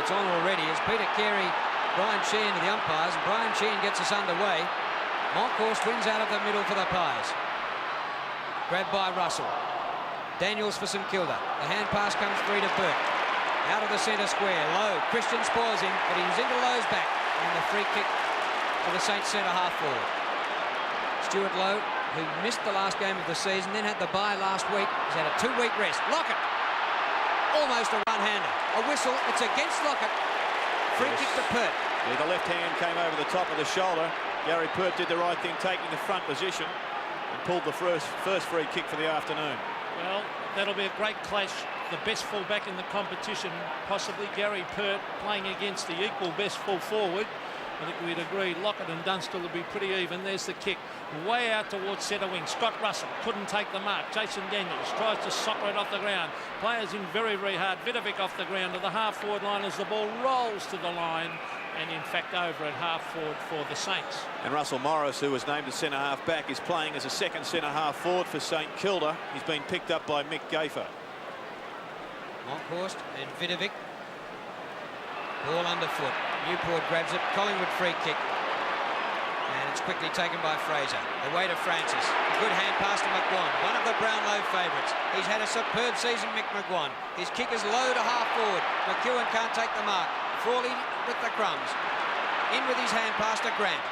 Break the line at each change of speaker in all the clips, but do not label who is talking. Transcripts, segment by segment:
it's on already as Peter Carey, Brian Sheehan to the umpires, and Brian Sheehan gets us underway. Monkhorst wins out of the middle for the Pies. Grabbed by Russell. Daniels for St Kilda. The hand pass comes free to Burke. Out of the centre square. Lowe. Christian spoils him, but he was into Lowe's back. And the free kick for the Saints centre half forward. Stuart Lowe, who missed the last game of the season, then had the bye last week. He's had a 2-week rest. Lockett. Almost a one-hander. A whistle. It's against Lockett. Free kick to Pert.
Yeah, the left hand came over the top of the shoulder. Gary Pert did the right thing, taking the front position, and pulled the first free kick for the afternoon.
Well, that'll be a great clash. The best fullback in the competition, possibly Gary Pert, playing against the equal best full forward. I think we'd agree Lockett and Dunstall will be pretty even. There's the kick. Way out towards centre wing. Scott Russell couldn't take the mark. Jason Daniels tries to soccer it off the ground. Players in very, very hard. Vidovic off the ground to the half-forward line as the ball rolls to the line. And in fact over at half-forward for the Saints.
And Russell Morris, who was named as centre-half back, is playing as a second centre-half forward for St Kilda. He's been picked up by Mick Gafer.
Monkhorst and Vidovic. Ball underfoot. Newport grabs it. Collingwood free kick. And it's quickly taken by Fraser. Away to Francis. A good hand pass to McGuan. One of the Brownlow favourites. He's had a superb season, Mick McGuan. His kick is low to half forward. McEwen can't take the mark. Frawley with the crumbs. In with his hand pass to Grant.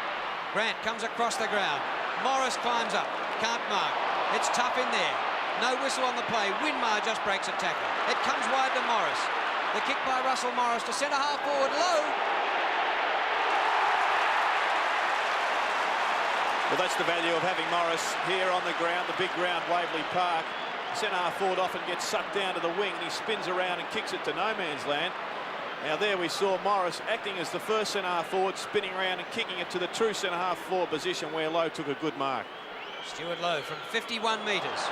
Grant comes across the ground. Morris climbs up. Can't mark. It's tough in there. No whistle on the play. Winmar just breaks a tackle. It comes wide to Morris. The kick by Russell Morris to centre half forward. Low.
Well, that's the value of having Morris here on the ground, the big ground, Waverley Park. Centre half forward often gets sucked down to the wing, and he spins around and kicks it to no man's land. Now there we saw Morris acting as the first centre half forward, spinning around and kicking it to the true centre half forward position where Lowe took a good mark.
Stuart Lowe from 51 metres.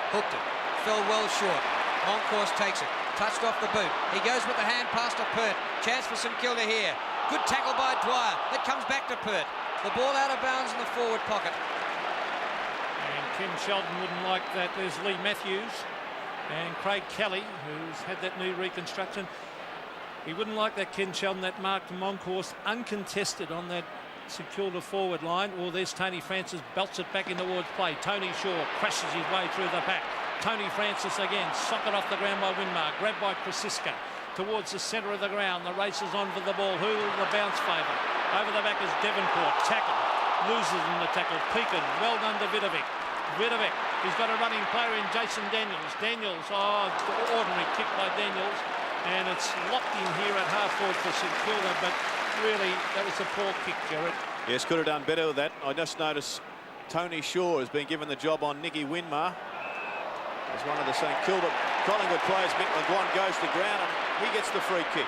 Hooked it. Fell well short. Monkhorst takes it. Touched off the boot. He goes with the hand pass to Pert. Chance for St Kilda here. Good tackle by Dwyer. It comes back to Pert. The ball out of bounds in the forward pocket.
And Ken Sheldon wouldn't like that. There's Lee Matthews and Craig Kelly, who's had that knee reconstruction. He wouldn't like that, Ken Sheldon, that mark to Monkhorst, uncontested on that St Kilda forward line. Or there's Tony Francis, belts it back in towards play. Tony Shaw crashes his way through the pack. Tony Francis again, socket off the ground by Winmar, grabbed by Krasiska towards the centre of the ground. The race is on for the ball. Who will the bounce favour? Over the back is Devonport. Tackle. Loses in the tackle. Pekin. Well done to Vidovic. Vidovic. He's got a running player in Jason Daniels. Daniels. Oh, ordinary kick by Daniels. And it's locked in here at half forward for St Kilda. But really, that was a poor kick, Gerard.
Yes, could have done better with that. I just noticed Tony Shaw has been given the job on Nicky Winmar. As one of the St Kilda Collingwood players, Mick McGuan goes to ground and he gets the free kick.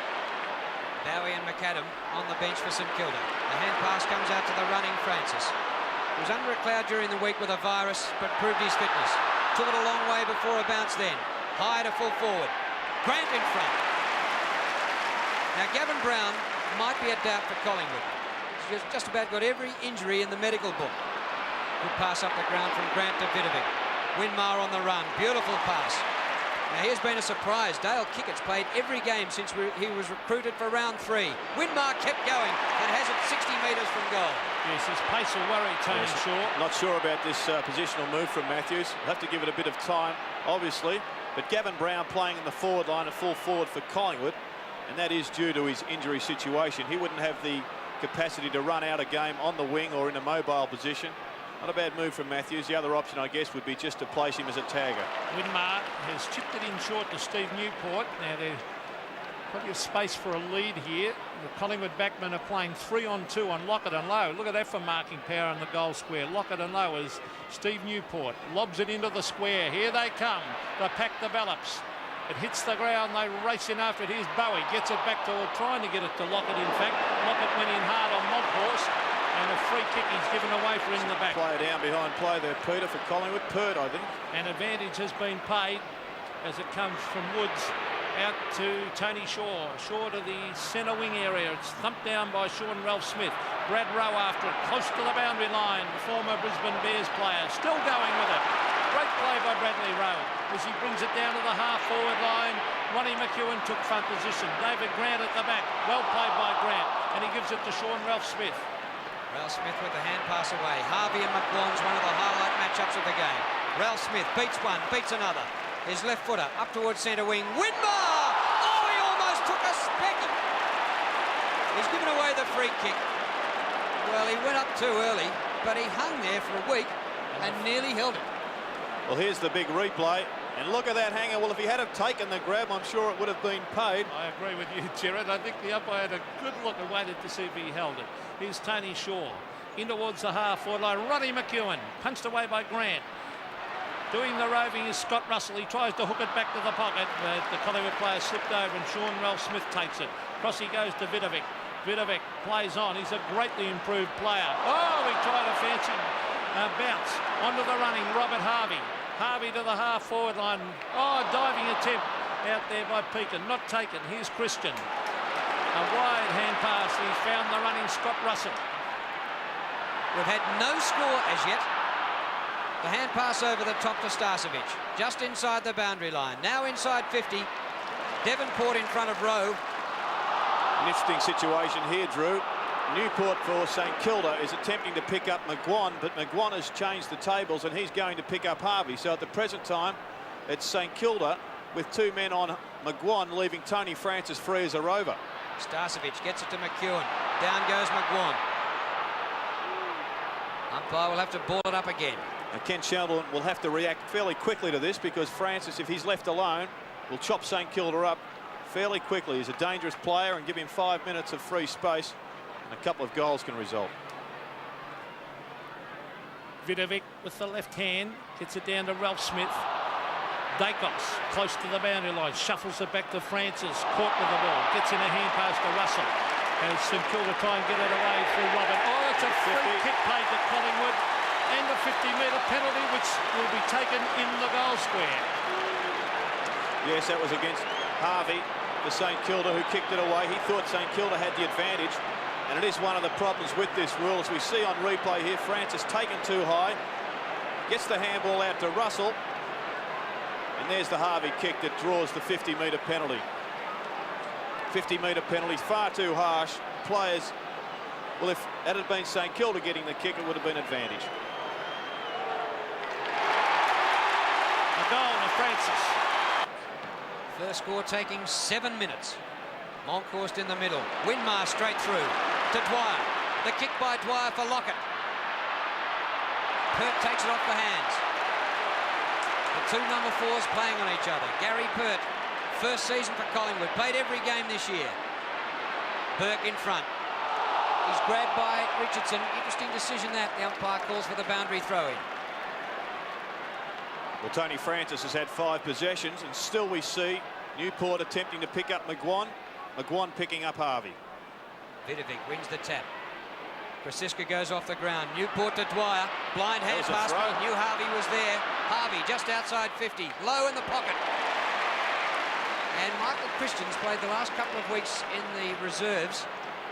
Bowie and McAdam on the bench for St Kilda. The hand pass comes out to the running Francis. He was under a cloud during the week with a virus, but proved his fitness. Took it a long way before a bounce then. High to full forward. Grant in front. Now Gavin Brown might be a doubt for Collingwood. He's just about got every injury in the medical book. Good pass up the ground from Grant to Vidovic. Winmar on the run. Beautiful pass. Now here's been a surprise. Dale Kickett's played every game since he was recruited for round 3. Winmar kept going and has it 60 metres from goal.
Yes, his pace will worry Tony Shaw.
Not sure about this positional move from Matthews. We'll have to give it a bit of time, obviously. But Gavin Brown playing in the forward line, a full forward for Collingwood, and that is due to his injury situation. He wouldn't have the capacity to run out a game on the wing or in a mobile position. Not a bad move from Matthews. The other option, I guess, would be just to place him as a tagger.
Winmar has chipped it in short to Steve Newport. Now there's plenty of space for a lead here. The Collingwood backmen are playing 3-on-2 on Lockett and Lowe. Look at that for marking power in the goal square. Lockett and Lowe as Steve Newport lobs it into the square. Here they come. The pack develops. It hits the ground. They race in after it. Here's Bowie. Gets it back to, trying to get it to Lockett, in fact. Lockett went in hard on Monkhorst. And a free kick is given away for in the back.
Player down behind play there, Peter, for Collingwood. Pert, I think.
An advantage has been paid as it comes from Woods out to Tony Shaw. Shaw to the centre wing area. It's thumped down by Sean Ralph Smith. Brad Rowe after it, close to the boundary line. The former Brisbane Bears player still going with it. Great play by Bradley Rowe as he brings it down to the half-forward line. Ronnie McEwen took front position. David Grant at the back. Well played by Grant. And he gives it to Sean Ralph Smith.
Ralph Smith with the hand pass away. Harvey and McGuan's one of the highlight matchups of the game. Ralph Smith beats one, beats another. His left footer up towards centre wing. Winmar! Oh, he almost took a specky. He's given away the free kick. Well, he went up too early, but he hung there for a week and nearly held it.
Well, here's the big replay. And look at that hanger. Well, if he had have taken the grab, I'm sure it would have been paid.
I agree with you, Gerard. I think the umpire had a good look and waited to see if he held it. Here's Tony Shaw. In towards the half-forward line. Ronnie McEwen. Punched away by Grant. Doing the roving is Scott Russell. He tries to hook it back to the pocket, but the Collingwood player slipped over and Sean Ralph Smith takes it. Cross he goes to Vidovic. Vidovic plays on. He's a greatly improved player. Oh, he tried a fancy bounce. Onto the running, Robert Harvey. Harvey to the half-forward line. Oh, diving attempt out there by Pekin. Not taken. Here's Christian. A wide hand pass. He found the running Scott Russell.
We've had no score as yet. The hand pass over the top to Starcevic. Just inside the boundary line. Now inside 50. Devonport in front of Rowe.
An interesting situation here, Drew. Newport for St Kilda is attempting to pick up McGuan, but McGuan has changed the tables and he's going to pick up Harvey. So at the present time, it's St Kilda with two men on McGuan, leaving Tony Francis free as a rover.
Starcevic gets it to McEwen. Down goes McGuan. Umpire will have to ball it up again.
Now Ken Sheldon will have to react fairly quickly to this because Francis, if he's left alone, will chop St Kilda up fairly quickly. He's a dangerous player, and give him 5 minutes of free space and a couple of goals can result.
Vidovic with the left hand gets it down to Ralph Smith. Dacos close to the boundary line, shuffles it back to Francis, caught with the ball, gets in a hand pass to Russell as St Kilda try and get it away through Robert. Oh, it's a free kick played to Collingwood and a 50-metre penalty which will be taken in the goal square.
Yes, that was against Harvey for St Kilda, who kicked it away. He thought St Kilda had the advantage, and it is one of the problems with this rule. As we see on replay here, Francis taken too high, gets the handball out to Russell, and there's the Harvey kick that draws the 50-metre penalty. 50-metre penalty, far too harsh. Players, well, if that had been St Kilda getting the kick, it would have been advantage.
A goal to Francis.
First score taking 7 minutes. Monkhorst in the middle. Winmar straight through to Dwyer. The kick by Dwyer for Lockett. Pert takes it off the hands. The two number 4s playing on each other. Gary Pert, first season for Collingwood, played every game this year. Burke in front. He's grabbed by Richardson. Interesting decision that. The umpire calls for the boundary throw-in.
Well, Tony Francis has had 5 possessions, and still we see Newport attempting to pick up McGuan. McGuan picking up Harvey.
Vidovic wins the tap. Krasiska goes off the ground. Newport to Dwyer. Blind hand pass. Knew Harvey was there. Harvey just outside 50. Low in the pocket. And Michael Christian's played the last couple of weeks in the reserves.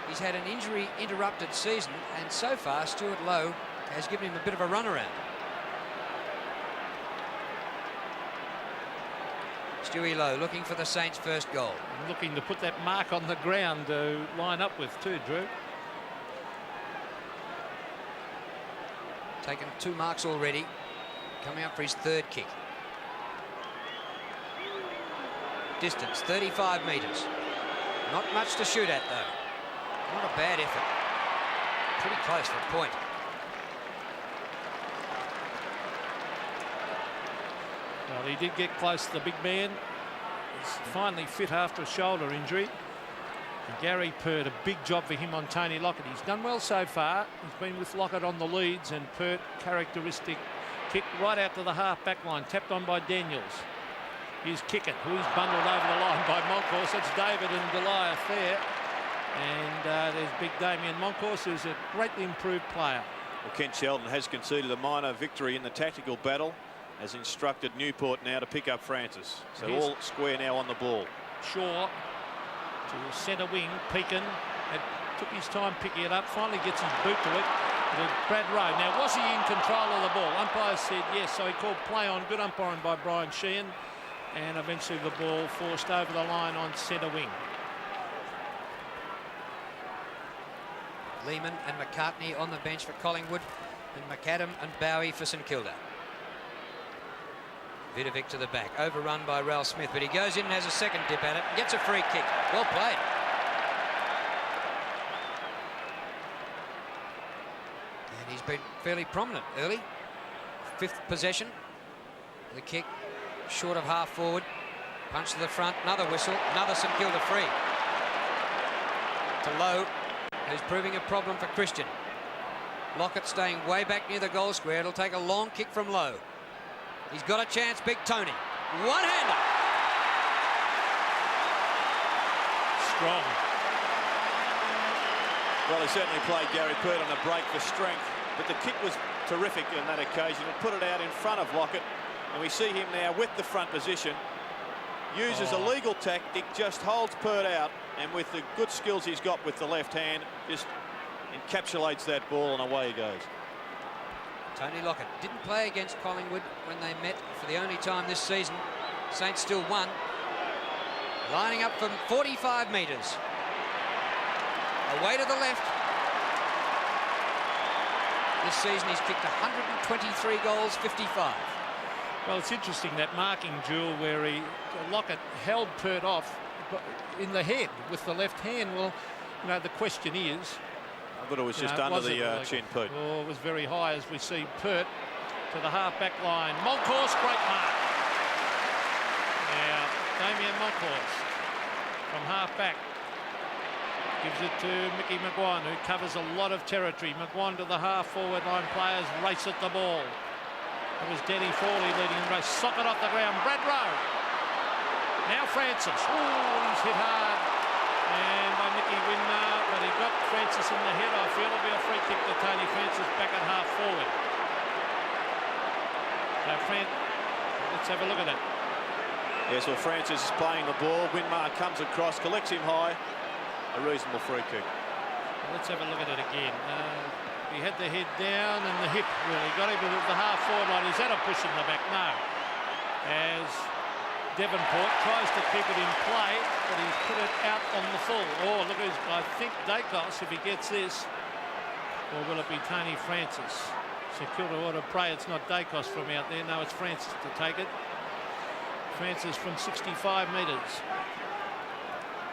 He's had an injury-interrupted season, and so far Stuart Lowe has given him a bit of a runaround. Stewie Lowe looking for the Saints' first goal.
And looking to put that mark on the ground to line up with too, Drew.
Taken 2 marks already. Coming up for his 3rd kick. Distance 35 metres. Not much to shoot at though. Not a bad effort. Pretty close for a point.
Well, he did get close to the big man. He's finally fit after a shoulder injury. And Gary Pert, a big job for him on Tony Lockett. He's done well so far. He's been with Lockett on the leads, and Pert, characteristic kick right out to the half-back line, tapped on by Daniels. Here's Kickett, who's bundled over the line by Monkhorst. That's David and Goliath there. And there's big Damien Monkhorst, who's a greatly improved player.
Well, Kent Sheldon has conceded a minor victory in the tactical battle, has instructed Newport now to pick up Francis. So all square now on the ball.
Shaw to centre wing. Pekin took his time picking it up, finally gets his boot to it. Brad Rowe. Now, was he in control of the ball? Umpire said yes, so he called play on. Good umpiring by Brian Sheehan. and eventually the ball forced over the line on centre wing.
Lehman and McCartney on the bench for Collingwood, and McAdam and Bowie for St Kilda. Vidovic to the back, overrun by Ralph Smith, but he goes in and has a second dip at it, gets a free kick. Well played. And he's been fairly prominent early. Fifth possession. The kick short of half forward. Punch to the front, another whistle, another St Kilda free. To Lowe, who's proving a problem for Christian. Lockett staying way back near the goal square. It'll take a long kick from Lowe. He's got a chance, Big Tony. One-hander.
Strong.
Well, he certainly played Gary Pert on a break for strength, but the kick was terrific on that occasion. It put it out in front of Lockett, and we see him now with the front position. Uses a legal tactic, just holds Pert out, and with the good skills he's got with the left hand, just encapsulates that ball, and away he goes.
Tony Lockett didn't play against Collingwood when they met for the only time this season. Saints still won. Lining up from 45 metres. Away to the left. This season he's kicked 123 goals, 55.
Well, it's interesting, that marking duel where Lockett held Pert off in the head with the left hand. Well, you know, the question is,
I thought it was just under the chin, Pete.
Oh, it was very high, as we see Pert to the half-back line. Moncourse, great mark. Now, Damien Moncourse from half-back gives it to Mickey McGuan, who covers a lot of territory. McGuan to the half-forward line players, race at the ball. It was Denny Fawley leading the race. Socket off the ground, Brad Rowe. Now Francis. Oh, he's hit hard. And by Nicky Winmar, but he got Francis in the head. I feel it'll be a free kick to Tony Francis back at half forward. So let's have a look at it.
Yes, well, Francis is playing the ball. Winmar comes across, collects him high. A reasonable free kick.
Let's have a look at it again. He had the head down and the hip really got him with the half forward line. Is that a push in the back? No. As Devonport tries to keep it in play, but he's put it out on the full. Oh, look, I think Dacos, if he gets this, or will it be Tony Francis? St Kilda ought to pray it's not Dacos from out there. No, it's Francis to take it. Francis from 65 metres.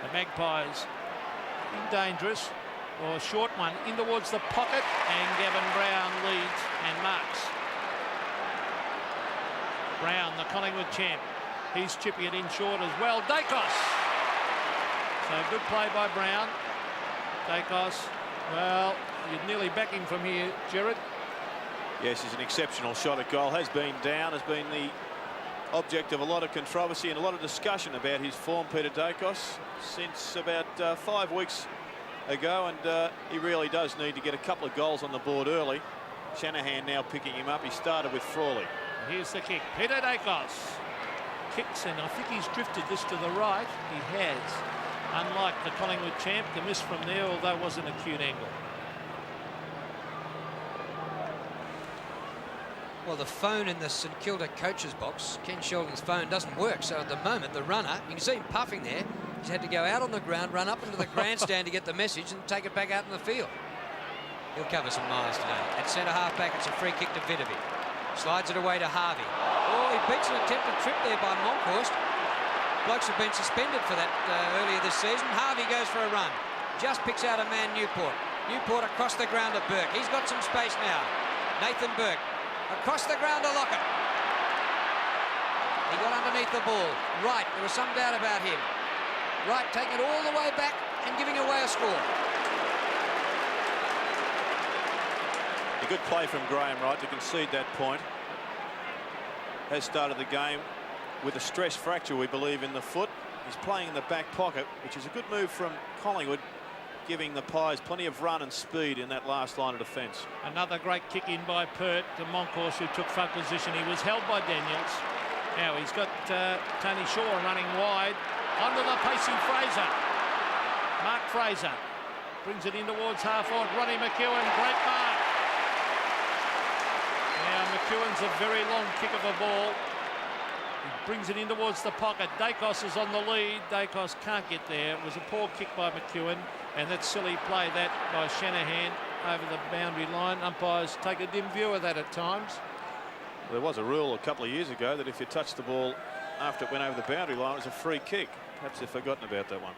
The Magpies dangerous, or a short one in towards the pocket, and Gavin Brown leads and marks. Brown, the Collingwood champ. He's chipping it in short as well. Dacos. So good play by Brown. Dacos, well, you'd nearly back him from here, Gerard.
Yes, he's an exceptional shot at goal. Has been down, has been the object of a lot of controversy and a lot of discussion about his form, Peter Dacos, since about 5 weeks ago, and he really does need to get a couple of goals on the board early. Shanahan now picking him up. He started with Frawley.
Here's the kick. Peter Dacos kicks, and I think he's drifted this to the right. He has. Unlike the Collingwood champ, the miss from there, although it wasn't an acute angle.
Well, the phone in the St Kilda coach's box, Ken Sheldon's phone, doesn't work. So at the moment, the runner, you can see him puffing there. He's had to go out on the ground, run up into the grandstand to get the message and take it back out in the field. He'll cover some miles today. At centre half back, it's a free kick to Vidovic. Slides it away to Harvey. Oh, he beats an attempted trip there by Monkhorst. Blokes have been suspended for that earlier this season. Harvey goes for a run. Just picks out a man, Newport. Newport across the ground to Burke. He's got some space now. Nathan Burke. Across the ground to Lockett. He got underneath the ball. Wright, there was some doubt about him. Wright taking it all the way back and giving away a score.
A good play from Graham Wright to concede that point. Has started the game with a stress fracture, we believe, in the foot. He's playing in the back pocket, which is a good move from Collingwood, giving the Pies plenty of run and speed in that last line of defence.
Another great kick in by Pert to Moncourse, who took front position. He was held by Daniels. Now he's got Tony Shaw running wide onto the pacing Fraser. Mark Fraser brings it in towards half-forward. Ronnie McEwen, great mark. Now McEwen's a very long kick of a ball. He brings it in towards the pocket. Dacos is on the lead. Dacos can't get there. It was a poor kick by McEwen, and that silly play that by Shanahan over the boundary line. Umpires take a dim view of that at times.
There was a rule a couple of years ago that if you touched the ball after it went over the boundary line, it was a free kick. Perhaps they've forgotten about that one.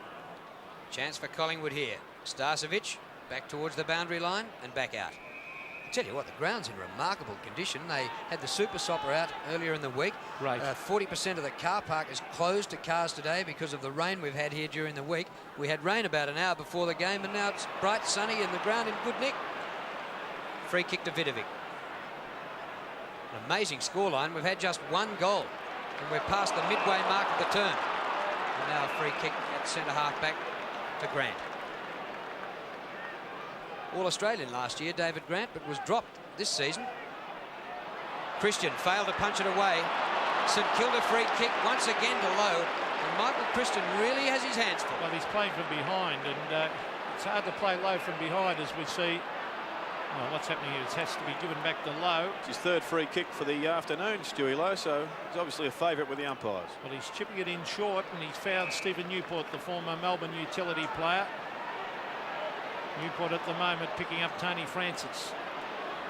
Chance for Collingwood here. Starcevic back towards the boundary line and back out. I tell you what, the ground's in remarkable condition. They had the super sopper out earlier in the week.
Right.
40% of the car park is closed to cars today because of the rain we've had here during the week. We had rain about an hour before the game, and now it's bright, sunny, and the ground in good nick. Free kick to Vidovic. An amazing scoreline. We've had just one goal, and we're past the midway mark of the term. And now a free kick at centre half back to Grant. All-Australian last year, David Grant, but was dropped this season. Christian failed to punch it away. St Kilda free kick once again to Lowe, and Michael Christian really has his hands full.
Well, he's playing from behind, and it's hard to play Lowe from behind, as we see. Well, what's happening here? It has to be given back to Lowe.
It's his third free kick for the afternoon, Stewie Lowe, so he's obviously a favourite with the umpires.
Well, he's chipping it in short, and he's found Stephen Newport, the former Melbourne utility player. Newport at the moment picking up Tony Francis.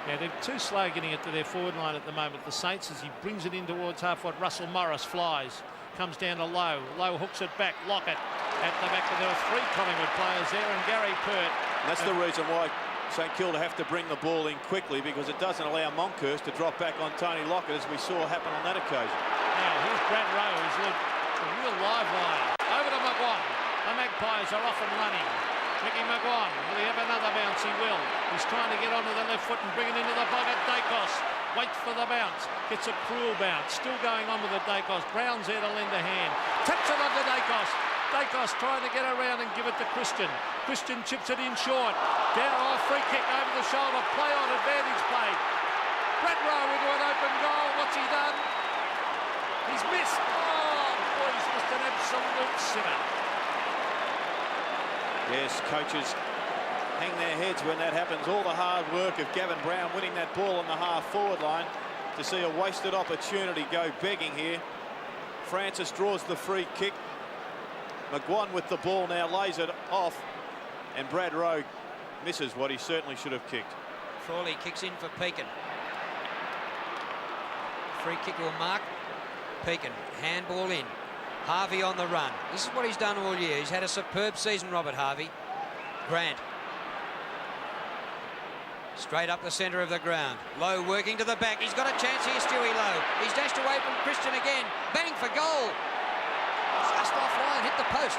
Now, they're too slow getting it to their forward line at the moment, the Saints, as he brings it in towards half-forward. Russell Morris flies, comes down to Lowe. Lowe hooks it back. Lockett at the back. There are three Collingwood players there, and Gary Pert.
And that's the reason why St Kilda have to bring the ball in quickly, because it doesn't allow Monkhurst to drop back on Tony Lockett, as we saw happen on that occasion.
Now, here's Brad Rowe, who's looked a real live wire. Over to McGuan. The Magpies are off and running. Mickey McGuan, will he have another bounce? He will. He's trying to get onto the left foot and bring it into the pocket. Dacos waits for the bounce. Gets a cruel bounce. Still going on with the Dacos. Brown's there to lend a hand. Taps it onto Dacos. Dacos trying to get around and give it to Christian. Christian chips it in short. Down off, free kick over the shoulder. Play on, advantage play. Brad Rowe into an open goal. What's he done? He's missed. Oh, boy, he's missed an absolute sinner.
Yes, coaches hang their heads when that happens. All the hard work of Gavin Brown winning that ball on the half-forward line, to see a wasted opportunity go begging here. Francis draws the free kick. McGuan with the ball now lays it off, and Brad Rowe misses what he certainly should have kicked.
Frawley kicks in for Pekin. Free kick will mark. Pekin, handball in. Harvey on the run. This is what he's done all year. He's had a superb season, Robert Harvey. Grant. Straight up the centre of the ground. Lowe working to the back. He's got a chance here, Stewie Lowe. He's dashed away from Christian again. Bang for goal. Just offline, hit the post.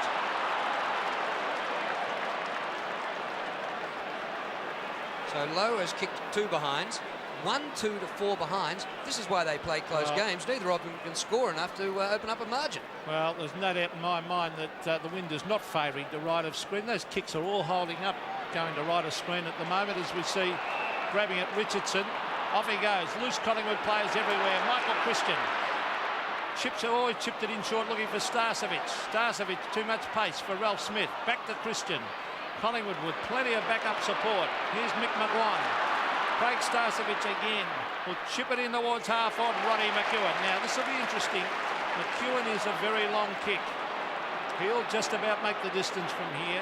So Lowe has kicked two behinds. 1-2 to 4 behinds. This is why they play close games. Neither of them can score enough to open up a margin.
Well, there's no doubt in my mind that the wind is not favouring the right of screen. Those kicks are all holding up, going to right of screen at the moment, as we see grabbing at Richardson. Off he goes. Loose Collingwood players everywhere. Michael Christian. Always chipped it in short, looking for Starcevic. Starcevic, too much pace for Ralph Smith. Back to Christian. Collingwood with plenty of backup support. Here's Mick McGuan. Craig Starcevic again will chip it in towards half-on Ronnie McEwen. Now, this will be interesting. McEwen is a very long kick. He'll just about make the distance from here.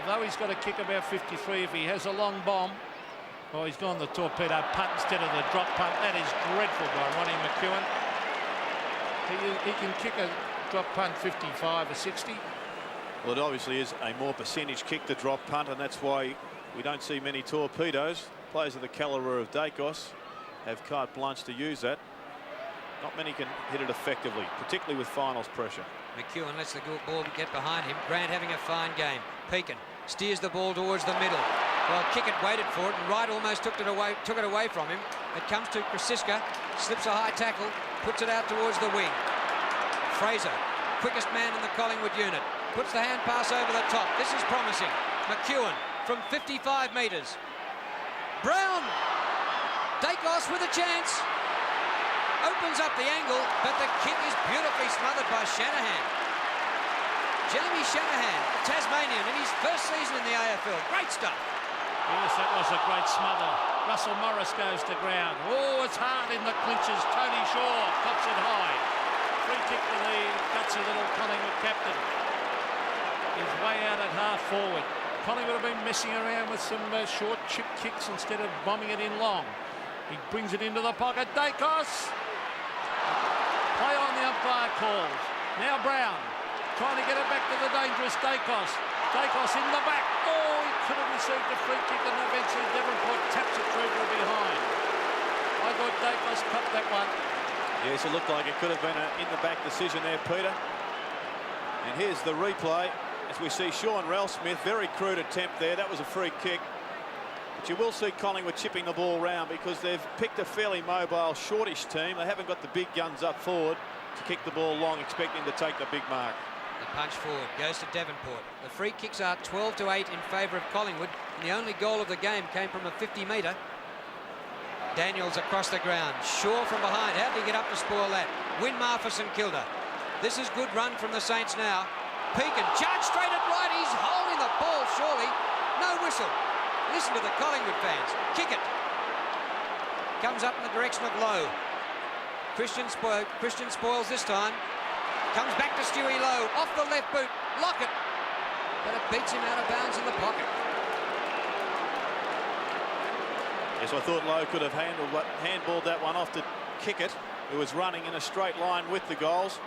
Although he's got a kick about 53, if he has a long bomb. Oh, he's gone the torpedo punt instead of the drop punt. That is dreadful by Ronnie McEwen. He can kick a drop punt 55 or 60.
Well, it obviously is a more percentage kick to drop punt, and that's why we don't see many torpedoes. Players of the calibre of Dacos have carte blanche to use that. Not many can hit it effectively, particularly with finals pressure.
McEwen lets the ball get behind him. Grant having a fine game. Pekin steers the ball towards the middle. Well, Kickett waited for it, and Wright almost took it away from him. It comes to Krasiska, slips a high tackle, puts it out towards the wing. Fraser, quickest man in the Collingwood unit, puts the hand pass over the top. This is promising. McEwen from 55 metres. Brown. Dacos with a chance. Opens up the angle, but the kick is beautifully smothered by Shanahan. Jamie Shanahan, a Tasmanian, in his first season in the AFL. Great stuff.
Yes, that was a great smother. Russell Morris goes to ground. Oh, it's hard in the clinches. Tony Shaw pops it high. Free kick to the gutsy little Collingwood captain. He's way out at half forward. Collingwood have been messing around with some short chip kicks instead of bombing it in long. He brings it into the pocket. Dacos. Play on, the umpire calls. Now Brown trying to get it back to the dangerous Dacos. Dacos in the back. Oh, he could have received a free kick and eventually Devonport taps it through from behind. I thought Dacos cut that one.
Yes, it looked like it could have been an in-the-back decision there, Peter. And here's the replay as we see Sean Ralsmith. Very crude attempt there. That was a free kick. But you will see Collingwood chipping the ball round because they've picked a fairly mobile, shortish team. They haven't got the big guns up forward to kick the ball long, expecting to take the big mark.
The punch forward goes to Devonport. The free kicks are 12-8 in favour of Collingwood, and the only goal of the game came from a 50-metre. Daniels across the ground. Shaw from behind. How did he get up to spoil that? Winmar for StKilda. This is good run from the Saints now. Pekin charged straight at right. He's holding the ball, surely. No whistle. Listen to the Collingwood fans. Kick it. Comes up in the direction of Lowe. Christian spoils this time. Comes back to Stewie Lowe. Off the left boot. Lockett. But it beats him out of bounds in the pocket.
Yes, I thought Lowe could have handballed that one off to kick it. It was running in a straight line with the goals.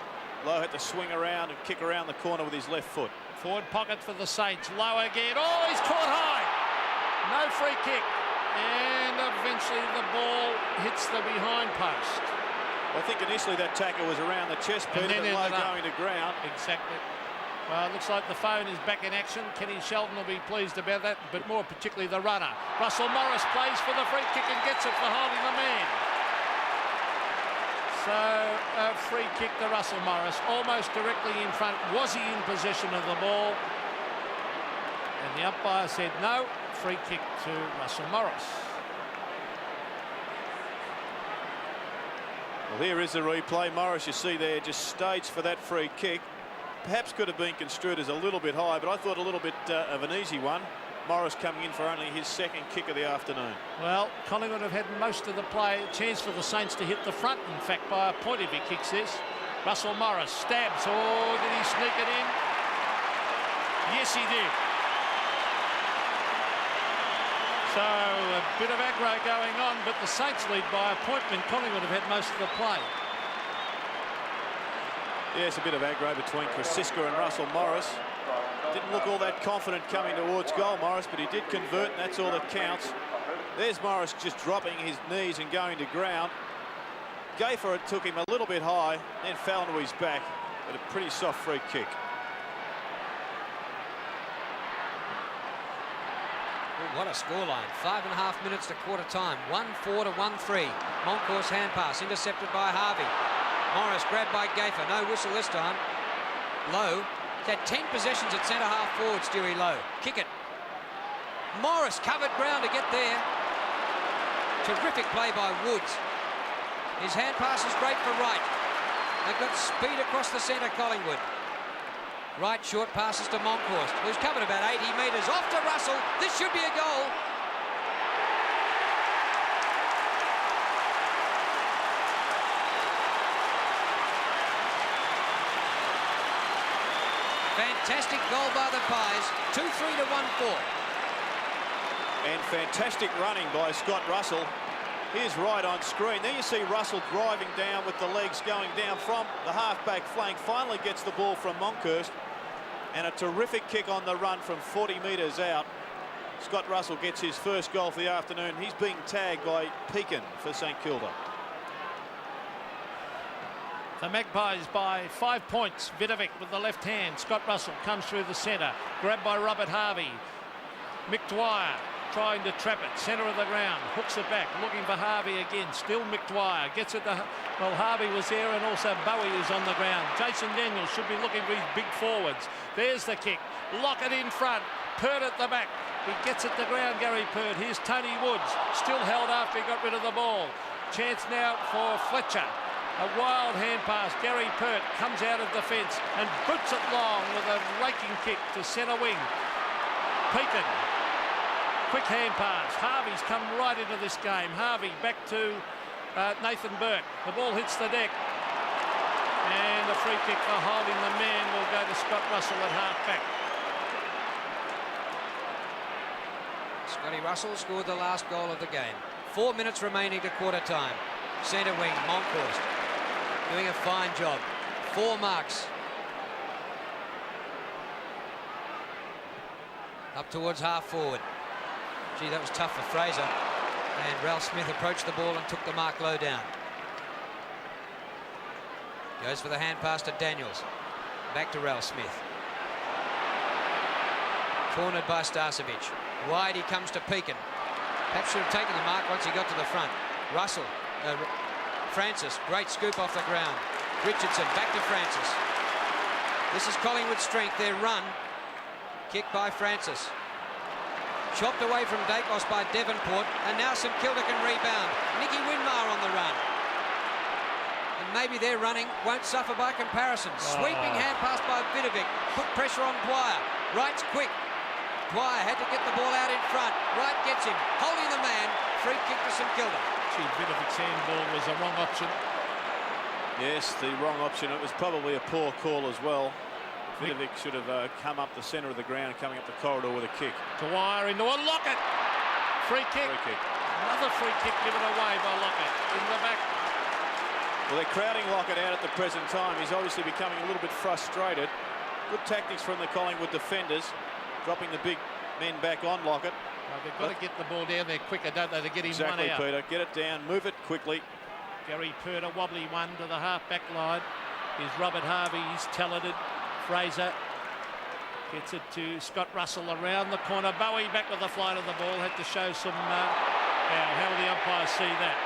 Lowe had to swing around and kick around the corner with his left foot.
Forward pocket for the Saints. Lowe again. Oh, he's caught high. No free kick. And eventually the ball hits the behind post.
I think initially that tackle was around the chest, Peter, but Lowe going to ground.
Exactly. Well, it looks like the phone is back in action. Kenny Sheldon will be pleased about that, but more particularly the runner. Russell Morris plays for the free kick and gets it for holding the man. So a free kick to Russell Morris, almost directly in front. Was he in possession of the ball? And the umpire said no. Free kick to Russell Morris.
Well, here is the replay. Morris, you see there, just staged for that free kick. Perhaps could have been construed as a little bit high, but I thought a little bit of an easy one. Morris coming in for only his second kick of the afternoon.
Well, Collingwood have had most of the play. Chance for the Saints to hit the front, in fact, by a point if he kicks this. Russell Morris stabs. Oh, did he sneak it in? Yes, he did. So a bit of aggro going on, but the Saints lead by a point when Collingwood have had most of the play.
Yes, a bit of aggro between Krasiska and Russell Morris. Didn't look all that confident coming towards goal, Morris, but he did convert, and that's all that counts. There's Morris just dropping his knees and going to ground. Gayfer took him a little bit high, then fell into his back, but a pretty soft free kick.
What a scoreline. 5.5 minutes to quarter time. 1-4 to 1-3. Moncourse hand pass intercepted by Harvey. Morris grabbed by Gayfer. No whistle this time. Lowe had 10 possessions at centre half forward. Stewie Lowe. Kick it. Morris covered ground to get there. Terrific play by Woods. His hand pass is great for Wright. They've got speed across the centre, Collingwood. Right short passes to Moncourse, who's covered about 80 metres. Off to Russell. This should be a goal. Fantastic goal by the Pies. 2-3 to 1-4.
And fantastic running by Scott Russell. Here's Wright on screen. There you see Russell driving down with the legs going down from the half-back flank. Finally gets the ball from Moncourse. And a terrific kick on the run from 40 metres out. Scott Russell gets his first goal for the afternoon. He's being tagged by Pekin for StKilda.
The Magpies by 5 points. Vidovic with the left hand. Scott Russell comes through the centre. Grabbed by Robert Harvey. Mick Dwyer trying to trap it. Centre of the ground. Hooks it back. Looking for Harvey again. Still Mick Dwyer. Gets it to... Well, Harvey was there and also Bowie is on the ground. Jason Daniels should be looking for his big forwards. There's the kick. Lockett in front. Pert at the back. He gets it to ground, Gary Pert. Here's Tony Woods. Still held after he got rid of the ball. Chance now for Fletcher. A wild hand pass. Gary Pert comes out of defence and boots it long with a raking kick to centre wing. Pekin. Quick hand pass. Harvey's come right into this game. Harvey back to Nathan Burke. The ball hits the deck. And the free kick for holding the man will go to Scott Russell at half-back.
Scotty Russell scored the last goal of the game. 4 minutes remaining to quarter time. Centre wing, Monkhorst doing a fine job. 4 marks. Up towards half forward. Gee, that was tough for Fraser. And Ralph Smith approached the ball and took the mark low down. Goes for the hand pass to Daniels. Back to Ralph Smith. Cornered by Starcevic. Wide he comes to Pekin. Perhaps should have taken the mark once he got to the front. Russell. Francis. Great scoop off the ground. Richardson back to Francis. This is Collingwood's strength. Their run. Kicked by Francis. Chopped away from Dacos by Devonport. And now StKilda can rebound. Nicky Winmar on the run. And maybe their running won't suffer by comparison. Sweeping hand pass by Vidovic. Put pressure on Dwyer. Wright's quick. Dwyer had to get the ball out in front. Wright gets him. Holding the man. Free kick to StKilda.
Gee, Vidovic's handball was the wrong option.
Yes, the wrong option. It was probably a poor call as well. Vidovic should have come up the centre of the ground, coming up the corridor with a kick.
Dwyer into a Lockett. Free kick. Another free kick given away by Lockett in the back.
Well, they're crowding Lockett out at the present time. He's obviously becoming a little bit frustrated. Good tactics from the Collingwood defenders, dropping the big men back on Lockett.
Well, they've got to get the ball down there quicker, don't they, to get him one out.
Exactly, Peter. Get it down, move it quickly.
Gary Purder, wobbly one to the half-back line. Here's Robert Harvey, he's talented. Fraser gets it to Scott Russell around the corner. Bowie back with the flight of the ball. Had to show some... how will the umpires see that?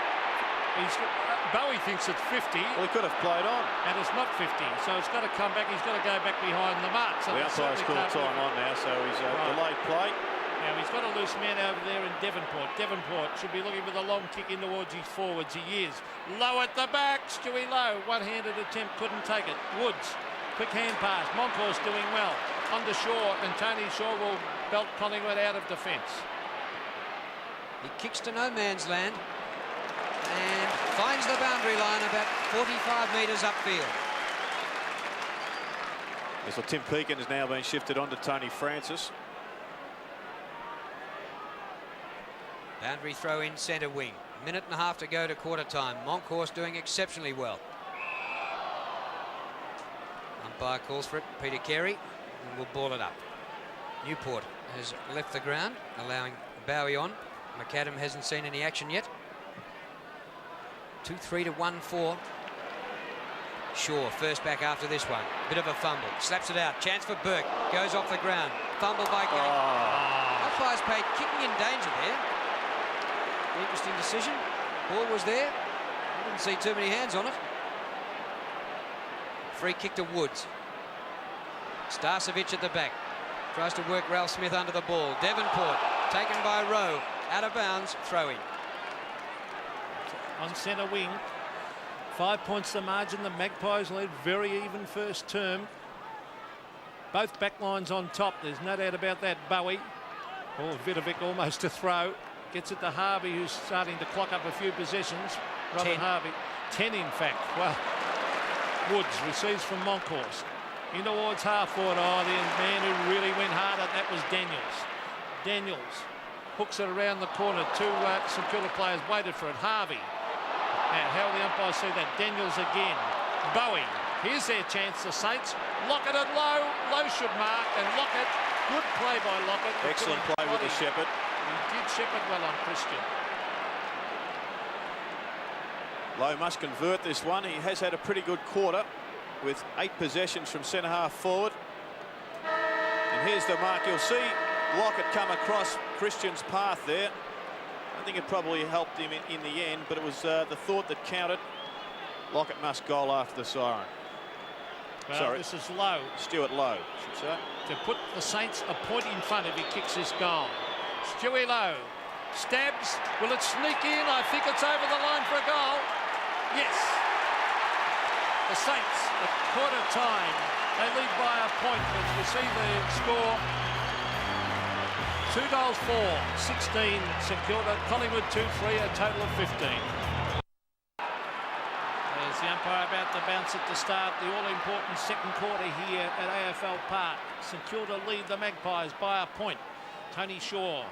Bowie thinks it's 50.
Well, he could have played on.
And it's not 50, so it's got to come back. He's got to go back behind the mark. So
the umpire's called time on now, so he's delayed play.
Now he's got a loose man over there in Devonport. Devonport should be looking with a long kick in towards his forwards. He is. Low at the back. Stewie Lowe. One-handed attempt. Couldn't take it. Woods. Quick hand pass. Monkhorst doing well. Under Shaw, and Tony Shaw will belt Collingwood out of defence.
He kicks to no man's land and finds the boundary line about 45 metres upfield.
Yes, well, Tim Pekin has now been shifted on to Tony Francis.
Boundary throw in centre wing. Minute and a half to go to quarter time. Monkhorst doing exceptionally well. Umpire calls for it. Peter Carey will ball it up. Newport has left the ground, allowing Bowie on. McAdam hasn't seen any action yet. 2-3 to 1-4. Shaw first back after this one. Bit of a fumble. Slaps it out. Chance for Burke. Goes off the ground. Fumble by Gillick. Umpire's paid kicking in danger there. Interesting decision. Ball was there. I didn't see too many hands on it. Free kick to Woods. Starcevic at the back. Tries to work Ralph Smith under the ball. Devonport taken by Rowe. Out of bounds. Throw-in.
On centre wing. 5 points the margin. The Magpies led very even first term. Both back lines on top. There's no doubt about that. Bowie. Oh, Vidovic almost a throw. Gets it to Harvey, who's starting to clock up a few possessions. Robert Harvey. 10 in fact. Well, Woods receives from Monkhorst. In towards half forward. Oh, the man who really went hard at that was Daniels. Daniels hooks it around the corner. Two StKilda players waited for it. Harvey. Now, how will the umpires see that? Daniels again. Bowie. Here's their chance, the Saints. Lockett at Lowe. Lowe should mark. And Lockett. Good play by Lockett.
Excellent play with the Shepherd.
He did Shepherd well on Christian.
Lowe must convert this one. He has had a pretty good quarter with 8 possessions from centre half forward. And here's the mark. You'll see Lockett come across Christian's path there. I think it probably helped him in the end, but it was the thought that counted. Lockett must goal after the siren.
Well,
sorry,
this is Lowe.
Stuart Lowe, should say.
To put the Saints a point in front if he kicks this goal. Stewie Lowe stabs. Will it sneak in? I think it's over the line for a goal. Yes. The Saints at quarter time. They lead by a point. As you see the score. 2 goals for 16 StKilda. Collingwood 2-3, a total of 15. There's the umpire about to bounce it to start the all-important second quarter here at AFL Park. St Kilda lead the Magpies by a point. Tony Shaw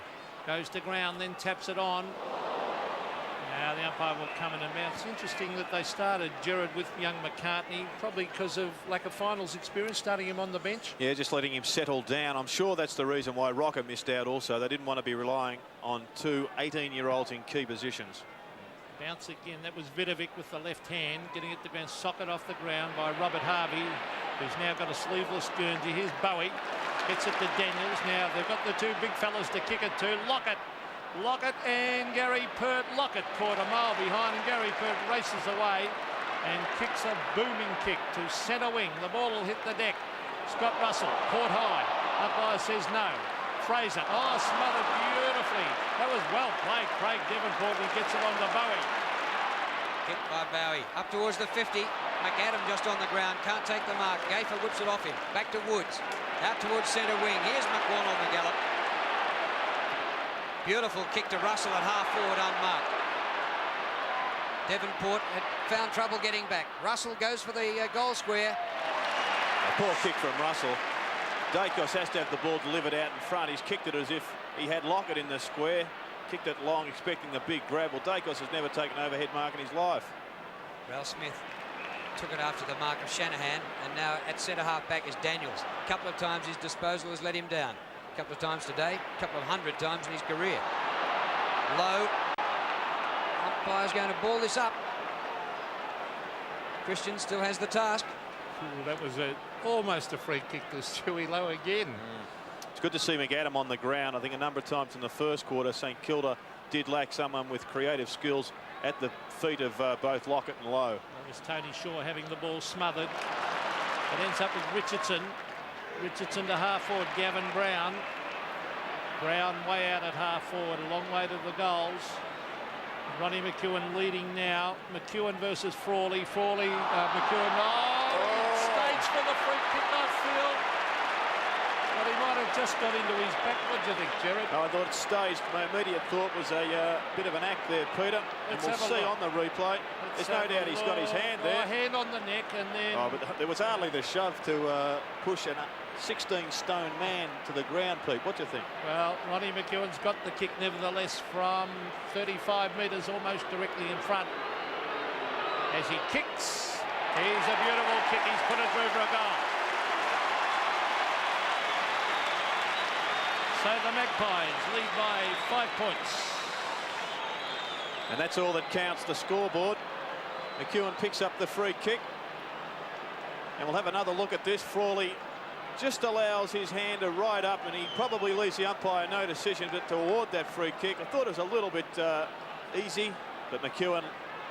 goes to ground, then taps it on. Now the umpire will come in and bounce. Interesting that they started Gerard with young McCartney, probably because of lack of finals experience, starting him on the bench.
Yeah, just letting him settle down. I'm sure that's the reason why Rocker missed out also. They didn't want to be relying on two 18-year-olds in key positions.
Bounce again. That was Vidovic with the left hand, getting it to bounce, socket off the ground by Robert Harvey, who's now got a sleeveless Guernsey. Here's Bowie. Gets it to Daniels. Now they've got the two big fellas to kick it to. Lockett and Gary Pert. Lockett caught a mile behind, and Gary Pert races away and kicks a booming kick to centre wing. The ball will hit the deck. Scott Russell caught high. Umpire says no. Fraser, smothered beautifully. That was well played. Craig Devonport, he gets it on to Bowie.
Kick by Bowie. Up towards the 50. McAdam just on the ground. Can't take the mark. Gafer whips it off him. Back to Woods. Out towards centre wing. Here's McGuan on the gallop. Beautiful kick to Russell at half forward unmarked. Devonport had found trouble getting back. Russell goes for the goal square.
A poor kick from Russell. Dacos has to have the ball delivered out in front. He's kicked it as if he had Lockett in the square. Kicked it long, expecting the big grab. Well, Dacos has never taken an overhead mark in his life.
Ralph Smith took it after the mark of Shanahan, and now at centre half back is Daniels. A couple of times his disposal has let him down. A couple of times today, a couple of 100 times in his career. Low. Umpire's going to ball this up. Christian still has the task.
Ooh, that was almost a free kick to Stewie Lowe again.
It's good to see McAdam on the ground. I think a number of times in the first quarter, St Kilda did lack someone with creative skills at the feet of both Lockett and Lowe.
That was Tony Shaw having the ball smothered. It ends up with Richardson. Richardson to half forward, Gavin Brown. Brown way out at half forward, a long way to the goals. Ronnie McEwen leading now. McEwen versus Frawley. McEwen. Stage for the free kick, I feel. But he might have just got into his backwards, I think, Gerard.
No, I thought it staged. My immediate thought was a bit of an act there, Peter. And we'll see on the replay. There's no doubt he's got his hand there.
Hand on the neck, and then...
But there was hardly the shove to push a 16-stone man to the ground, Pete. What do you think?
Well, Ronnie McEwen's got the kick nevertheless from 35 metres, almost directly in front. As he kicks, he's a beautiful kick. He's put it through for a goal. So the Magpies lead by 5 points.
And that's all that counts, the scoreboard. McEwen picks up the free kick. And we'll have another look at this. Frawley just allows his hand to ride up, and he probably leaves the umpire no decision but to award that free kick. I thought it was a little bit easy, but McEwen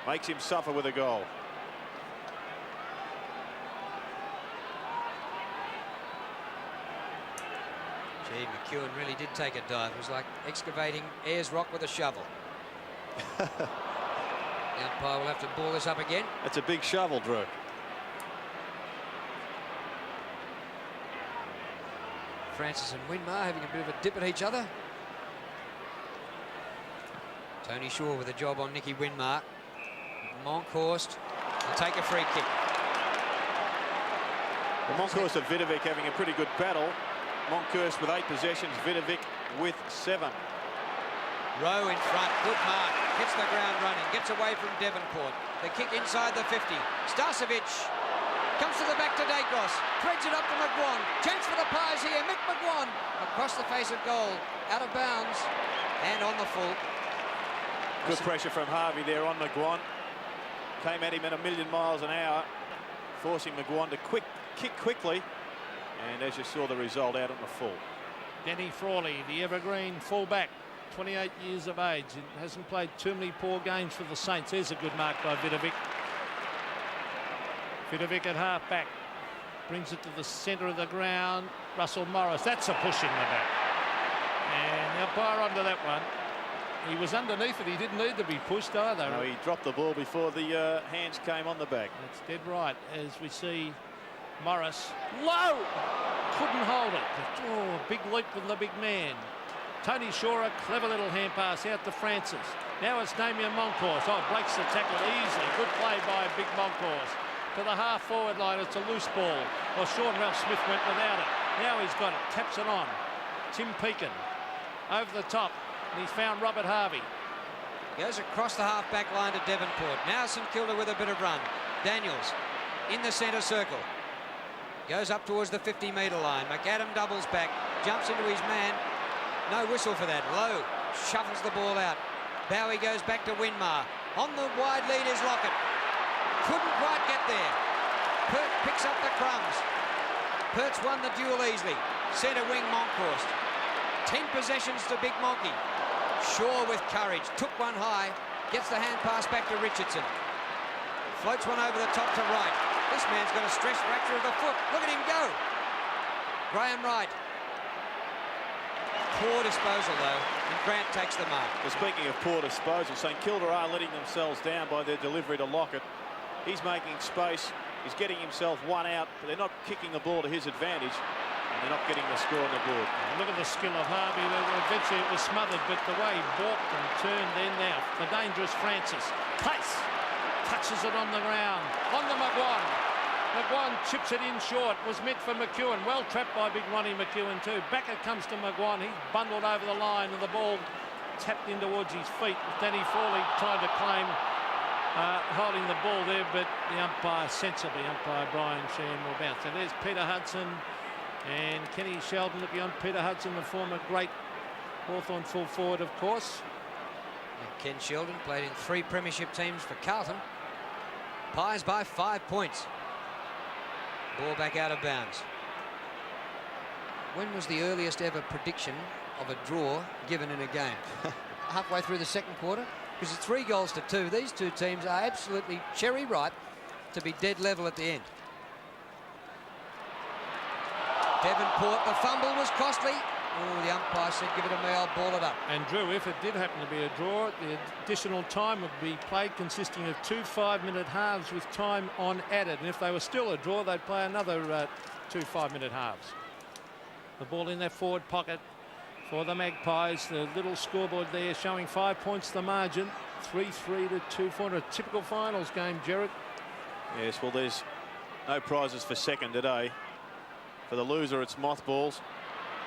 makes him suffer with a goal.
Gee, McEwen really did take a dive. It was like excavating Ayers Rock with a shovel. The umpire will have to ball this up again.
That's a big shovel, Drew.
Francis and Winmar having a bit of a dip at each other. Tony Shaw with a job on Nicky Winmar. Monkhorst will take a free kick.
Well, Monkhorst and Vidovic having a pretty good battle. Monkhorst with 8 possessions, Vidovic with 7.
Rowe in front, good mark, hits the ground running, gets away from Devonport. The kick inside the 50. Starcevic comes to the back to Dacos, threads it up to McGuan. Chance for the Pies here, Mick McGuan across the face of goal, out of bounds and on the full.
Good pressure from Harvey there on McGuan. Came at him at 1,000,000 miles an hour, forcing McGuan to kick quickly. And as you saw the result out on the full.
Denny Frawley, the evergreen fullback, 28 years of age. He hasn't played too many poor games for the Saints. There's a good mark by Vidovic. Vidovic at half back. Brings it to the centre of the ground. Russell Morris. That's a push in the back. And the umpire onto that one. He was underneath it. He didn't need to be pushed either.
No, he dropped the ball before the hands came on the back.
That's dead right. As we see Morris. Low! Couldn't hold it. Oh, big leap from the big man. Tony Shaw, a clever little hand pass out to Francis. Now it's Damien Moncourse. Oh, breaks the tackle easily. Good play by Big Moncourse. To the half-forward line, it's a loose ball. Well, Sean Ralph Smith went without it. Now he's got it. Taps it on. Tim Pekin over the top. And he's found Robert Harvey.
Goes across the half-back line to Devonport. Now St Kilda with a bit of run. Daniels in the centre circle. Goes up towards the 50-metre line. McAdam doubles back. Jumps into his man. No whistle for that. Lowe shuffles the ball out. Bowie goes back to Winmar. On the wide lead is Lockett. Couldn't quite get there. Pert picks up the crumbs. Pert's won the duel easily. Centre wing Monkhorst. 10 possessions to Big Monkey. Shaw with courage. Took one high. Gets the hand pass back to Richardson. Floats one over the top to Wright. This man's got a stress fracture of the foot. Look at him go. Graham Wright. Poor disposal though, and Grant takes the mark.
Well, speaking of poor disposal, St Kilda are letting themselves down by their delivery to Lockett. He's making space. He's getting himself one out, but they're not kicking the ball to his advantage, and they're not getting the score on the board.
And look at the skill of Harvey. Eventually it was smothered, but the way he balked and turned then now. The dangerous Francis. Pace. Touches it on the ground. On the McGuan. McGuan chips it in short. Was meant for McEwen. Well trapped by Big Ronnie McEwen too. Back it comes to McGuan. He's bundled over the line and the ball tapped in towards his feet. Danny Fawley tried to claim holding the ball there, but the umpire, sensibly, umpire Brian Sheehan will bounce. So there's Peter Hudson and Kenny Sheldon looking on. Peter Hudson, the former great Hawthorn full forward, of course.
And Ken Sheldon played in 3 premiership teams for Carlton. Pies by 5 points. Ball back out of bounds. When was the earliest ever prediction of a draw given in a game? Halfway through the second quarter? Because it's 3 goals to 2. These two teams are absolutely cherry ripe to be dead level at the end. Devonport, the fumble was costly. Oh, the umpire said, give it to me, I'll ball it up.
And Drew, if it did happen to be a draw, the additional time would be played consisting of 2 5-minute halves with time on added. And if they were still a draw, they'd play another 2 5-minute halves. The ball in that forward pocket for the Magpies. The little scoreboard there showing 5 points the margin. 3-3 to 2-4. A typical finals game, Gerard.
Yes, well, there's no prizes for second today. For the loser, it's mothballs.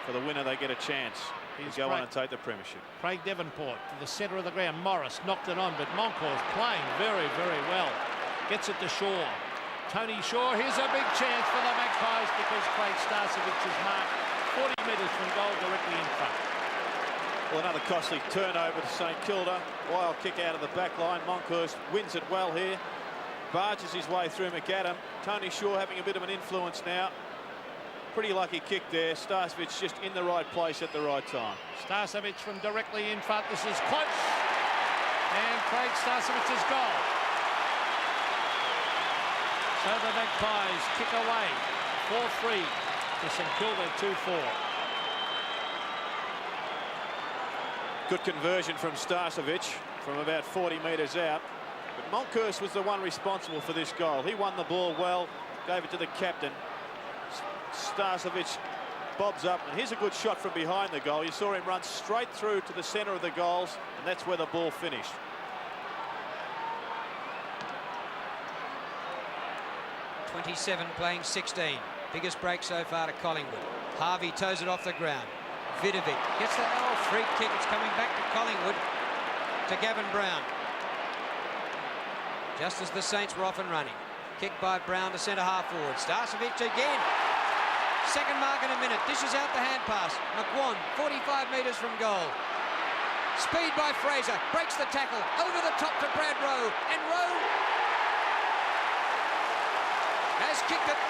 For the winner, they get a chance to go on and take the premiership.
Craig Devonport to the centre of the ground. Morris knocked it on, but Moncourse playing very, very well. Gets it to Shaw. Tony Shaw, here's a big chance for the Magpies because Craig Starcevic is marked 40 metres from goal directly in front.
Well, another costly turnover to St Kilda. Wild kick out of the back line. Moncourse wins it well here. Barges his way through McAdam. Tony Shaw having a bit of an influence now. Pretty lucky kick there. Starcevic just in the right place at the right time.
Starcevic from directly in front. This is close. And Craig Starcevic's goal. So the Magpies kick away. 4-3 to St Kilda 2-4.
Good conversion from Starcevic from about 40 metres out. But Moncourse was the one responsible for this goal. He won the ball well, gave it to the captain. Starcevic bobs up, and here's a good shot from behind the goal. You saw him run straight through to the centre of the goals, and that's where the ball finished.
.27 playing 16. Biggest break so far to Collingwood. Harvey toes it off the ground. Vidovic gets the free kick. It's coming back to Collingwood, to Gavin Brown. Just as the Saints were off and running. Kick by Brown to centre half forward. Starcevic again. Second mark in a minute. Dishes out the hand pass. McGuan, 45 metres from goal. Speed by Fraser. Breaks the tackle. Over the top to Brad Rowe. And Rowe has kicked it.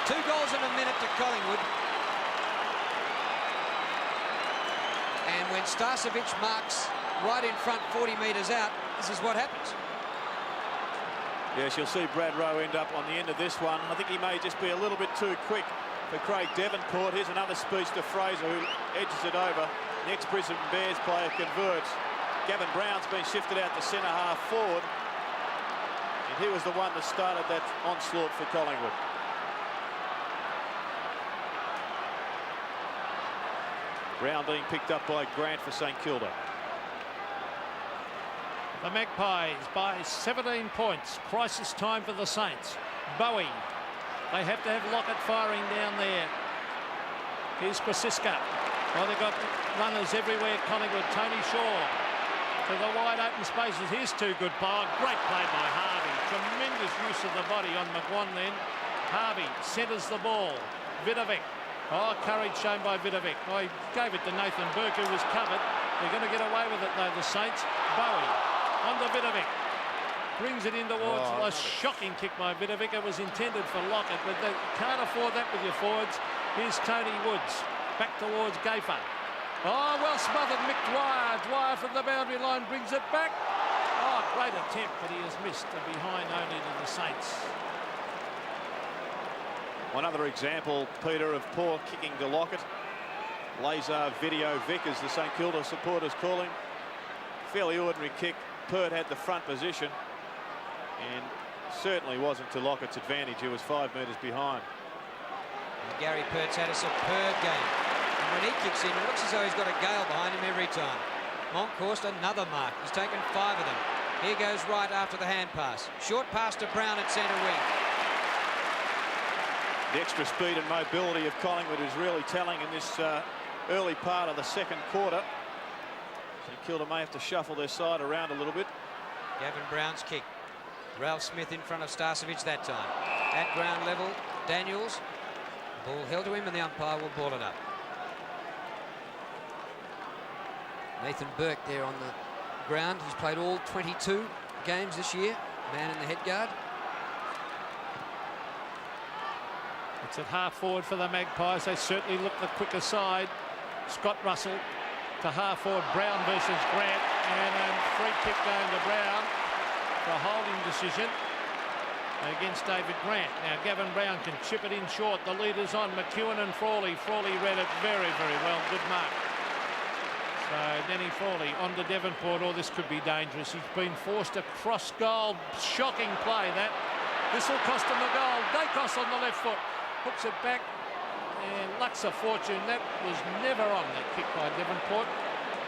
Two goals in a minute to Collingwood. And when Starcevic marks right in front, 40 metres out, this is what happens.
Yes, you'll see Brad Rowe end up on the end of this one. I think he may just be a little bit too quick for Craig Devonport. Here's another speedster, Fraser, who edges it over. The ex-Brisbane Bears player converts. Gavin Brown's been shifted out to centre half forward. And he was the one that started that onslaught for Collingwood. Brown being picked up by Grant for St Kilda.
The Magpies by 17 points. Crisis time for the Saints. Bowie. They have to have Lockett firing down there. Here's Kwasiska. Well, they've got runners everywhere. Collingwood. Tony Shaw to the wide open spaces. Here's two good ball. Great play by Harvey. Tremendous use of the body on McGuan then. Harvey centres the ball. Vidovic. Oh, courage shown by Vidovic. Oh, he gave it to Nathan Burke, who was covered. They're going to get away with it, though, the Saints. Bowie on to Vidovic. Brings it in towards a shocking kick by Vidovic. It was intended for Lockett, but they can't afford that with your forwards. Here's Tony Woods. Back towards Gafer. Oh, well smothered Mick Dwyer. Dwyer from the boundary line brings it back. Oh, great attempt, but he has missed. And behind only to the Saints.
One other example, Peter, of poor kicking to Lockett. Lazar Video Vic, as the St Kilda supporters call him. Fairly ordinary kick. Pert had the front position and certainly wasn't to Lockett's advantage. He was 5 metres behind.
And Gary Pert's had a superb game. And when he kicks in, it looks as though he's got a gale behind him every time. Monkhorst, another mark. He's taken 5 of them. Here goes Wright after the hand pass. Short pass to Brown at centre wing.
The extra speed and mobility of Collingwood is really telling in this early part of the second quarter. St Kilda may have to shuffle their side around a little bit.
Gavin Brown's kick. Ralph Smith in front of Starcevic that time. At ground level, Daniels. Ball held to him and the umpire will ball it up. Nathan Burke there on the ground. He's played all 22 games this year. Man in the head guard.
It's at half forward for the Magpies. They certainly look the quicker side. Scott Russell to half forward. Brown versus Grant, and a free kick going to Brown for a holding decision against David Grant. Now Gavin Brown can chip it in short. The leaders on McEwen and Frawley. Frawley read it very, very well. Good mark. So Denny Frawley on to Devonport. Oh, this could be dangerous. He's been forced to cross goal. Shocking play that. This will cost him a goal. Dacos on the left foot. Hooks it back. And Luxor Fortune, that was never on, that kick by Devonport.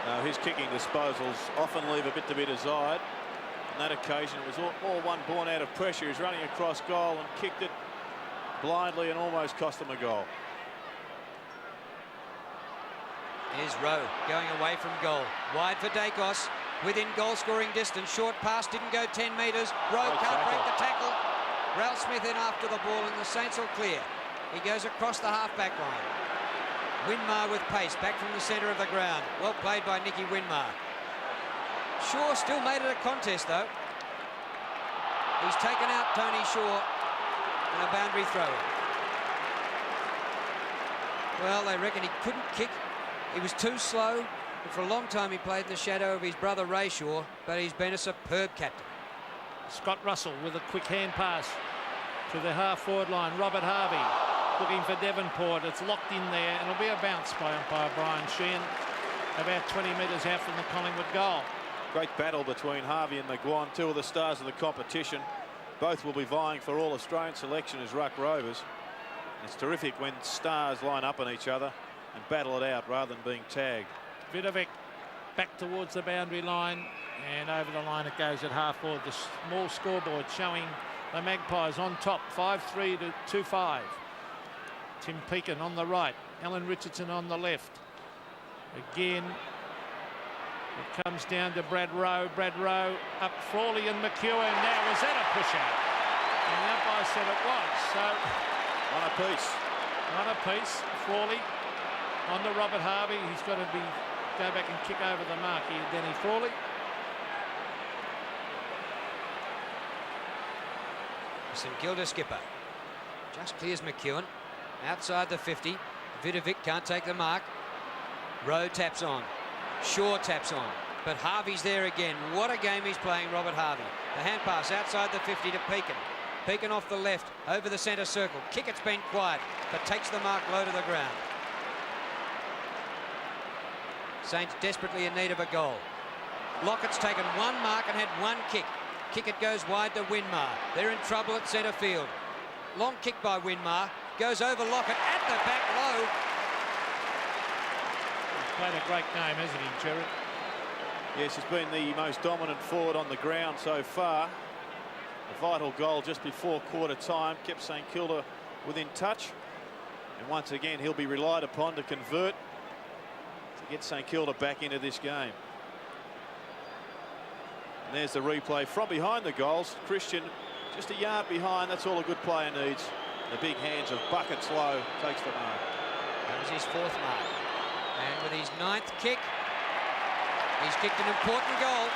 No, his kicking disposals often leave a bit to be desired. On that occasion, it was all one born out of pressure. He's running across goal and kicked it blindly and almost cost him a goal.
Here's Rowe going away from goal. Wide for Dacos. Within goal scoring distance. Short pass didn't go 10 metres. Rowe can't break the tackle. Ralph Smith in after the ball and the Saints will clear. He goes across the half-back line. Winmar with pace, back from the centre of the ground. Well played by Nicky Winmar. Shaw still made it a contest, though. He's taken out Tony Shaw and a boundary throw. Well, they reckon he couldn't kick. He was too slow. And for a long time, he played in the shadow of his brother Ray Shaw, but he's been a superb captain.
Scott Russell with a quick hand pass to the half-forward line. Robert Harvey looking for Devonport. It's locked in there, and it'll be a bounce by umpire Brian Sheehan, about 20 metres out from the Collingwood goal.
Great battle between Harvey and McGuan, two of the stars of the competition. Both will be vying for All-Australian selection as ruck rovers. It's terrific when stars line up on each other and battle it out rather than being tagged. Vidovic
back towards the boundary line, and over the line it goes at half-forward. The small scoreboard showing the Magpies on top, 5-3 to 2-5. Tim Pekin on the right, Alan Richardson on the left. Again, it comes down to Brad Rowe. Brad Rowe up Frawley and McEwen. Now, was that a push-out? And the umpire said it was. So
one apiece.
One apiece. Frawley on to Robert Harvey. He's got to go back and kick over the mark here, Denny Frawley.
St Kilda skipper just clears McEwen outside the 50. Vidovic can't take the mark. Rowe taps on. Shaw taps on. But Harvey's there again. What a game he's playing, Robert Harvey. The hand pass outside the 50 to Pekin. Pekin off the left over the centre circle. Kick, it's been quiet, but takes the mark low to the ground. Saints desperately in need of a goal. Lockett's taken one mark and had one kick. Kick, it goes wide to Winmar. They're in trouble at centre field. Long kick by Winmar. Goes over Lockett at the back low.
played a great game, hasn't he, Jared?
Yes, he's been the most dominant forward on the ground so far. A vital goal just before quarter time kept St Kilda within touch. And once again, he'll be relied upon to convert to get St Kilda back into this game. And there's the replay from behind the goals. Christian just a yard behind. That's all a good player needs. The big hands of Buckets Low takes the mark.
That was his 4th mark. And with his 9th kick, he's kicked an important goal.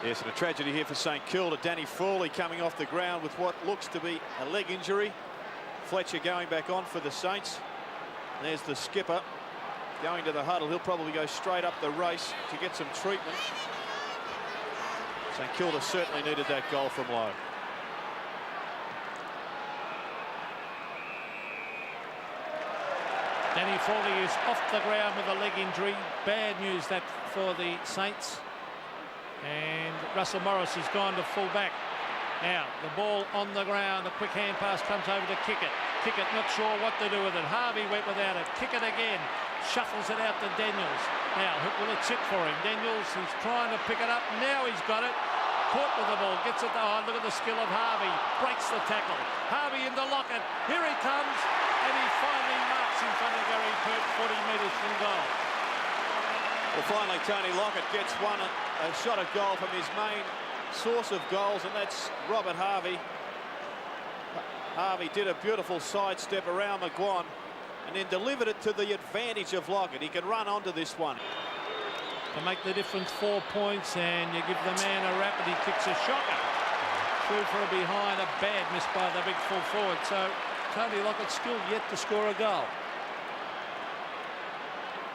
Yes, and a tragedy here for St Kilda. Danny Frawley coming off the ground with what looks to be a leg injury. Fletcher going back on for the Saints. There's the skipper going to the huddle. He'll probably go straight up the race to get some treatment. St Kilda certainly needed that goal from Lowe.
Danny Frawley is off the ground with a leg injury. Bad news that for the Saints. And Russell Morris has gone to full back. Now, the ball on the ground. A quick hand pass comes over to Kickett. Kickett not sure what to do with it. Harvey went without it. Kickett again. Shuffles it out to Daniels. Now, will it sit for him? Daniels, he's trying to pick it up. Now he's got it. Caught with the ball. Gets it. Oh, look at the skill of Harvey. Breaks the tackle. Harvey into Lockett. Here he comes. And he finally marks in front of Gary Pert, 40 metres from goal.
Well, finally, Tony Lockett gets a shot at goal from his main source of goals, and that's Robert Harvey. Harvey did a beautiful sidestep around McGuan and then delivered it to the advantage of Lockett. He can run onto this one.
To make the difference 4 points, and you give the man a rap and he kicks a shocker. Through for a behind, a bad miss by the big full forward. So Tony Lockett still yet to score a goal.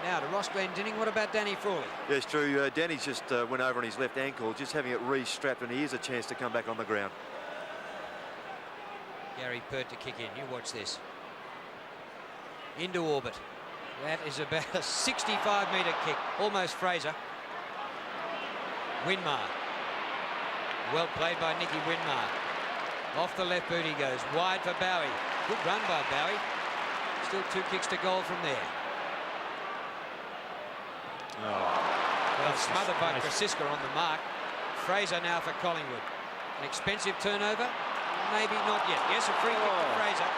Now to Ross Glendinning. What about Danny Frawley?
Yes, true. Danny's just went over on his left ankle, just having it re-strapped, and he has a chance to come back on the ground.
Gary Pert to kick in. You watch this. Into orbit. That is about a 65-metre kick. Almost Fraser. Winmar. Well played by Nicky Winmar. Off the left boot he goes. Wide for Bowie. Good run by Bowie. Still 2 kicks to goal from there. Well, smothered by Krasiska on the mark. Fraser now for Collingwood. An expensive turnover? Maybe not yet. Yes, a free kick to Fraser.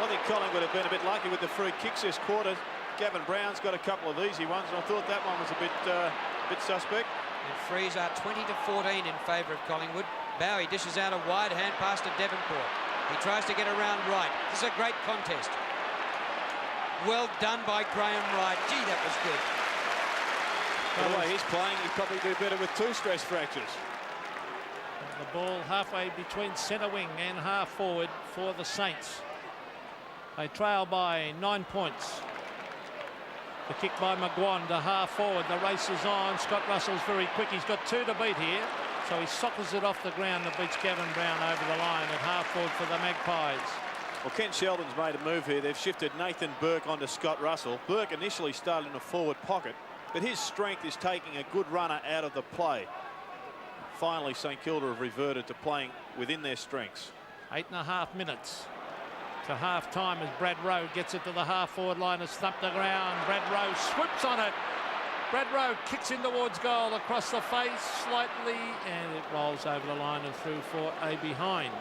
I think Collingwood have been a bit lucky with the free kicks this quarter. Gavin Brown's got a couple of easy ones, and I thought that one was a bit suspect.
And Frees are 20-14 in favour of Collingwood. Bowie dishes out a wide hand pass to Devonport. He tries to get around Wright. This is a great contest. Well done by Graham Wright. Gee, that was good.
The way he's playing, he'd probably do better with 2 stress fractures.
And the ball halfway between centre wing and half forward for the Saints. They trail by 9 points. The kick by McGuan to half forward. The race is on. Scott Russell's very quick. He's got 2 to beat here. So he soccers it off the ground and beats Gavin Brown over the line at half forward for the Magpies.
Well, Ken Sheldon's made a move here. They've shifted Nathan Burke onto Scott Russell. Burke initially started in a forward pocket, but his strength is taking a good runner out of the play. Finally, St Kilda have reverted to playing within their strengths.
8.5 minutes to half time as Brad Rowe gets it to the half forward line, has thumped the ground. Brad Rowe swoops on it. Brad Rowe kicks in towards goal across the face slightly, and it rolls over the line and through for a behind.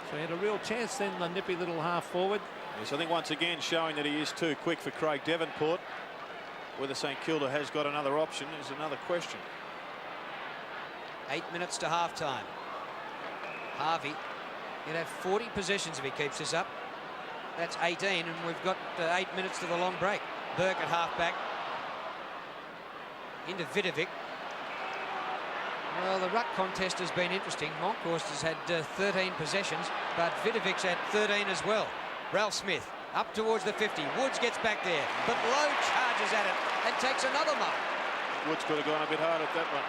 So he had a real chance then, the nippy little half forward.
Yes, I think once again showing that he is too quick for Craig Devonport. Whether St Kilda has got another option is another question.
8 minutes to half time. Harvey, he'll have 40 possessions if he keeps this up. That's 18, and we've got 8 minutes to the long break. Burke at half back. Into Vidovic. Well, the ruck contest has been interesting. Monkhorst has had 13 possessions, but Vidovic's had 13 as well. Ralph Smith up towards the 50. Woods gets back there, but Lowe charges at it and takes another mark.
Woods could have gone a bit hard at that one.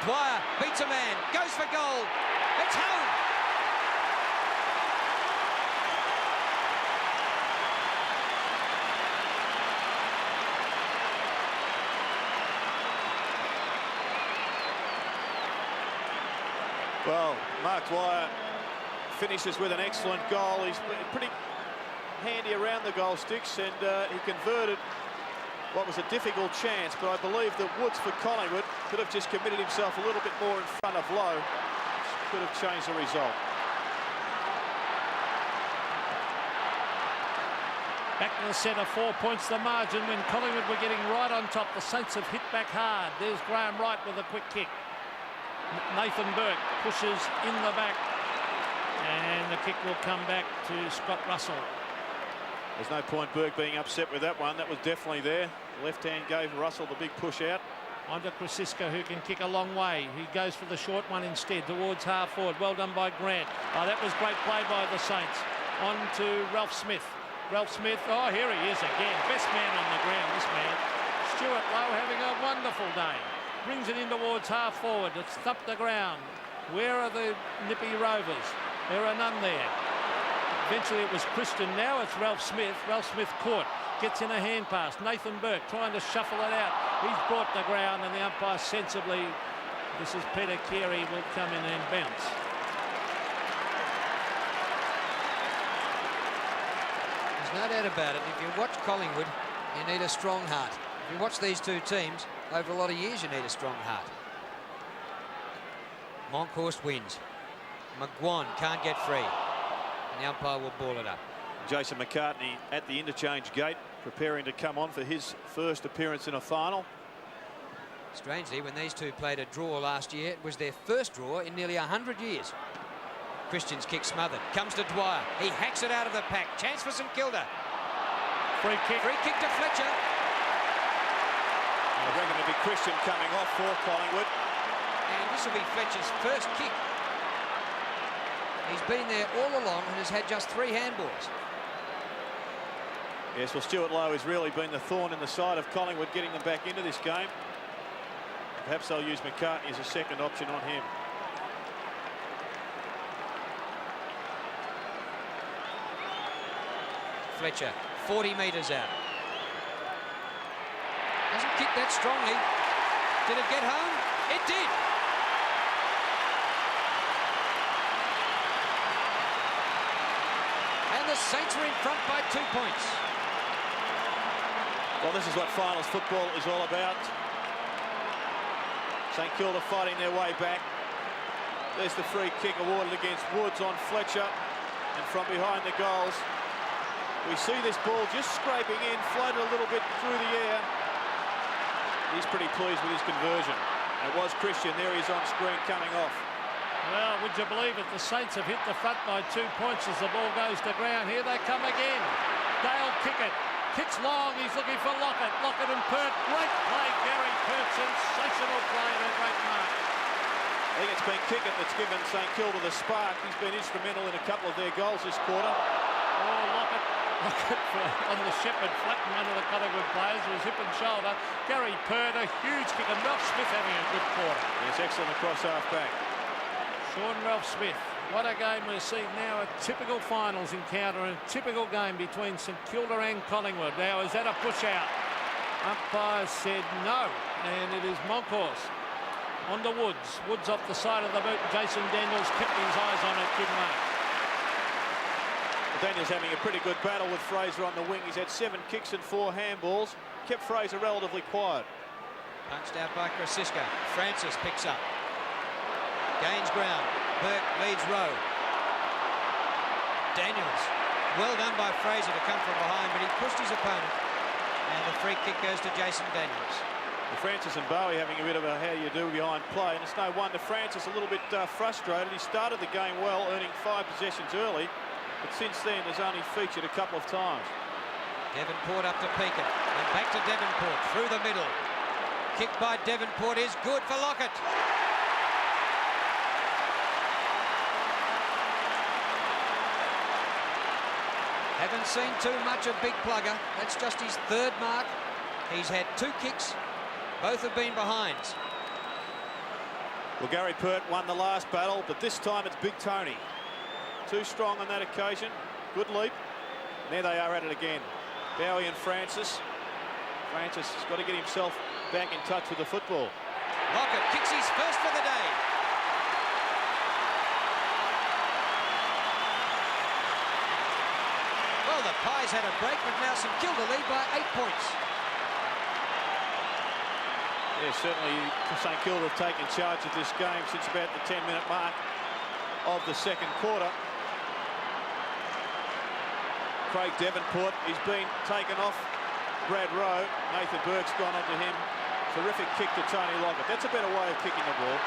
Dwyer beats a man, goes for goal. It's home.
Well, Mark Dwyer finishes with an excellent goal. He's pretty handy around the goal sticks, and he converted what was a difficult chance, but I believe that Woods for Collingwood could have just committed himself a little bit more in front of Lowe, which could have changed the result.
Back to the centre, 4 points the margin when Collingwood were getting right on top. The Saints have hit back hard. There's Graham Wright with a quick kick. Nathan Burke pushes in the back, and the kick will come back to Scott Russell.
There's no point Burke being upset with that one. That was definitely there. The left hand gave Russell the big push out.
On to Krasiska, who can kick a long way. He goes for the short one instead towards half forward. Well done by Grant. Oh, that was great play by the Saints. On to Ralph Smith. Ralph Smith, oh, here he is again. Best man on the ground, this man. Stuart Lowe having a wonderful day. Brings it in towards half forward. It's thumped the ground. Where are the Nippy Rovers? There are none there. Eventually it was Christian. Now it's Ralph Smith. Ralph Smith caught. Gets in a hand pass. Nathan Burke trying to shuffle it out. He's brought the ground, and the umpire sensibly, this is Peter Carey, will come in and bounce.
There's no doubt about it. If you watch Collingwood, you need a strong heart. If you watch these two teams, over a lot of years you need a strong heart. Monkhorst wins. McGuan can't get free. And the umpire will ball it up.
Jason McCartney at the interchange gate, preparing to come on for his first appearance in a final.
Strangely, when these two played a draw last year, it was their first draw in nearly 100 years. Christian's kick smothered. Comes to Dwyer. He hacks it out of the pack. Chance for St Kilda.
Free kick.
Free kick to Fletcher.
I reckon it'll be Christian coming off for Collingwood.
And this will be Fletcher's first kick. He's been there all along and has had just 3 handballs.
Yes, well, Stuart Lowe has really been the thorn in the side of Collingwood, getting them back into this game. Perhaps they'll use McCartney as a second option on him.
Fletcher, 40 metres out. Hasn't kicked that strongly. Did it get home? It did. And the Saints are in front by 2 points.
Well, this is what finals football is all about. St Kilda fighting their way back. There's the free kick awarded against Woods on Fletcher. And from behind the goals, we see this ball just scraping in, floated a little bit through the air. He's pretty pleased with his conversion. And it was Christian. There he is on screen coming off.
Well, would you believe it? The Saints have hit the front by 2 points as the ball goes to ground. Here they come again. Dale kick it. Kicks long. He's looking for Lockett. Lockett and Pert. Great play, Gary Pert. Sensational play and a great mark.
I think it's been Kickett that's given St Kilda the spark. He's been instrumental in a couple of their goals this quarter.
Oh, Lockett on the Shepherd, flattened one of the Collingwood players. It was hip and shoulder. Gary Pert, a huge kick, and Ralph Smith having a good quarter.
Yes, excellent across half back.
Sean Ralph Smith. What a game we're seeing now. A typical finals encounter, a typical game between St Kilda and Collingwood. Now, is that a push out? Umpire said no, and it is Monkhorst on to Woods. Woods off the side of the boot. Jason Daniels kept his eyes on it, didn't mark.
Daniels having a pretty good battle with Fraser on the wing. He's had 7 kicks and 4 handballs. Kept Fraser relatively quiet.
Punched out by Krasiska. Francis picks up. Gains ground. Burke leads row. Daniels. Well done by Fraser to come from behind, but he pushed his opponent. And the free kick goes to Jason Daniels.
Well, Francis and Bowie having a bit of a how you do behind play. And it's no wonder Francis a little bit frustrated. He started the game well, earning 5 possessions early. But since then, has only featured a couple of times.
Devonport up to Pekin. And back to Devonport through the middle. Kick by Devonport is good for Lockett. Haven't seen too much of Big Plugger. That's just his 3rd mark. He's had 2 kicks. Both have been behinds.
Well, Gary Pert won the last battle, but this time it's Big Tony. Too strong on that occasion. Good leap. And there they are at it again. Bowie and Francis. Francis has got to get himself back in touch with the football.
Lockett kicks his first for the day. Pies had a break, but now StKilda lead by 8 points.
Yeah, certainly StKilda have taken charge of this game since about the 10-minute mark of the second quarter. Craig Devonport, he's been taken off Brad Rowe. Nathan Burke's gone onto him. Terrific kick to Tony Lockett. That's a better way of kicking the ball.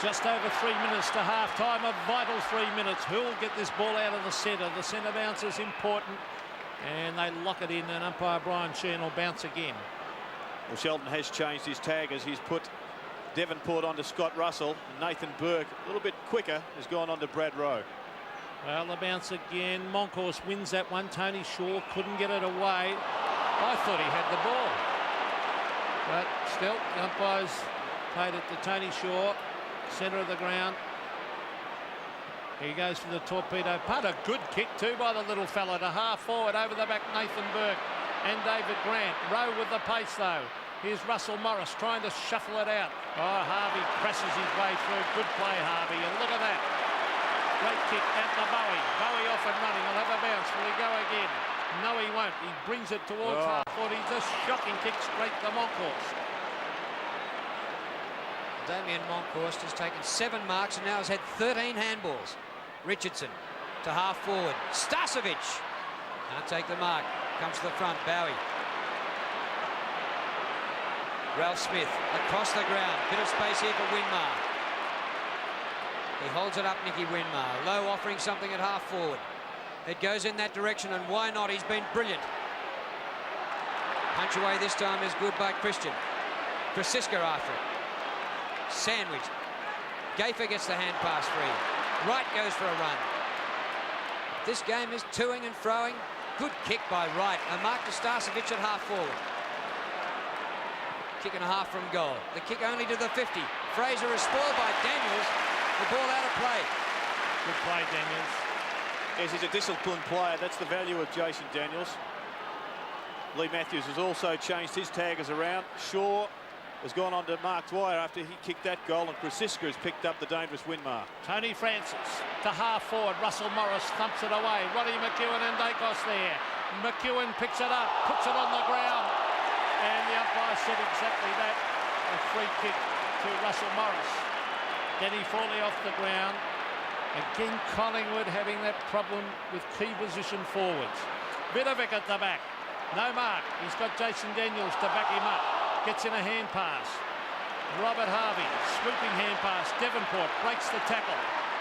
Just over 3 minutes to half-time, a vital 3 minutes. Who'll get this ball out of the centre? The centre bounce is important, and they lock it in, and umpire Brian Sheehan will bounce again.
Well, Sheldon has changed his tag as he's put Devonport onto Scott Russell. Nathan Burke, a little bit quicker, has gone on to Brad Rowe.
Well, the bounce again. Monkhorst wins that one. Tony Shaw couldn't get it away. I thought he had the ball. But still, the umpires played it to Tony Shaw, centre of the ground. He goes for the torpedo punt. A good kick too by the little fella to half forward over the back. Nathan Burke and David Grant. Rowe with the pace though. Here's Russell Morris trying to shuffle it out. Oh, Harvey presses his way through. Good play, Harvey. And look at that. Great kick at the Bowie. Bowie off and running. He'll have a bounce. Will he go again? No, he won't. He brings it towards half forward. He's a shocking kick straight to Monkhorst.
Damien Monkhorst has taken 7 marks and now has had 13 handballs. Richardson to half forward. Starcevic can't take the mark. Comes to the front. Bowie. Ralph Smith across the ground. Bit of space here for Winmar. He holds it up, Nicky Winmar. Lowe offering something at half forward. It goes in that direction, and why not? He's been brilliant. Punch away this time is good by Christian. Krasiska after it. Sandwich. Gaffer gets the hand pass free. Wright goes for a run. This game is toing and froing. Good kick by Wright. A mark to Starcevic at half forward. Kick and a half from goal. The kick only to the 50. Fraser is spoiled by Daniels. The ball out of play.
Good play, Daniels.
Yes, he's a disciplined player. That's the value of Jason Daniels. Lee Matthews has also changed his taggers around. Shaw has gone on to Mark Dwyer after he kicked that goal, and Krasiska has picked up the dangerous Winmar.
Tony Francis to half forward. Russell Morris thumps it away. Roddy McEwen and Dacos there. McEwen picks it up, puts it on the ground, and the umpire said exactly that. A free kick to Russell Morris. Denny Fawley off the ground. Again, Collingwood having that problem with key position forwards. Vidovic at the back. No mark. He's got Jason Daniels to back him up. Gets in a hand pass. Robert Harvey, swooping hand pass. Devonport breaks the tackle.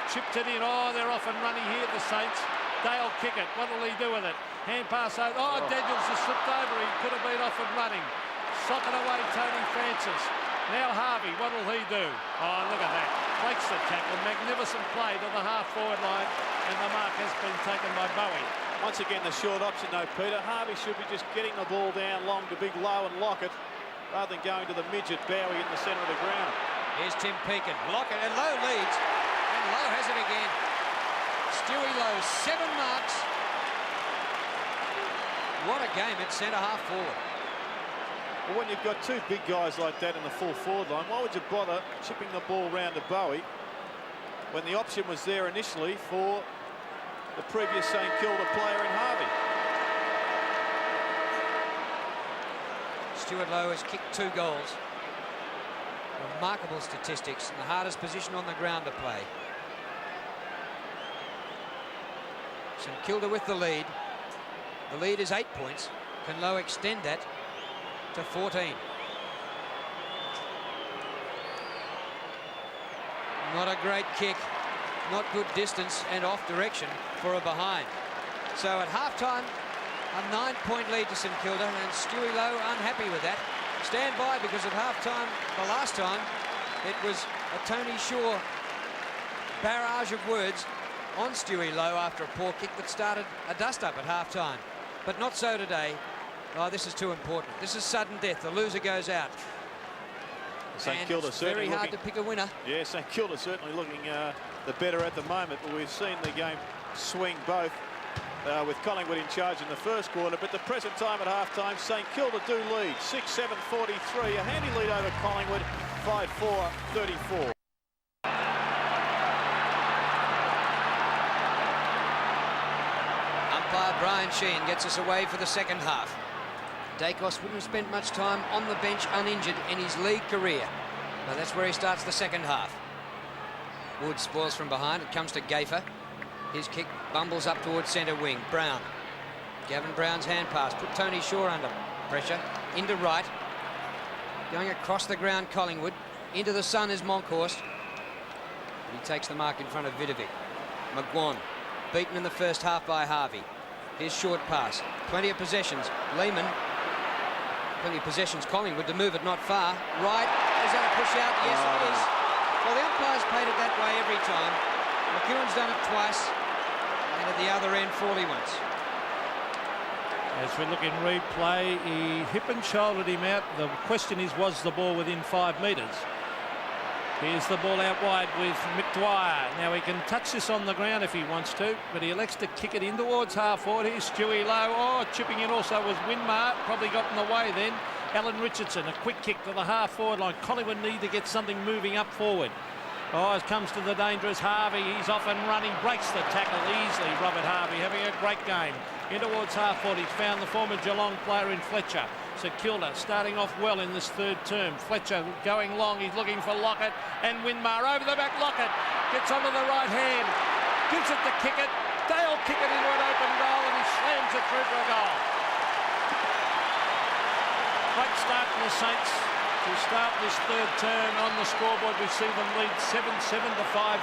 Chipped it in. Oh, they're off and running here, the Saints. Dale kick it. What will he do with it? Hand pass over. Oh, Daniels has slipped over. He could have been off and running. Sock it away, Tony Francis. Now Harvey, what will he do? Oh, look at that. Breaks the tackle. Magnificent play to the half-forward line, and the mark has been taken by Bowie.
Once again, the short option, though, Peter. Harvey should be just getting the ball down long to big Lowe and Lockett, rather than going to the midget Bowie in the centre of the ground.
Here's Tim Pekin. Lockett, and Lowe leads, and Lowe has it again. Stewie Lowe, 7 marks. What a game at centre half forward.
Well, when you've got 2 big guys like that in the full forward line, why would you bother chipping the ball round to Bowie when the option was there initially for the previous StKilda player in Harvey?
Stuart Lowe has kicked 2 goals. Remarkable statistics, and the hardest position on the ground to play. StKilda with the lead. The lead is 8 points. Can Lowe extend that to 14? Not a great kick, not good distance, and off direction for a behind. So at halftime, a 9-point lead to StKilda, and Stewie Lowe unhappy with that. Stand by, because at halftime, the last time, it was a Tony Shaw barrage of words on Stewie Lowe after a poor kick that started a dust-up at halftime. But not so today. Oh, this is too important. This is sudden death. The loser goes out.
StKilda certainly
very hard to pick a winner.
Yeah, StKilda certainly looking the better at the moment, but we've seen the game swing both with Collingwood in charge in the first quarter. But the present time at halftime, StKilda do lead 6-7-43, a handy lead over Collingwood, 5-4-34.
Umpire Brian Sheehan gets us away for the second half. Dacos wouldn't have spent much time on the bench uninjured in his league career. But that's where he starts the second half. Wood spoils from behind. It comes to Gafer. His kick bumbles up towards centre wing. Brown. Gavin Brown's hand pass. Put Tony Shaw under pressure. Into right. Going across the ground, Collingwood. Into the sun is Monkhorst. He takes the mark in front of Vidovic. McGuan. Beaten in the first half by Harvey. His short pass. Plenty of possessions. Lehman. Plenty of possessions. Collingwood to move it not far. Right. Is that a push out? Yes, it is. Well, the umpire's played it that way every time. McEwen's done it twice. And at the other end, Frawley once.
As we look in replay, he hip and shouldered him out. The question is, was the ball within 5 metres? Here's the ball out wide with McDwyer. Now he can touch this on the ground if he wants to, but he elects to kick it in towards half forward. Here's Stewie Lowe. Oh, chipping in also was Winmar. Probably got in the way then. Alan Richardson, a quick kick to the half forward line. Collingwood need to get something moving up forward. Oh, it comes to the dangerous Harvey. He's off and running. Breaks the tackle easily. Robert Harvey having a great game. In towards half forward. He's found the former Geelong player in Fletcher. StKilda starting off well in this third term. Fletcher going long. He's looking for Lockett. And Winmar over the back. Lockett gets onto the right hand. Gives it to Kickett. Dale Kickett into an open goal and he slams it through for a goal. Great start for the Saints to start this third term. On the scoreboard we see them lead 7-7 to 5-4.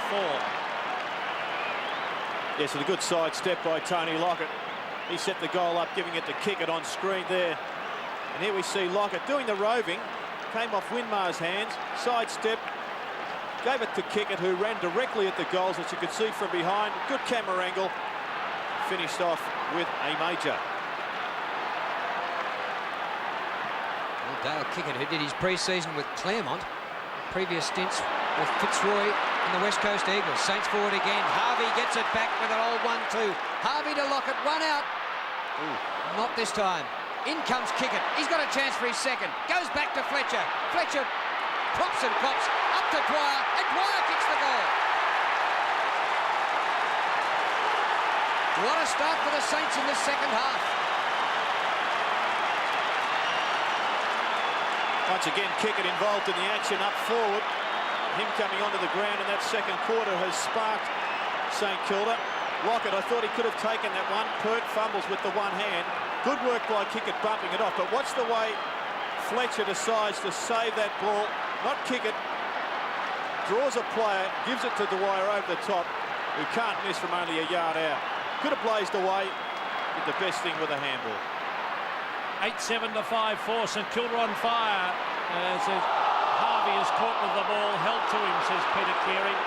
Yes, and a good side step by Tony Lockett. He set the goal up, giving it to Kickett on screen there. And here we see Lockett doing the roving. Came off Winmar's hands, side step, gave it to Kickett, who ran directly at the goals, as you could see from behind. Good camera angle. Finished off with a major.
Well, Dale Kickett, who did his pre-season with Claremont, previous stints with Fitzroy and the West Coast Eagles. Saints forward again. Harvey gets it back with an old 1-2. Harvey to Lockett, one out. Ooh, not this time. In comes Kickett. He's got a chance for his second. Goes back to Fletcher. Fletcher props and pops up to Dwyer, and Dwyer kicks the goal. What a start for the Saints in this second half.
Once again, Kickett involved in the action up forward. Him coming onto the ground in that second quarter has sparked St Kilda. Lockett, I thought he could have taken that one. Pert fumbles with the one hand. Good work by Kickett bumping it off, but watch the way Fletcher decides to save that ball. Not Kickett. Draws a player, gives it to Dwyer over the top, who can't miss from only a yard out. Could have blazed away. Did the best thing with a handball.
8-7 to 5-4. St Kilda on fire. Harvey is caught with the ball, held to him, says Peter Carey.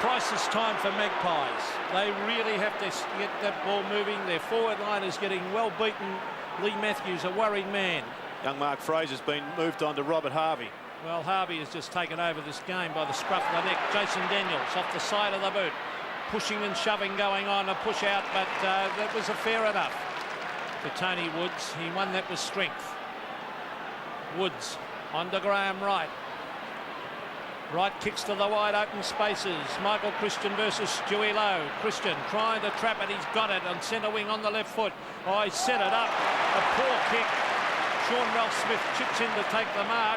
Crisis time for Magpies. They really have to get that ball moving. Their forward line is getting well beaten. Lee Matthews, a worried man.
Young Mark Fraser's been moved on to Robert Harvey.
Well, Harvey has just taken over this game by the scruff of the neck. Jason Daniels off the side of the boot. Pushing and shoving going on, a push out, but that was a fair enough for Tony Woods. He won that with strength. Woods on to Graham Wright. Wright kicks to the wide open spaces. Michael Christian versus Stewie Lowe. Christian trying to trap it. He's got it on centre wing on the left foot. Oh, he set it up. A poor kick. Sean Ralph Smith chips in to take the mark.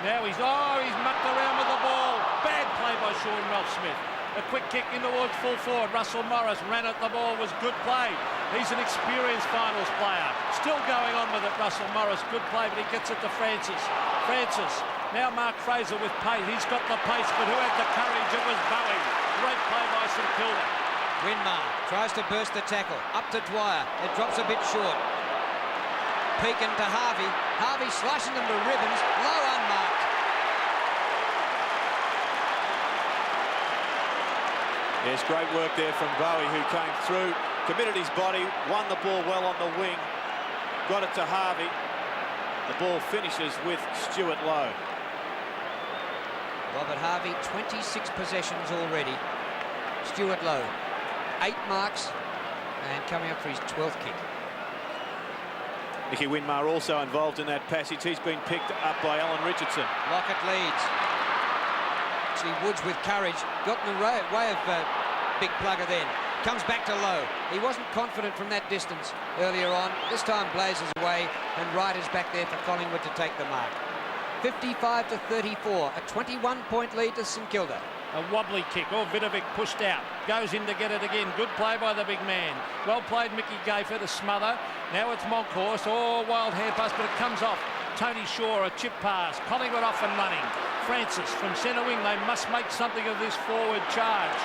Now he's mucked around with the ball. Bad play by Sean Ralph Smith. A quick kick in towards full forward. Russell Morris ran at the ball. Was good play. He's an experienced finals player. Still going on with it, Russell Morris. Good play, but he gets it to Francis. Francis. Now Mark Fraser with pace. He's got the pace, but who had the courage? It was Bowie. Great play by St Kilda.
Winmar tries to burst the tackle. Up to Dwyer. It drops a bit short. Peeking to Harvey. Harvey slashing them to ribbons. Low unmarked.
Yes, great work there from Bowie, who came through, committed his body, won the ball well on the wing, got it to Harvey. The ball finishes with Stuart Lowe.
Robert Harvey, 26 possessions already. Stuart Lowe, 8 marks, and coming up for his 12th kick.
Nicky Winmar also involved in that passage. He's been picked up by Alan Richardson.
Lockett leads. Actually, Woods with courage got in the way of Big Plugger then. Comes back to Lowe. He wasn't confident from that distance earlier on. This time blazes away, and Wright is back there for Collingwood to take the mark. 55 to 34, a 21-point lead to St Kilda.
A wobbly kick. Oh, Vidovic pushed out. Goes in to get it again. Good play by the big man. Well played, Mickey Gayfer to smother. Now it's Monkhorst. Oh, wild hand pass, but it comes off. Tony Shaw, a chip pass. Collingwood off and running. Francis from centre wing. They must make something of this forward charge.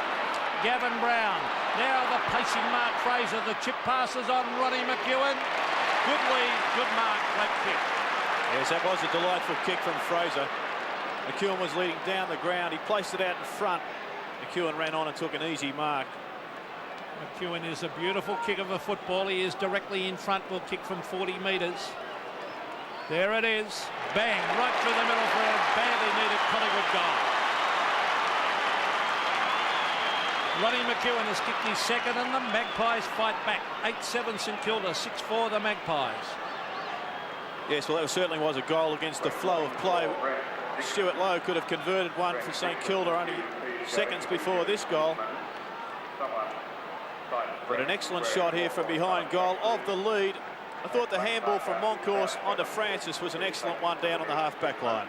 Gavin Brown. Now the pacing Mark Fraser. The chip passes on Ronnie McEwen. Good lead, good mark, great kick.
Yes, that was a delightful kick from Fraser. McEwen was leading down the ground. He placed it out in front. McEwen ran on and took an easy mark.
McEwen is a beautiful kick of a football. He is directly in front. Will kick from 40 metres. There it is. Bang, right through the middle for a badly needed Collingwood goal. Ronnie McEwen has kicked his second, and the Magpies fight back. 8-7 St Kilda, 6-4 the Magpies.
Yes, well, that certainly was a goal against the flow of play. Stuart Lowe could have converted one for St Kilda only seconds before this goal. But an excellent shot here from behind goal of the lead. I thought the handball from Monkhorst onto Francis was an excellent one down on the half-back line.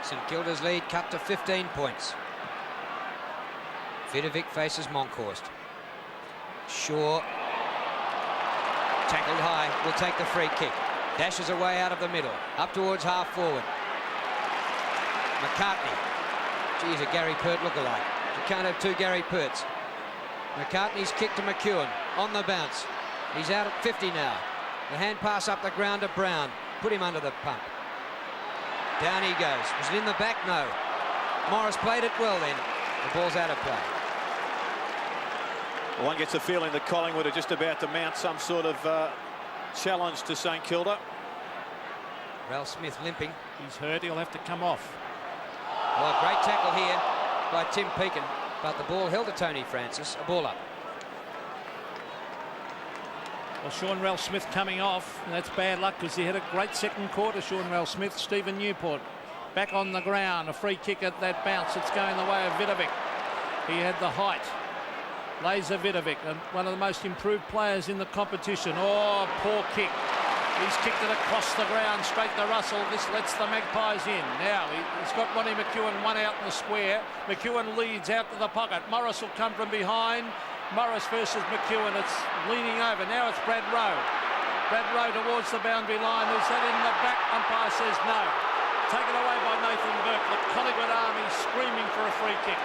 St Kilda's lead cut to 15 points. Vidovic faces Monkhorst. Shaw, tackled high, will take the free kick. Dashes away out of the middle, up towards half forward. McCartney. Geez, a Gary Pert lookalike. You can't have two Gary Perts. McCartney's kick to McEwen on the bounce. He's out at 50 now. The hand pass up the ground to Brown. Put him under the pump. Down he goes. Was it in the back? No. Morris played it well then. The ball's out of play.
Well, one gets a feeling that Collingwood are just about to mount some sort of challenge to St Kilda.
Ralph Smith limping.
He's hurt. He'll have to come off.
Well, a great tackle here by Tim Pekin, but the ball held to Tony Francis. A ball up.
Well, Sean Ralph Smith coming off, and that's bad luck because he had a great second quarter, Sean Ralph Smith. Stephen Newport back on the ground. A free kick at that bounce. It's going the way of Vidovic. He had the height. Laser Vidovic, and one of the most improved players in the competition. Oh, poor kick. He's kicked it across the ground straight to Russell. This lets the Magpies in. Now he's got Ronnie McEwen one out in the square. McEwen leads out to the pocket. Morris will come from behind. Morris versus McEwen. It's leaning over. Now it's Brad Rowe. Brad Rowe towards the boundary line. Is that in the back? Umpire says no. Taken away by Nathan Burke. The Collingwood army screaming for a free kick.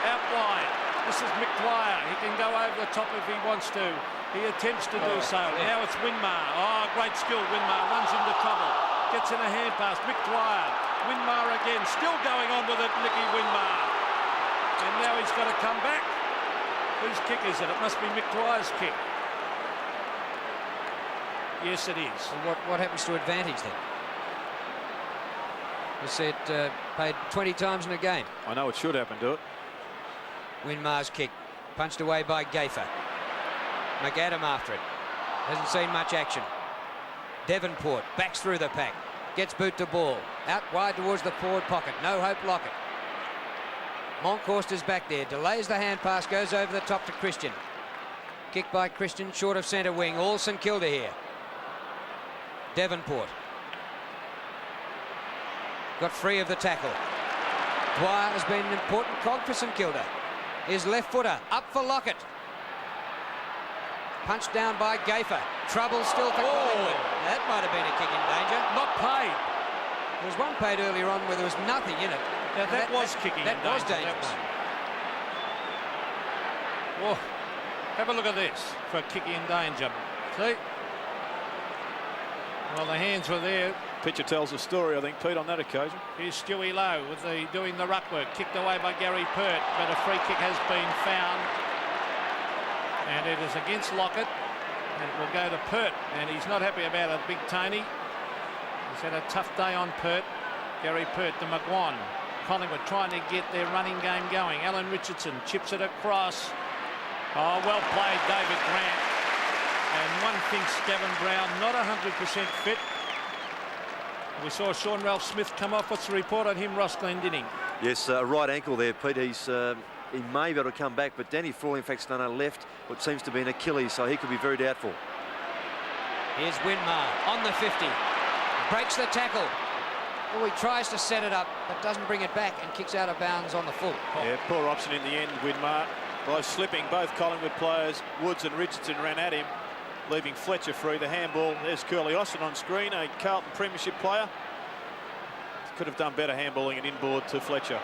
Out wide. This is Mick Dwyer. He can go over the top if he wants to. He attempts to do so. Yeah. Now it's Winmar. Oh, great skill. Winmar runs into trouble. Gets in a hand pass. Mick Dwyer. Winmar again. Still going on with it, Nicky Winmar. And now he's got to come back. Whose kick is it? It must be Mick Dwyer's kick. Yes, it is.
Well, what happens to advantage then? You said paid 20 times in a game.
I know it should happen to it.
Winmar's kick. Punched away by Gayfer. McAdam after it. Hasn't seen much action. Devonport backs through the pack. Gets boot to ball. Out wide towards the forward pocket. No hope Lockett. Monkhorst is back there. Delays the hand pass. Goes over the top to Christian. Kick by Christian short of centre wing. All St Kilda here. Devonport. Got free of the tackle. Dwyer has been an important cog for St Kilda. His left footer up for Lockett. Punched down by Gayfer. Trouble still for Collingwood. That might have been a kick in danger.
Not paid.
There was one paid earlier on where there was nothing in it.
Now that was kicking in danger.
That was dangerous.
Oh, have a look at this for kicking in danger. See? Well, the hands were there.
Pitcher tells a story, I think, Pete, on that occasion.
Here's Stewie Lowe with doing the ruck work. Kicked away by Gary Pert, but a free kick has been found. And it is against Lockett. And it will go to Pert. And he's not happy about it, Big Tony. He's had a tough day on Pert. Gary Pert to McGuan. Collingwood trying to get their running game going. Alan Richardson chips it across. Oh, well played, David Grant. And one thinks Gavin Brown not 100% fit. We saw Sean Ralph Smith come off. What's the report on him, Ross Glendinning?
Yes, right ankle there, Pete. He may be able to come back, but Danny Frawley, in fact, done a left, what seems to be an Achilles, so he could be very doubtful.
Here's Winmar on the 50. Breaks the tackle. Oh, he tries to set it up, but doesn't bring it back and kicks out of bounds on the full.
Yeah, poor option in the end, Winmar. By slipping, both Collingwood players, Woods and Richardson, ran at him, leaving Fletcher free. The handball, there's Curly Austin on screen, a Carlton premiership player. Could have done better handballing and inboard to Fletcher.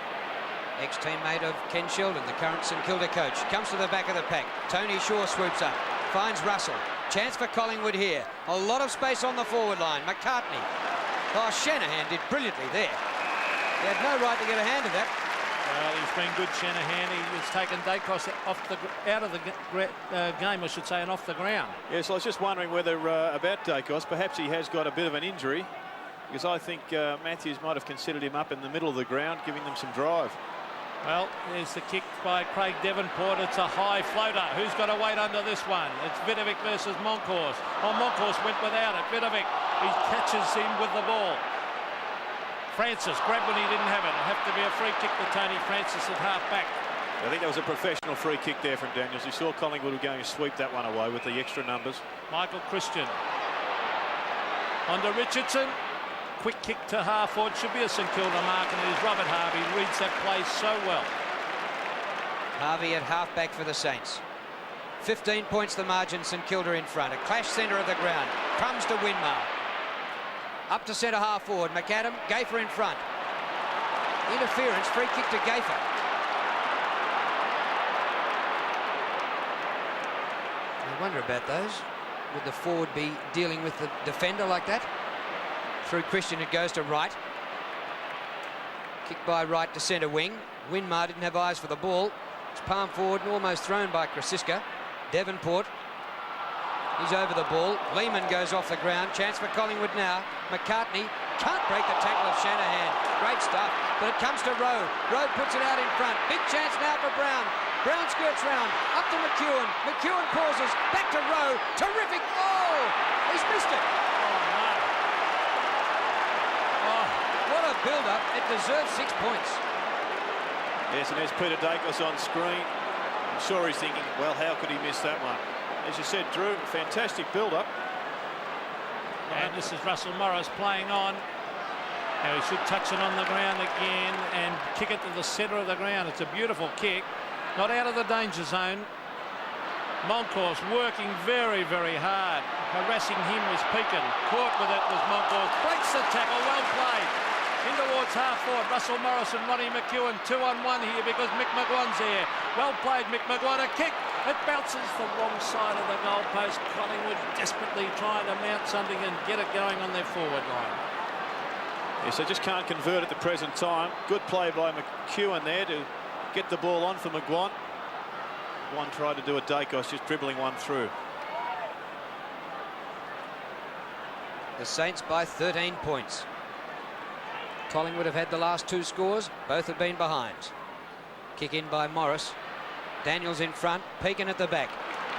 Ex-teammate of Ken Sheldon, the current St Kilda coach. Comes to the back of the pack. Tony Shaw swoops up. Finds Russell. Chance for Collingwood here. A lot of space on the forward line. McCartney. Oh, Shanahan did brilliantly there. He had no right to get a hand of that.
Well, he's been good, Shanahan. He has taken Dacos out of the game, I should say, and off the ground.
Yes, I was just wondering whether about Dacos. Perhaps he has got a bit of an injury, because I think Matthews might have considered him up in the middle of the ground, giving them some drive.
Well, there's the kick by Craig Davenport. It's a high floater. Who's got to wait under this one? It's Vidovic versus Moncourse. Oh, Moncourse went without it. Vidovic, he catches him with the ball. Francis grabbed when he didn't have it. It'll have to be a free kick to Tony Francis at half back.
I think that was a professional free kick there from Daniels. He saw Collingwood were going to sweep that one away with the extra numbers.
Michael Christian. On to Richardson. Quick kick to half forward. Should be a St Kilda mark, and it is Robert Harvey. Reads that play so well.
Harvey at half-back for the Saints. 15 points the margin, St Kilda in front. A clash centre of the ground. Comes to Winmar. Up to centre half forward. McAdam, Gaffer in front. Interference, free kick to Gaffer. I wonder about those. Would the forward be dealing with the defender like that? Through Christian, it goes to Wright. Kick by Wright to centre wing. Winmar didn't have eyes for the ball. It's palm forward and almost thrown by Krasiska. Davenport. He's over the ball. Lehman goes off the ground. Chance for Collingwood now. McCartney can't break the tackle of Shanahan. Great stuff. But it comes to Rowe. Rowe puts it out in front. Big chance now for Brown. Brown skirts round. Up to McEwen. McEwen pauses. Back to Rowe. Terrific. Oh! He's missed it. What a build-up. It deserves 6 points.
Yes, and there's Peter Dacos on screen. I'm sure he's thinking, well, how could he miss that one? As you said, Drew, fantastic build-up.
And this is Russell Morris playing on. Now he should touch it on the ground again and kick it to the centre of the ground. It's a beautiful kick. Not out of the danger zone. Moncourse working very, very hard. Harassing him was Pekin. Caught with it was Moncourse. Breaks the tackle. Well played. In towards half forward. Russell Morris and Ronnie McEwen 2-on-1 here because Mick McGuan's there. Well played, Mick McGuan. A kick. It bounces the wrong side of the goalpost. Collingwood desperately trying to mount something and get it going on their forward line.
Yes, they just can't convert at the present time. Good play by McEwen there to get the ball on for McGuan. One tried to do a Dacos, just dribbling one through.
The Saints by 13 points. Collingwood have had the last 2 scores. Both have been behind. Kick in by Morris. Daniels in front. Pekin at the back.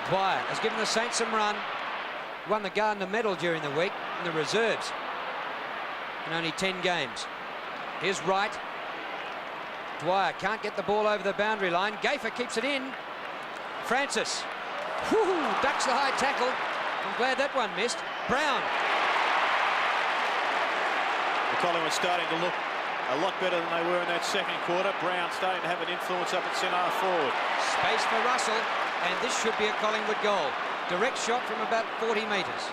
Dwyer has given the Saints some run. Won the Gardner medal during the week in the reserves. In only 10 games. Here's Wright. Dwyer can't get the ball over the boundary line. Gaffer keeps it in. Francis. Whoo, ducks the high tackle. I'm glad that one missed. Brown.
Collingwood starting to look a lot better than they were in that second quarter. Brown starting to have an influence up at centre forward.
Space for Russell, and this should be a Collingwood goal. Direct shot from about 40 metres.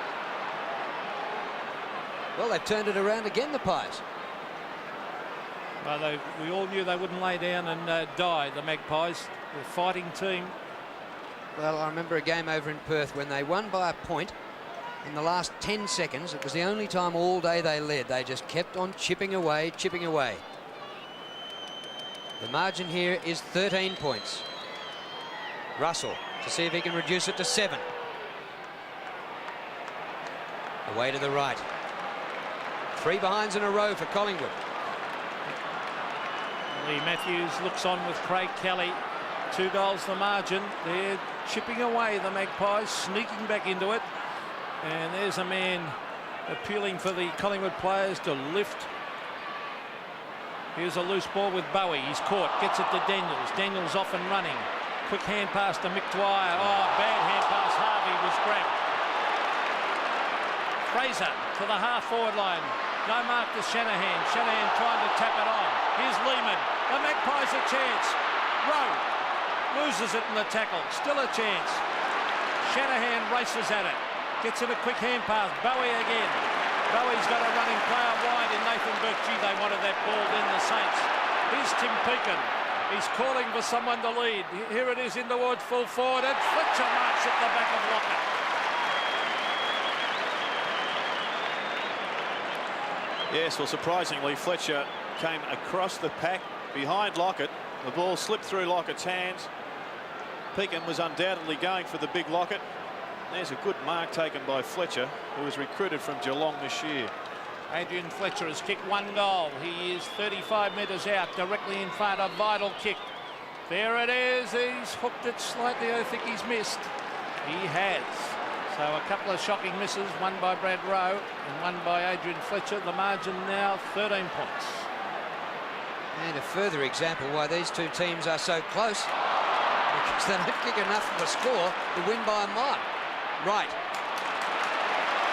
Well, they've turned it around again, the Pies.
Well, we all knew they wouldn't lay down and die, the Magpies. The fighting team.
Well, I remember a game over in Perth when they won by a point. In the last 10 seconds, it was the only time all day they led. They just kept on chipping away, chipping away. The margin here is 13 points. Russell to see if he can reduce it to 7. Away to the right. 3 behinds in a row for Collingwood.
Lee Matthews looks on with Craig Kelly. 2 goals the margin. They're chipping away, the Magpies, sneaking back into it. And there's a man appealing for the Collingwood players to lift. Here's a loose ball with Bowie. He's caught, gets it to Daniels. Daniels off and running. Quick hand pass to Mick Dwyer. Oh, bad hand pass. Harvey was grabbed. Fraser to the half-forward line. No mark to Shanahan. Shanahan trying to tap it on. Here's Lehman. The Magpies a chance. Rowe loses it in the tackle. Still a chance. Shanahan races at it. Gets it a quick hand pass. Bowie again. Bowie's got a running player wide in Nathan Burke. Gee, they wanted that ball in the Saints. Here's Tim Pekin. He's calling for someone to lead. Here it is in towards full forward, and Fletcher marks at the back of Lockett.
Yes, well, surprisingly, Fletcher came across the pack behind Lockett. The ball slipped through Lockett's hands. Pekin was undoubtedly going for the big Lockett. There's a good mark taken by Fletcher, who was recruited from Geelong this year.
Adrian Fletcher has kicked 1 goal. He is 35 metres out, directly in front. A vital kick. There it is. He's hooked it slightly. I think he's missed. He has. So a couple of shocking misses, one by Brad Rowe and one by Adrian Fletcher. The margin now 13 points.
And a further example why these two teams are so close, because they don't kick enough of a score to win by a mile. Wright.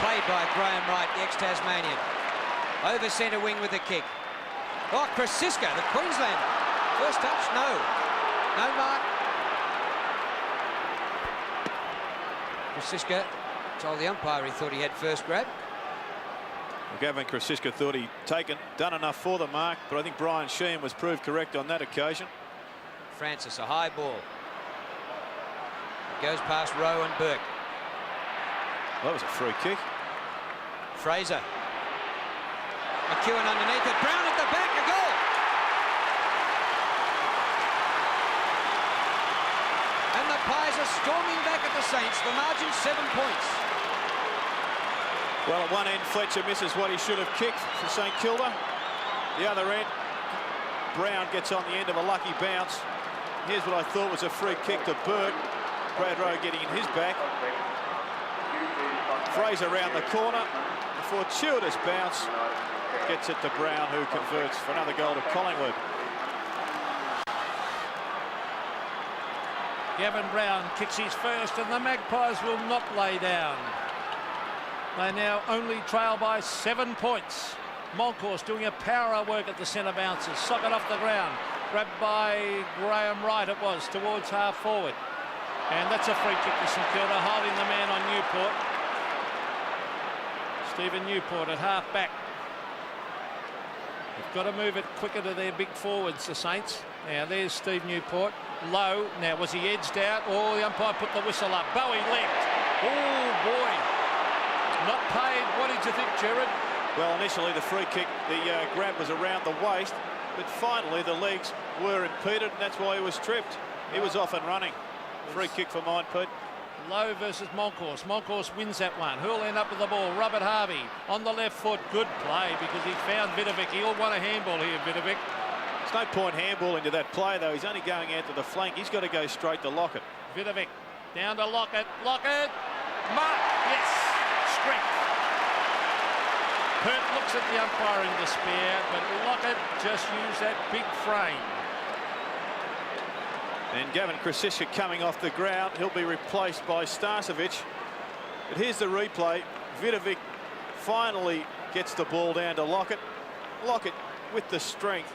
Played by Graham Wright, the ex-Tasmanian. Over centre wing with the kick. Oh, Krasiska, the Queenslander. First touch, no. No mark. Krasiska told the umpire he thought he had first grab.
Well, Gavin Krasiska thought he'd done enough for the mark, but I think Brian Sheehan was proved correct on that occasion.
Francis, a high ball. It goes past Rowe and Burke.
That was a free kick.
Fraser. McEwen underneath it. Brown at the back. A goal. And the Pies are storming back at the Saints. The margin 7 points.
Well, at one end, Fletcher misses what he should have kicked for St Kilda. The other end, Brown gets on the end of a lucky bounce. Here's what I thought was a free kick to Burke. Brad Rowe getting in his back. Fraser round the corner. A fortuitous bounce. Gets it to Brown, who converts for another goal to Collingwood.
Gavin Brown kicks his first, and the Magpies will not lay down. They now only trail by 7 points. Moncourse doing a power of work at the centre bounces. Socket off the ground. Grabbed by Graham Wright it was, towards half forward. And that's a free kick to St Kilda, holding the man on Newport. Stephen Newport at half back. They've got to move it quicker to their big forwards, the Saints. Now there's Steve Newport. Low. Now was he edged out? Oh, the umpire put the whistle up. Bowie leapt. Oh, boy. Not paid. What did you think, Gerard?
Well, initially the free kick, the grab was around the waist, but finally the legs were impeded, and that's why he was tripped. He was off and running. Free kick for mine, Pete.
Low versus Moncourse. Moncourse wins that one. Who'll end up with the ball? Robert Harvey on the left foot. Good play because he found Vidovic. He'll want a handball here, Vidovic.
There's no point handballing to that play, though. He's only going out to the flank. He's got to go straight to Lockett.
Vidovic down to Lockett. Lockett. Mark. Yes. Strength. Pert looks at the umpire in despair, but Lockett just used that big frame.
And Gavin Krasiska coming off the ground. He'll be replaced by Starcevic. But here's the replay. Vidovic finally gets the ball down to Lockett. Lockett with the strength.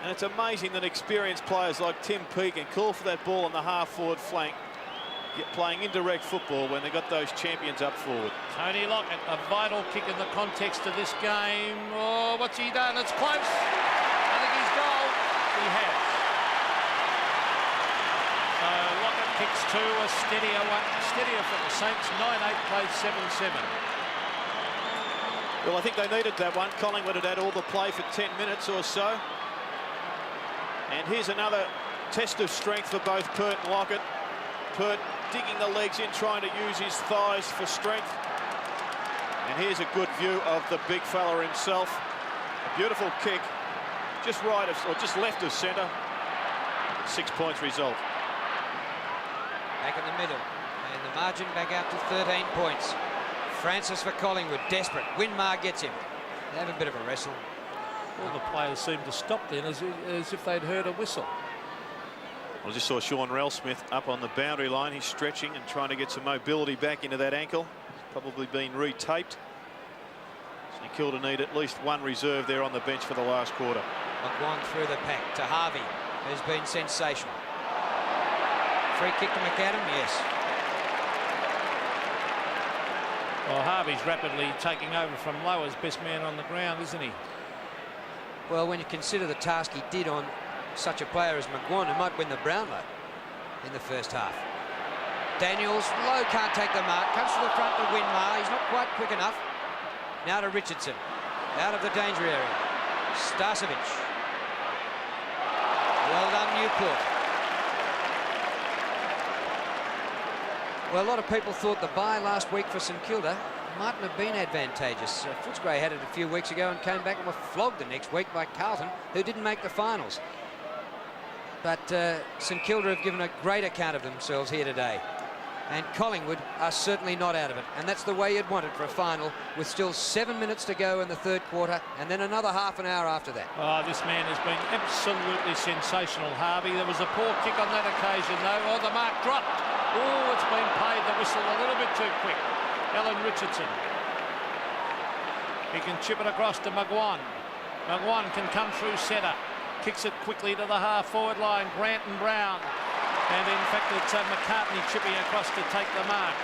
And it's amazing that experienced players like Tim Pekin call for that ball on the half-forward flank, playing indirect football when they got those champions up forward.
Tony Lockett, a vital kick in the context of this game. Oh, what's he done? It's close. I think he's goal. He has. So Lockett kicks two, a steadier one. Steadier for the Saints. 9-8 plays 7-7.
Well, I think they needed that one. Collingwood had had all the play for 10 minutes or so. And here's another test of strength for both Pert and Lockett. Pert digging the legs in, trying to use his thighs for strength. And here's a good view of the big fella himself. A beautiful kick, just right of, or just left of centre. 6 points result.
Back in the middle, and the margin back out to 13 points. Francis for Collingwood, desperate. Winmar gets him. They have a bit of a wrestle.
All the players seemed to stop then as if they'd heard a whistle.
I just saw Sean Ralsmith up on the boundary line. He's stretching and trying to get some mobility back into that ankle. Probably been retaped. StKilda need at least one reserve there on the bench for the last quarter.
McGuan through the pack to Harvey, who's been sensational. Free kick to McAdam, yes.
Well, Harvey's rapidly taking over from Lowe as best man on the ground, isn't he?
Well, when you consider the task he did on such a player as McGuan, who might win the Brownlow in the first half. Daniels, Lowe can't take the mark, comes to the front to Winmar. He's not quite quick enough. Now to Richardson, out of the danger area. Starcevic. Well done, Newport. Well, a lot of people thought the bye last week for StKilda mightn't have been advantageous. Footscray had it a few weeks ago and came back and were flogged the next week by Carlton, who didn't make the finals. But StKilda have given a great account of themselves here today. And Collingwood are certainly not out of it. And that's the way you'd want it for a final, with still 7 minutes to go in the third quarter, and then another half an hour after that.
Oh, this man has been absolutely sensational, Harvey. There was a poor kick on that occasion, though. Oh, the mark dropped. Oh, it's been paid, the whistle, a little bit too quick. Alan Richardson. He can chip it across to McGuan. McGuan can come through centre. Kicks it quickly to the half-forward line. Grant and Brown. And in fact, it's McCartney chipping across to take the mark.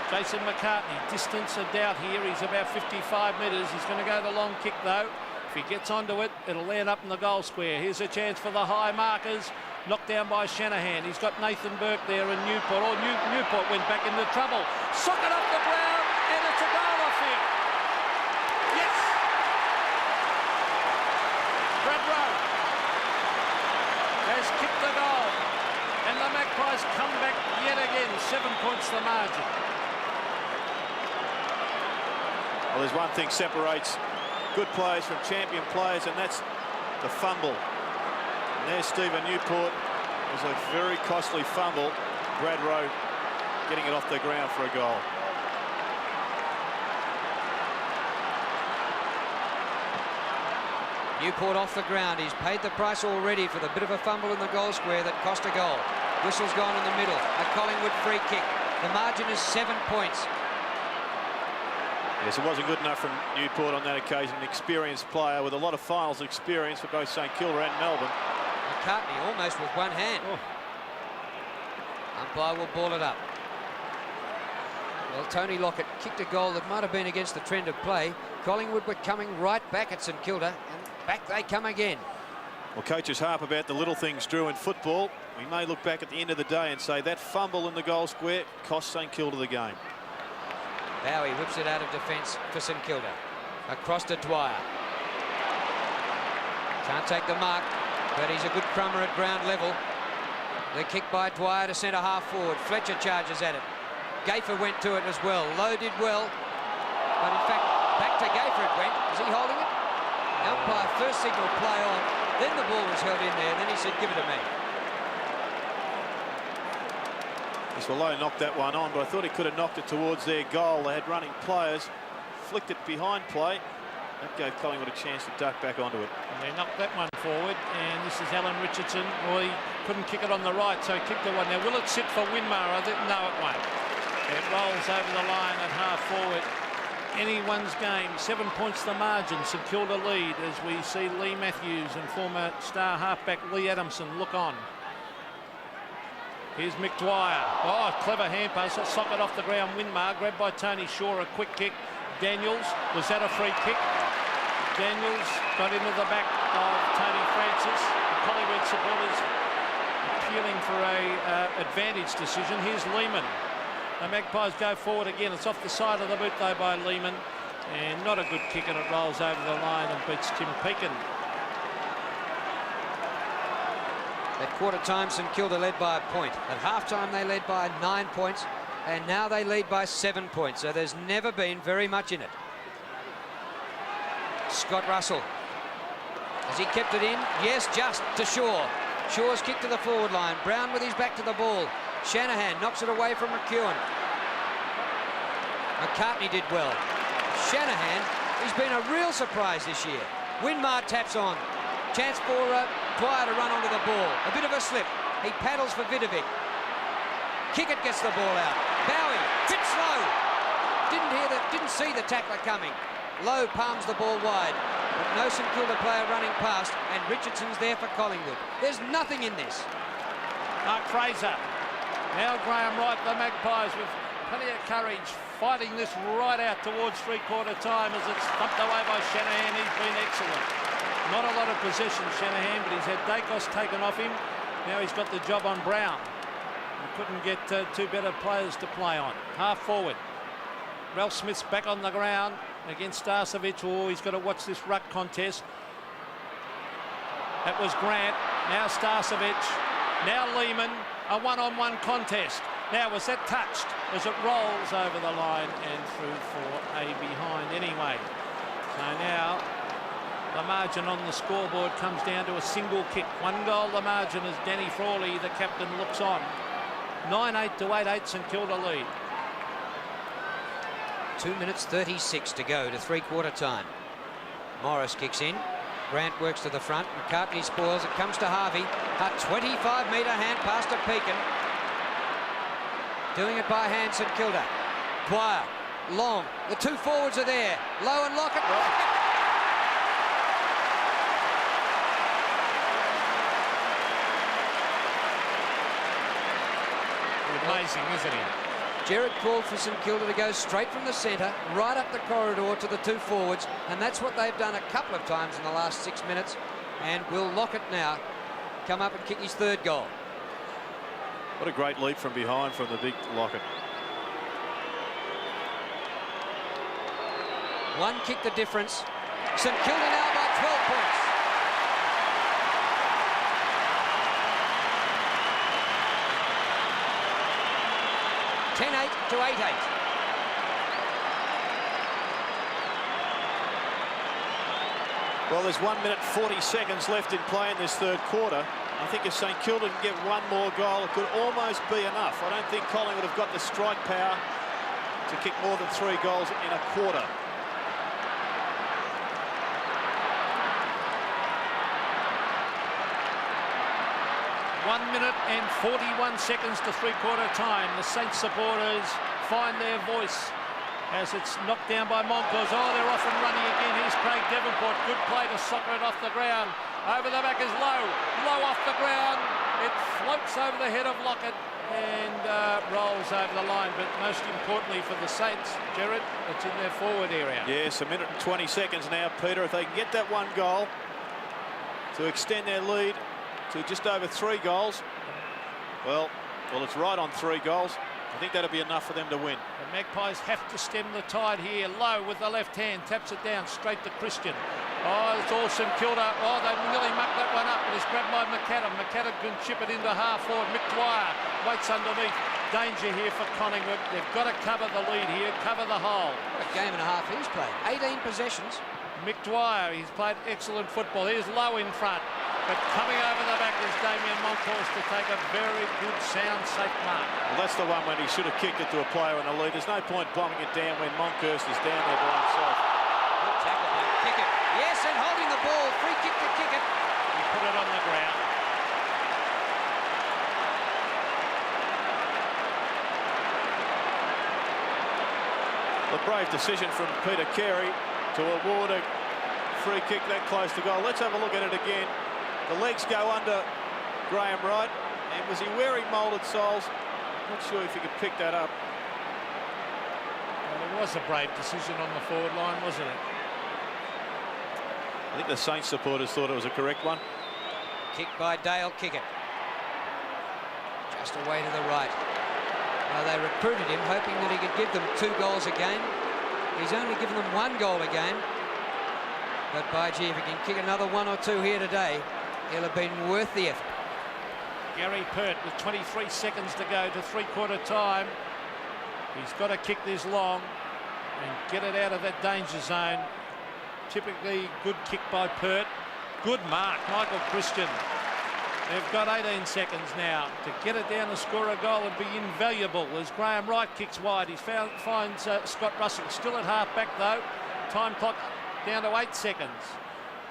Jason McCartney, distance of doubt here. He's about 55 metres. He's going to go the long kick, though. If he gets onto it, it'll land up in the goal square. Here's a chance for the high markers. Knocked down by Shanahan. He's got Nathan Burke there and Newport. Oh, Newport went back into trouble. Socket off the ground, and it's a goal off here. Yes! Brad Rowe has kicked the goal. And the Magpies come back yet again. 7 points the margin.
Well, there's one thing separates good players from champion players, and that's the fumble. And there's Stephen Newport. It was a very costly fumble. Brad Rowe getting it off the ground for a goal.
Newport off the ground. He's paid the price already for the bit of a fumble in the goal square that cost a goal. Whistle's gone in the middle. A Collingwood free kick. The margin is 7 points.
Yes, it wasn't good enough from Newport on that occasion. An experienced player with a lot of finals experience for both StKilda and Melbourne.
McCartney almost with one hand. Oh. Umpire will ball it up. Well, Tony Lockett kicked a goal that might have been against the trend of play. Collingwood were coming right back at StKilda, and back they come again.
Well, coaches harp about the little things, Drew, in football. We may look back at the end of the day and say that fumble in the goal square cost StKilda the game.
Bowie whips it out of defence for StKilda. Across to Dwyer. Can't take the mark, but he's a good crummer at ground level. The kick by Dwyer to centre half forward. Fletcher charges at it. Gayfer went to it as well. Lowe did well, but in fact, back to Gayfer it went. Is he holding it? Umpire first signal play on, then the ball was held in there, and then he said, give it to me.
Yes, well, Lowe knocked that one on, but I thought he could have knocked it towards their goal. They had running players, flicked it behind play. That gave Collingwood a chance to duck back onto it.
And they knocked that one forward, and this is Alan Richardson. Well, he couldn't kick it on the right, so he kicked the one. Now, will it sit for Winmar? I didn't know it won't. It rolls over the line at half forward. Anyone's game. 7 points the margin. StKilda lead as we see Lee Matthews and former star halfback Lee Adamson look on. Here's Mick Dwyer. Oh, clever hand pass. Socket off the ground. Winmar grabbed by Tony Shaw. A quick kick. Daniels. Was that a free kick? Daniels got into the back of Tony Francis. The Collingwood supporters appealing for a advantage decision. Here's Lehman. The Magpies go forward again. It's off the side of the boot, though, by Lehman. And not a good kick, and it rolls over the line and beats Tim Pekin.
At quarter time, StKilda led by a point. At half-time, they led by 9 points. And now they lead by 7 points. So there's never been very much in it. Scott Russell. Has he kept it in? Yes, just to Shaw. Shaw's kick to the forward line. Brown with his back to the ball. Shanahan knocks it away from McEwen. McCartney did well. Shanahan, he's been a real surprise this year. Winmar taps on. Chance for Dwyer to run onto the ball. A bit of a slip. He paddles for Vidovic. Kickett gets the ball out. Bowie, bit slow. Didn't see the tackler coming. Lowe palms the ball wide. But no St Kilda player running past, and Richardson's there for Collingwood. There's nothing in this.
Mark Fraser. Now Graham Wright, the Magpies, with plenty of courage, fighting this right out towards three-quarter time as it's thumped away by Shanahan. He's been excellent. Not a lot of possession, Shanahan, but he's had Dacos taken off him. Now he's got the job on Brown. He couldn't get two better players to play on. Half forward. Ralph Smith's back on the ground against Starcevic. Oh, he's got to watch this ruck contest. That was Grant. Now Starcevic. Now Lehman. A one-on-one contest. Now, was that touched as it rolls over the line and through for a behind anyway? So now the margin on the scoreboard comes down to a single kick. 1 goal the margin as Danny Frawley, the captain, looks on. 9-8 to 8-8 St Kilda lead.
2 minutes 36 to go to three-quarter time. Morris kicks in. Grant works to the front. McCartney spoils. It comes to Harvey. A 25-metre hand pass to Pekin. Doing it by hand, St Kilda. Dwyer, Long. The two forwards are there. Lowe and Lockett.
Amazing, isn't he?
Gerard called for St Kilda to go straight from the centre, right up the corridor to the two forwards, and that's what they've done a couple of times in the last 6 minutes. And will Lockett now come up and kick his third goal?
What a great leap from behind from the big Lockett.
One kick the difference. St Kilda now by 12 points. To 8-8.
Well, there's 1 minute 40 seconds left in play in this third quarter. I think if St Kilda can get one more goal, it could almost be enough. I don't think Collingwood have got the strike power to kick more than 3 goals in a quarter.
One minute and 41 seconds to three-quarter time. The Saints supporters find their voice as it's knocked down by Moncos. Oh, they're off and running again. Here's Craig Devonport. Good play to soccer it off the ground. Over the back is Lowe. Lowe off the ground. It floats over the head of Lockett and rolls over the line. But most importantly for the Saints, Gerard, it's in their forward area.
Yes, 1 minute and 20 seconds now, Peter. If they can get that one goal to extend their lead to just over 3 goals, well, it's right on 3 goals. I think that'll be enough for them to win.
The Magpies have to stem the tide here. Lowe with the left hand, taps it down straight to Christian. Oh, it's all St Kilda. Oh, they nearly mucked that one up, but it's grabbed by McAdam. McAdam can chip it into half forward. Mick Dwyer waits underneath. Danger here for Collingwood. They've got to cover the lead here, cover the hole.
What a game and a half he's played. 18 possessions.
Mick Dwyer, he's played excellent football. Here's Lowe in front. But coming over the back is Damien Moncourse to take a very good, sound, safe mark.
Well, that's the one when he should have kicked it to a player in the lead. There's no point bombing it down when Moncourse is down there by himself.
Good tackle by Kickett. Yes, and holding the ball. Free kick to Kickett.
He put it on the ground.
The brave decision from Peter Carey to award a free kick that close to goal. Let's have a look at it again. The legs go under Graham Wright. And was he wearing moulded soles? Not sure if he could pick that up.
Well, it was a brave decision on the forward line, wasn't it?
I think the Saints supporters thought it was a correct one.
Kicked by Dale Kickett. Just away to the right. Well, they recruited him hoping that he could give them 2 goals a game. He's only given them 1 goal a game. But by gee, if he can kick another 1 or 2 here today, he'll have been worth the effort.
Gary Pert with 23 seconds to go to three-quarter time. He's got to kick this long and get it out of that danger zone. Typically good kick by Pert. Good mark, Michael Christian. They've got 18 seconds now to get it down and score a goal and be invaluable as Graham Wright kicks wide. He finds Scott Russell still at half back though. Time clock down to 8 seconds.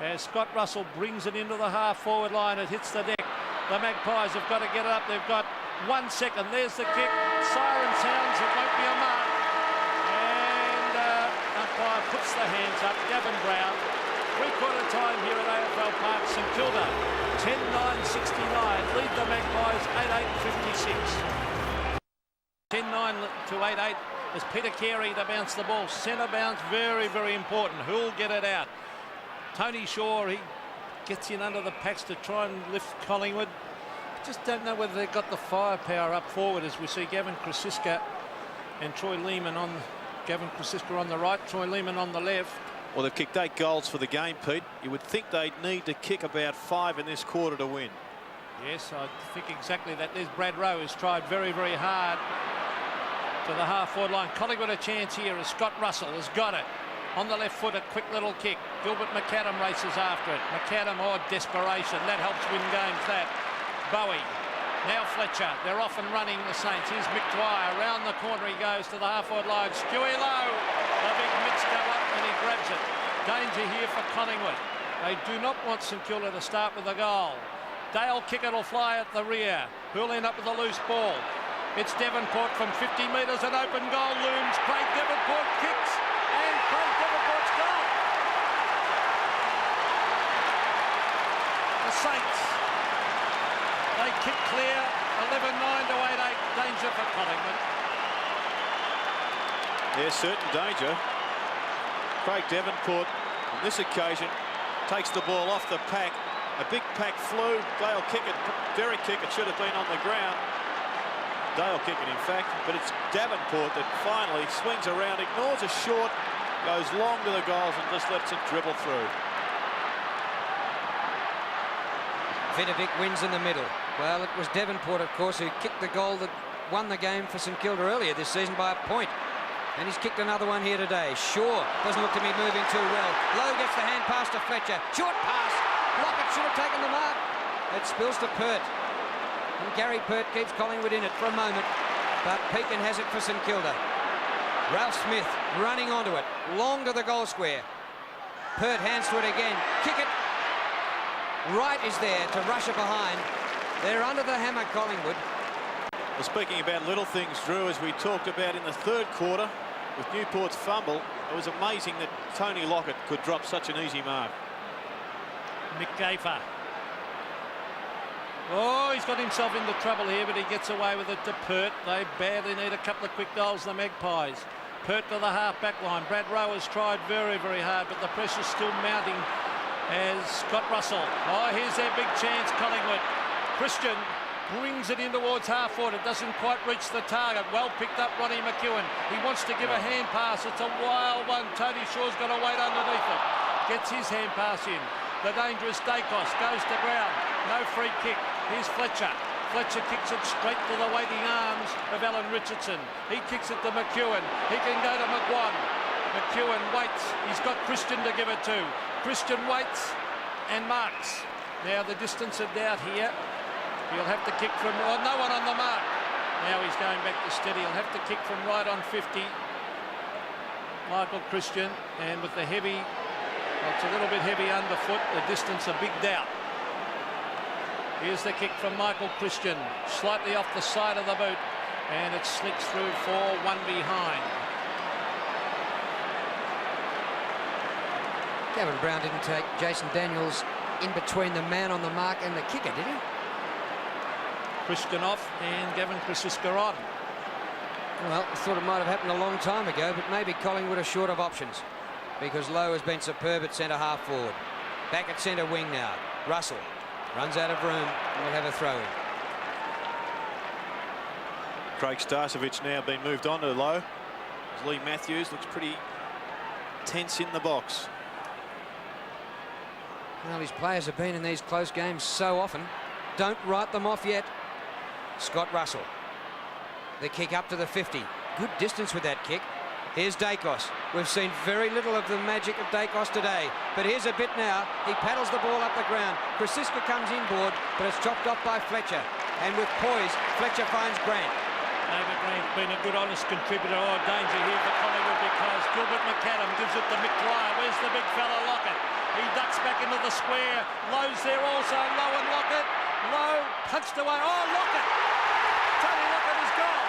as Scott Russell brings it into the half-forward line. It hits the deck. The Magpies have got to get it up. They've got 1 second. There's the kick. Siren sounds. It won't be a mark. And umpire puts the hands up. Gavin Brown. Three-quarter time here at AFL Park. StKilda 10-9-69. Lead the Magpies 8-8-56. 10-9 to 8-8 as Peter Carey to bounce the ball. Centre bounce, very, very important. Who'll get it out? Tony Shaw, he gets in under the packs to try and lift Collingwood. Just don't know whether they've got the firepower up forward as we see Gavin Krasiska and Troy Lehman on. Gavin Krasiska on the right, Troy Lehman on the left.
Well, they've kicked 8 goals for the game, Pete. You would think they'd need to kick about 5 in this quarter to win.
Yes, I think exactly that. There's Brad Rowe, who's tried very, very hard to the half-forward line. Collingwood a chance here as Scott Russell has got it. On the left foot, a quick little kick. Gilbert McAdam races after it. McAdam, oh, desperation. That helps win games, that. Bowie. Now Fletcher. They're off and running, the Saints. Here's Mick Dwyer. Around the corner he goes to the half-forward line. Stewie Lowe. The big mitts go up and he grabs it. Danger here for Collingwood. They do not want StKilda to start with a goal. Dale Kickett will fly at the rear. Who'll end up with a loose ball? It's Devonport from 50 metres. An open goal looms. Craig Devonport kicks. And Craig Devonport's goal. The Saints. They kick clear. 11-9 to 8-8. Danger for Collingwood.
There's certain danger. Craig Devonport on this occasion takes the ball off the pack. A big pack flew. Dale Kickett, Derek Kickett should have been on the ground. Dale Kickett, in fact, but it's Davenport that finally swings around, ignores a short, goes long to the goals and just lets it dribble through.
Vidovic wins in the middle. Well, it was Davenport, of course, who kicked the goal that won the game for StKilda earlier this season by a point. And he's kicked another one here today. Shaw doesn't look to be moving too well. Lowe gets the hand pass to Fletcher. Short pass. Lockett should have taken the mark. It spills to Pert. And Gary Pert keeps Collingwood in it for a moment. But Pekin has it for StKilda. Ralph Smith running onto it. Long to the goal square. Pert hands to it again. Kick it. Wright is there to rush it behind. They're under the hammer, Collingwood.
Well, speaking about little things, Drew, as we talked about in the third quarter with Newport's fumble, it was amazing that Tony Lockett could drop such an easy mark.
Mick Gafer. Oh, he's got himself into trouble here, but he gets away with it to Pert. They badly need a couple of quick goals, the Magpies. Pert to the half-back line. Brad Rowe has tried very, very hard, but the pressure's still mounting as Scott Russell. Oh, here's their big chance, Collingwood. Christian brings it in towards half-forward. It doesn't quite reach the target. Well picked up, Ronnie McEwen. He wants to give a hand pass. It's a wild one. Tony Shaw's got to wait underneath it. Gets his hand pass in. The dangerous Dacos goes to ground. No free kick. Here's Fletcher. Fletcher kicks it straight to the waiting arms of Alan Richardson. He kicks it to McEwen. He can go to McGuan. McEwen waits. He's got Christian to give it to. Christian waits and marks. Now the distance of doubt here. He'll have to kick from... Oh, no one on the mark. Now he's going back to steady. He'll have to kick from right on 50. Michael Christian. And with the heavy... Well, it's a little bit heavy underfoot. The distance, a big doubt. Here's the kick from Michael Christian. Slightly off the side of the boot. And it slicks through for one behind.
Gavin Brown didn't take Jason Daniels in between the man on the mark and the kicker, did he?
Christian off and Gavin Krasiska on.
Well, I thought it might have happened a long time ago, but maybe Collingwood are short of options because Lowe has been superb at centre half forward. Back at centre wing now. Russell runs out of room and will have a throw in.
Craig Starcevich now been moved on to Lowe. Lee Matthews looks pretty tense in the box.
Well, his players have been in these close games so often. Don't write them off yet. Scott Russell. The kick up to the 50. Good distance with that kick. Here's Dacos. We've seen very little of the magic of Dacos today, but here's a bit now. He paddles the ball up the ground. Krasiska comes inboard, but it's chopped off by Fletcher. And with poise, Fletcher finds Grant.
David Grant's been a good, honest contributor. Oh, danger here for Collingwood because Gilbert McAdam gives it to Mick Dwyer. Where's the big fella, Lockett? He ducks back into the square. Lowe's there also. Lowe and Lockett. Lowe punched away. Oh, Lockett! Tony Lockett is gone.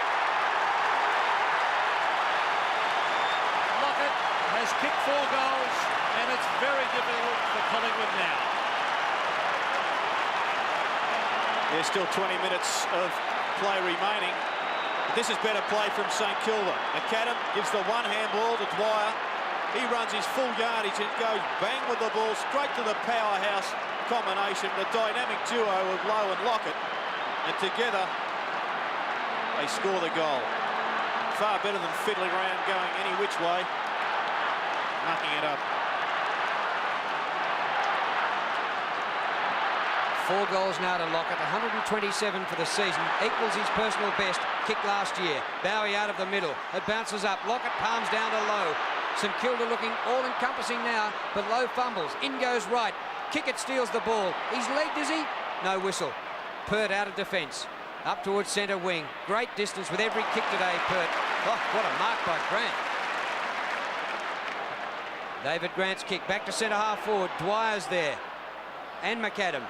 Lockett has kicked 4 goals, and it's very difficult for Collingwood now.
There's still 20 minutes of play remaining. But this is better play from St Kilda. McAdam gives the one handball to Dwyer. He runs his full yardage and goes bang with the ball straight to the powerhouse combination, the dynamic duo of Lowe and Lockett. And together, they score the goal. Far better than fiddling around going any which way. Knocking it up.
4 goals now to Lockett, 127 for the season, equals his personal best kick last year. Bowie out of the middle, it bounces up, Lockett palms down to Lowe. St Kilda looking all-encompassing now, but Lowe fumbles, in goes Wright, Kickett steals the ball, he's legged, is he? No whistle. Pert out of defence, up towards centre wing, great distance with every kick today, Pert. Oh, what a mark by Grant. David Grant's kick, back to centre half forward, Dwyer's there, and McAdam.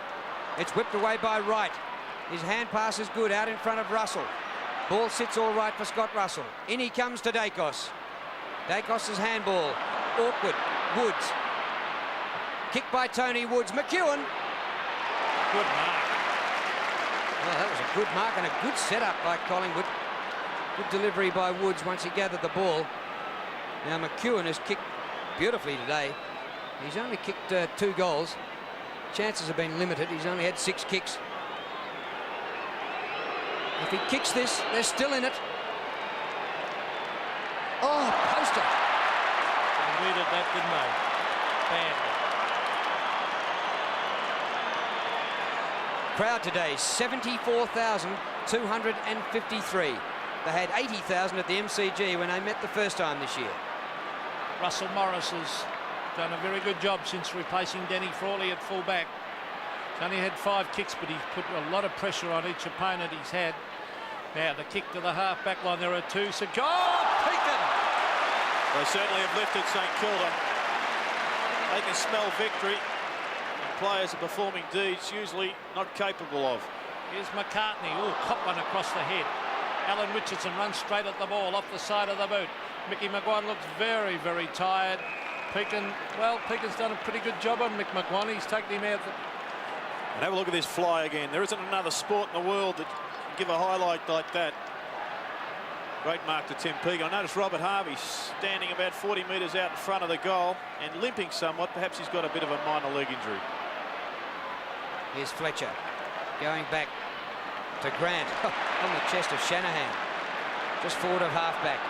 It's whipped away by Wright. His hand pass is good out in front of Russell. Ball sits all right for Scott Russell. In he comes to Dacos. Dacos' handball. Awkward. Woods. Kick by Tony Woods. McEwen.
Good mark.
Well, that was a good mark and a good setup by Collingwood. Good delivery by Woods once he gathered the ball. Now McEwen has kicked beautifully today. He's only kicked 2 goals. Chances have been limited. He's only had 6 kicks. If he kicks this, they're still in it. Oh, poster.
They needed that, didn't they? Badly.
Crowd today, 74,253. They had 80,000 at the MCG when they met the first time this year.
Russell Morris has done a very good job since replacing Danny Frawley at full-back. He's only had 5 kicks, but he's put a lot of pressure on each opponent he's had. Now the kick to the half-back line, there are 2. So, oh, Pekin!
They certainly have lifted St Kilda. They can smell victory. And players are performing deeds usually not capable of.
Here's McCartney. Oh, caught one across the head. Alan Richardson runs straight at the ball off the side of the boot. Mickey McGuire looks very, very tired. Pekin, well, Pekin's done a pretty good job on Mick McGuire. He's taken him out.
And have a look at this fly again. There isn't another sport in the world that can give a highlight like that. Great mark to Tim Pekin. I noticed Robert Harvey standing about 40 metres out in front of the goal and limping somewhat. Perhaps he's got a bit of a minor leg injury.
Here's Fletcher going back to Grant on the chest of Shanahan. Just forward of half-back.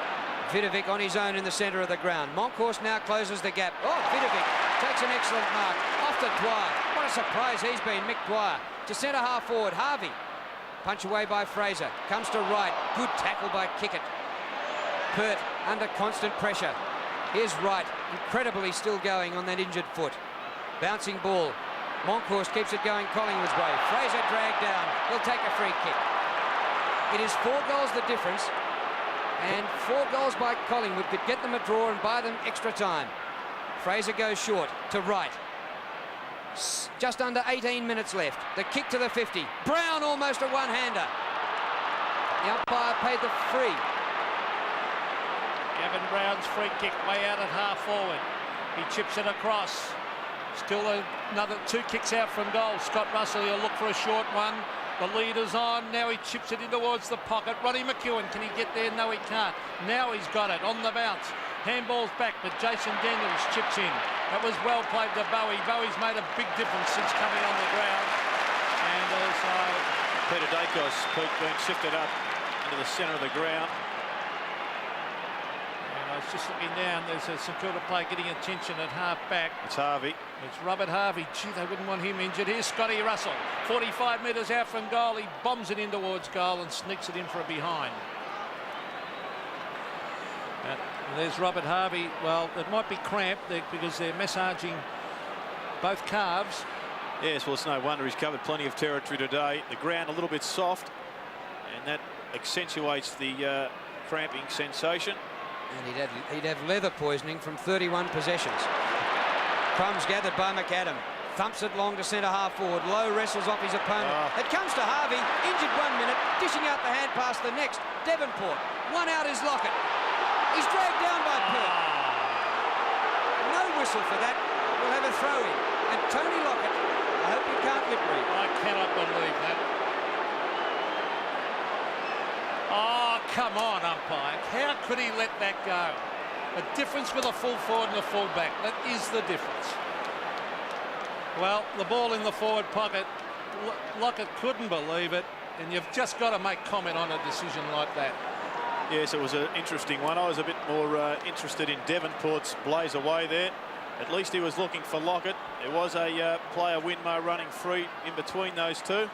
Vidovic on his own in the centre of the ground. Monkhorst now closes the gap. Oh, Vidovic takes an excellent mark. Off to Dwyer. What a surprise he's been, Mick Dwyer. To centre half forward, Harvey. Punch away by Fraser. Comes to Wright. Good tackle by Kickett. Pert under constant pressure. Here's Wright. Incredibly still going on that injured foot. Bouncing ball. Monkhorst keeps it going Collingwood's way. Fraser dragged down. He'll take a free kick. It is 4 goals the difference. And 4 goals by Collingwood could get them a draw and buy them extra time. Fraser goes short to Wright. Just under 18 minutes left. The kick to the 50. Brown almost a one-hander. The umpire paid the free.
Gavin Brown's free kick way out at half forward. He chips it across. Still another 2 kicks out from goal. Scott Russell, he'll look for a short one. The leader's on. Now he chips it in towards the pocket. Ronnie McEwen, can he get there? No, he can't. Now he's got it on the bounce. Handball's back, but Jason Daniels chips in. That was well played to Bowie. Bowie's made a big difference since coming on the ground. And also
Peter Dacos being shifted up into the centre of the ground.
And I was just looking down. There's a St Kilda player getting attention at half-back.
It's Harvey.
It's Robert Harvey. Gee, they wouldn't want him injured. Here's Scotty Russell. 45 metres out from goal. He bombs it in towards goal and sneaks it in for a behind. There's Robert Harvey. Well, it might be cramped because they're massaging both calves.
Yes, well, it's no wonder he's covered plenty of territory today. The ground a little bit soft, and that accentuates the cramping sensation.
And he'd have leather poisoning from 31 possessions. Crumbs gathered by McAdam. Thumps it long to centre half forward. Lowe wrestles off his opponent. It comes to Harvey, injured 1 minute, dishing out the hand pass the next. Devonport. One out is Lockett. He's dragged down by Perth. No whistle for that. We'll have a throw in. And Tony Lockett, I hope you can't lip read.
I cannot believe that. Oh, come on, umpire. How could he let that go? A difference with a full forward and a full back. That is the difference. Well, the ball in the forward pocket. Lockett couldn't believe it. And you've just got to make comment on a decision like that.
Yes, it was an interesting one. I was a bit more interested in Devonport's blaze away there. At least he was looking for Lockett. There was a player, Winmar, running free in between those two.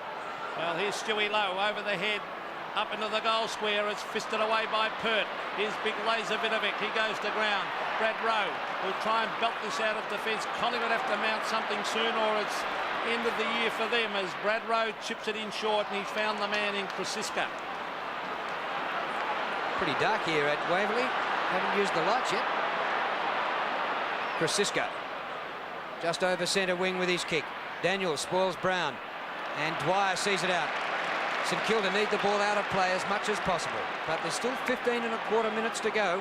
Well, here's Stewie Lowe over the head. Up into the goal square. It's fisted away by Pert. Here's big Laser Vidovic. He goes to ground. Brad Rowe will try and belt this out of defence. Collingwood have to mount something soon, or it's end of the year for them, as Brad Rowe chips it in short, and he's found the man in Krasiska.
Pretty dark here at Waverley. Haven't used the lights yet. Krasiska just over centre wing with his kick. Daniel spoils Brown, and Dwyer sees it out. St Kilda need the ball out of play as much as possible, but there's still 15.25 minutes to go.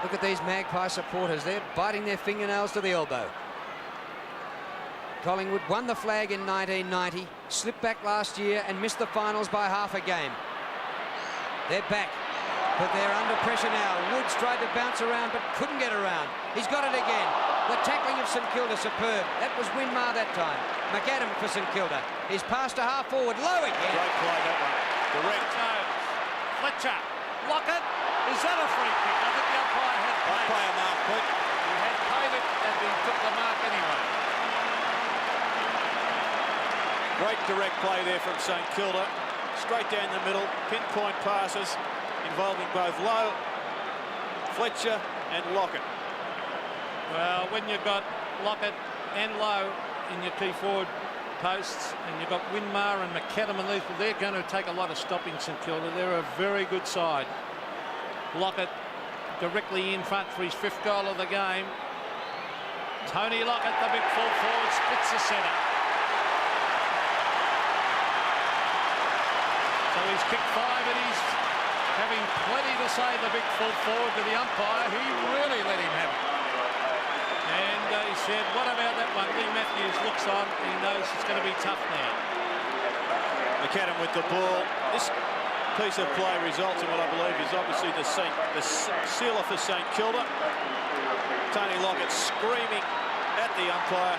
Look at these Magpie supporters. They're biting their fingernails to the elbow. Collingwood won the flag in 1990, slipped back last year and missed the finals by half a game. They're back, but they're under pressure now. Woods tried to bounce around but couldn't get around. He's got it again. The tackling of St Kilda superb. That was Winmar that time. McAdam for St Kilda. His pass to half forward. Low again.
Great play, that one. Direct.
Fletcher. Lockett. Is that a free kick? I think the umpire had paid.
Umpire mark, Pete.
He had paid it and he took the mark anyway.
Great direct play there from St Kilda. Straight down the middle. Pinpoint passes involving both Lowe, Fletcher and Lockett.
Well, when you've got Lockett and Lowe in your key forward posts, and you've got Winmar and McAdam and these, they're going to take a lot of stopping St Kilda. They're a very good side. Lockett directly in front for his 5th goal of the game. Tony Lockett, the big full forward, splits the centre. So he's kicked 5 and he's having plenty to say, the big full forward, to the umpire. He really let him have it. And he said, what about that one? Lee Matthews looks on. He knows it's going to be tough now.
McAdam with the ball. This piece of play results in what I believe is obviously the sealer for St Kilda. Tony Lockett screaming at the umpire.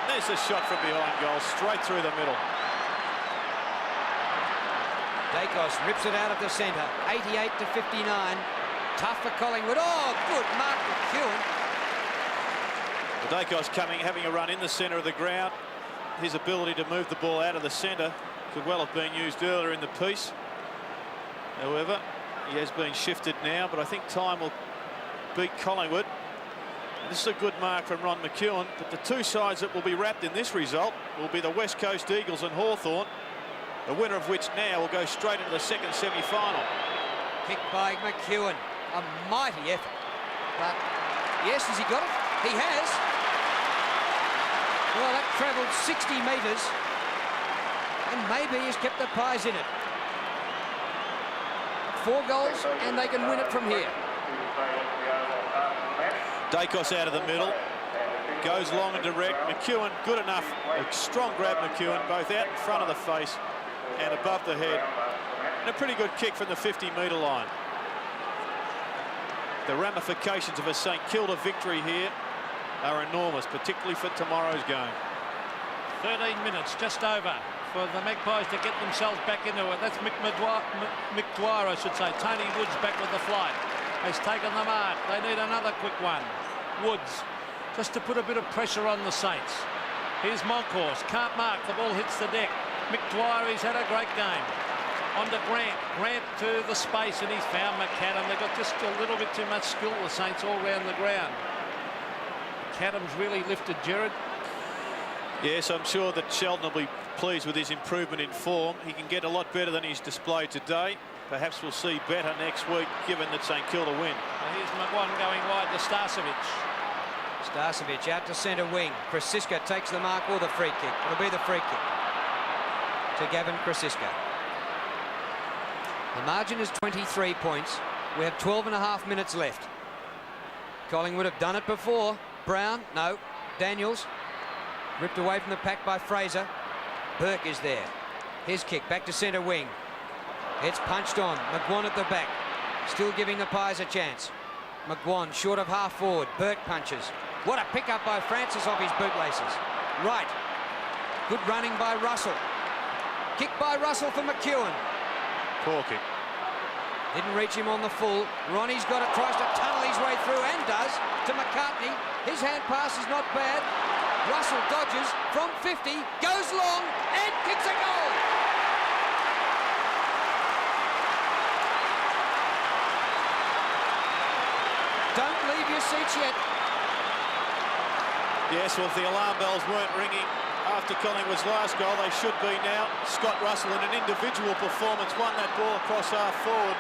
There's a shot from behind goal, straight through the middle.
Dacos rips it out of the centre. 88 to 59. Tough for Collingwood. Oh, good mark McEwen.
Dacos having a run in the centre of the ground. His ability to move the ball out of the centre could well have been used earlier in the piece. However, he has been shifted now, but I think time will beat Collingwood. And this is a good mark from Ron McEwen, but the two sides that will be wrapped in this result will be the West Coast Eagles and Hawthorn, the winner of which now will go straight into the second semi-final.
Kick by McEwen. A mighty effort. But, yes, has he got it? He has. Well, that travelled 60 metres. And maybe he's kept the Pies in it. 4 goals, and they can win it from here.
Dacos out of the middle. Goes long and direct. McEwen, good enough. A strong grab, McEwen, both out in front of the face and above the head. And a pretty good kick from the 50-metre line. The ramifications of a St Kilda victory here are enormous, particularly for tomorrow's game.
13 minutes, just over, for the Magpies to get themselves back into it. That's Mick Dwyer, I should say. Tony Woods back with the flight. Has taken the mark. They need another quick one. Woods, just to put a bit of pressure on the Saints. Here's Moncourse, can't mark, the ball hits the deck. Mick Dwyer, he's had a great game. On to Grant. Grant to the space, and he's found McAdam. They've got just a little bit too much skill, the Saints, all round the ground. McAdam's really lifted, Gerard.
Yes, I'm sure that Sheldon will be pleased with his improvement in form. He can get a lot better than he's displayed today. perhaps we'll see better next week, given that St Kilda win.
Here's McGuan going wide to Starcevic.
Starcevic out to centre wing. Krasiska takes the mark or the free kick. It'll be the free kick to Gavin Krasiska. The margin is 23 points. We have 12.5 minutes left. Collingwood have done it before. Brown, no. Daniels, ripped away from the pack by Fraser. Burke is there. His kick back to centre wing. It's punched on. McGuan at the back. Still giving the Pies a chance. McGuan short of half forward. Burke punches. What a pick-up by Francis off his bootlaces. Right. Good running by Russell. Kick by Russell for McEwen.
Poor kick.
Didn't reach him on the full. Ronnie's got it, tries to tunnel his way through and does to McCartney. His hand pass is not bad. Russell dodges from 50, goes long and kicks a goal. Don't leave your seats yet.
Yes, well, if the alarm bells weren't ringing after Collingwood's last goal, they should be now. Scott Russell in an individual performance won that ball across half forward.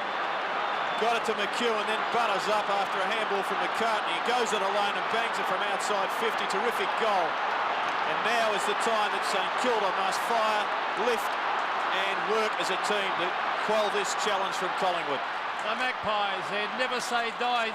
Got it to McEwen, then butters up after a handball from McCartney. He goes it alone and bangs it from outside 50. Terrific goal. And now is the time that St Kilda must fire, lift and work as a team to quell this challenge from Collingwood.
The Magpies, their never say die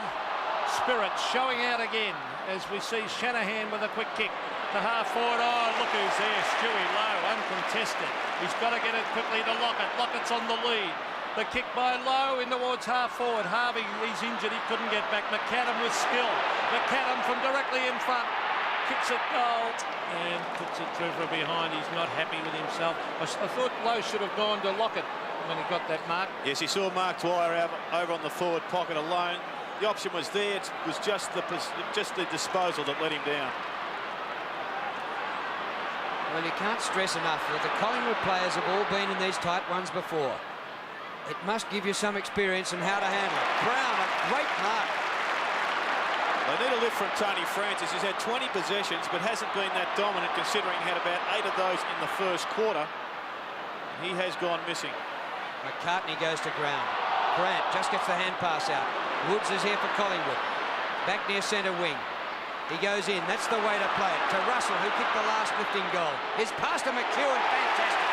spirit showing out again as we see Shanahan with a quick kick to half forward. Oh, look who's there. Stewie Lowe, uncontested. He's got to get it quickly to Lockett. Lockett's on the lead. The kick by Lowe in towards half forward. Harvey, he's injured. He couldn't get back. McAdam with skill. McAdam from directly in front. Kicks it goal and puts it through from behind. He's not happy with himself. I thought Lowe should have gone to Lockett when he got that mark.
Yes, he saw Mark Dwyer over on the forward pocket alone. The option was there. It was just the disposal that let him down.
Well, you can't stress enough that the Collingwood players have all been in these tight ones before. It must give you some experience in how to handle it. Brown, a great mark.
They need a lift from Tony Francis. He's had 20 possessions, but hasn't been that dominant, considering he had about 8 of those in the first quarter. He has gone missing.
McCartney goes to ground. Grant just gets the hand pass out. Woods is here for Collingwood. Back near centre wing. He goes in. That's the way to play it. To Russell, who kicked the last lifting goal. His pass to McEwen. Fantastic.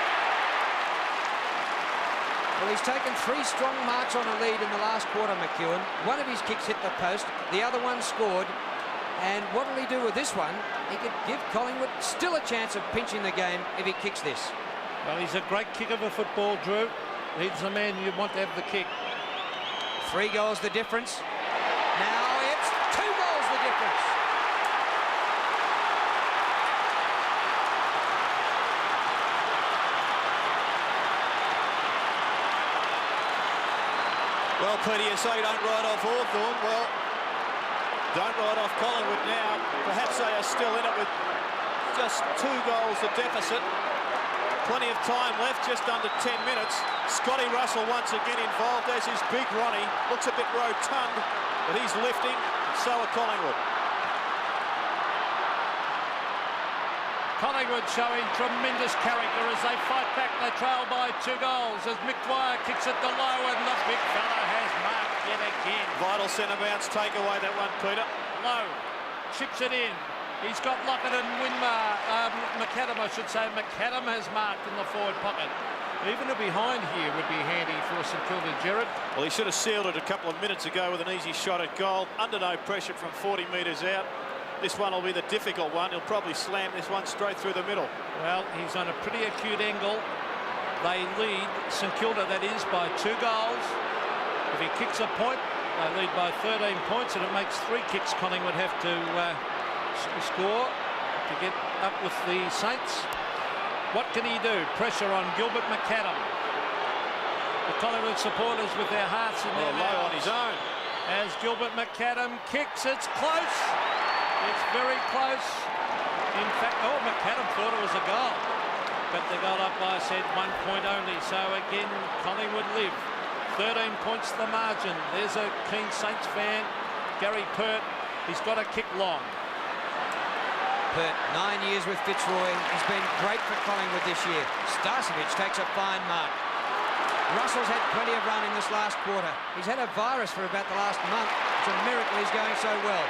Well, he's taken 3 strong marks on a lead in the last quarter, McEwen. One of his kicks hit the post. The other one scored. And what will he do with this one? He could give Collingwood still a chance of pinching the game if he kicks this.
Well, he's a great kick of a football, Drew. He's the man you want to have the kick.
3 goals the difference. Now it's 2 goals the difference.
Well, Peter, you say don't write off Hawthorn. Well, don't write off Collingwood now. Perhaps they are still in it with just 2 goals the deficit. Plenty of time left, just under 10 minutes. Scotty Russell once again involved, as is Big Ronnie. Looks a bit rotund, but he's lifting, and so are Collingwood.
Collingwood showing tremendous character as they fight back. They trail by 2 goals as Mick Dwyer kicks it to Lowe, and the big fella has marked yet again.
Vital centre bounce take away that one, Peter.
Lowe chips it in. He's got Lockett and McAdam, I should say. McAdam has marked in the forward pocket. Even a behind here would be handy for St Kilda, Gerard.
Well, he should have sealed it a couple of minutes ago with an easy shot at goal. Under no pressure from 40 metres out. This one will be the difficult one. He'll probably slam this one straight through the middle.
Well, he's on a pretty acute angle. They lead, St Kilda that is, by 2 goals. If he kicks a point, they lead by 13 points, and it makes 3 kicks Collingwood have to score to get up with the Saints. What can he do? Pressure on Gilbert McAdam. The Collingwood supporters with their hearts in their mouths.
Low on his own.
As Gilbert McAdam kicks, it's close. It's very close. In fact, McAdam thought it was a goal. But the goal umpire said 1 point only. So again, Collingwood live. 13 points the margin. There's a keen Saints fan, Gary Pert. He's got to kick long.
Pert, 9 years with Fitzroy. He's been great for Collingwood this year. Starcevic takes a fine mark. Russell's had plenty of run in this last quarter. He's had a virus for about the last month. It's a miracle he's going so well.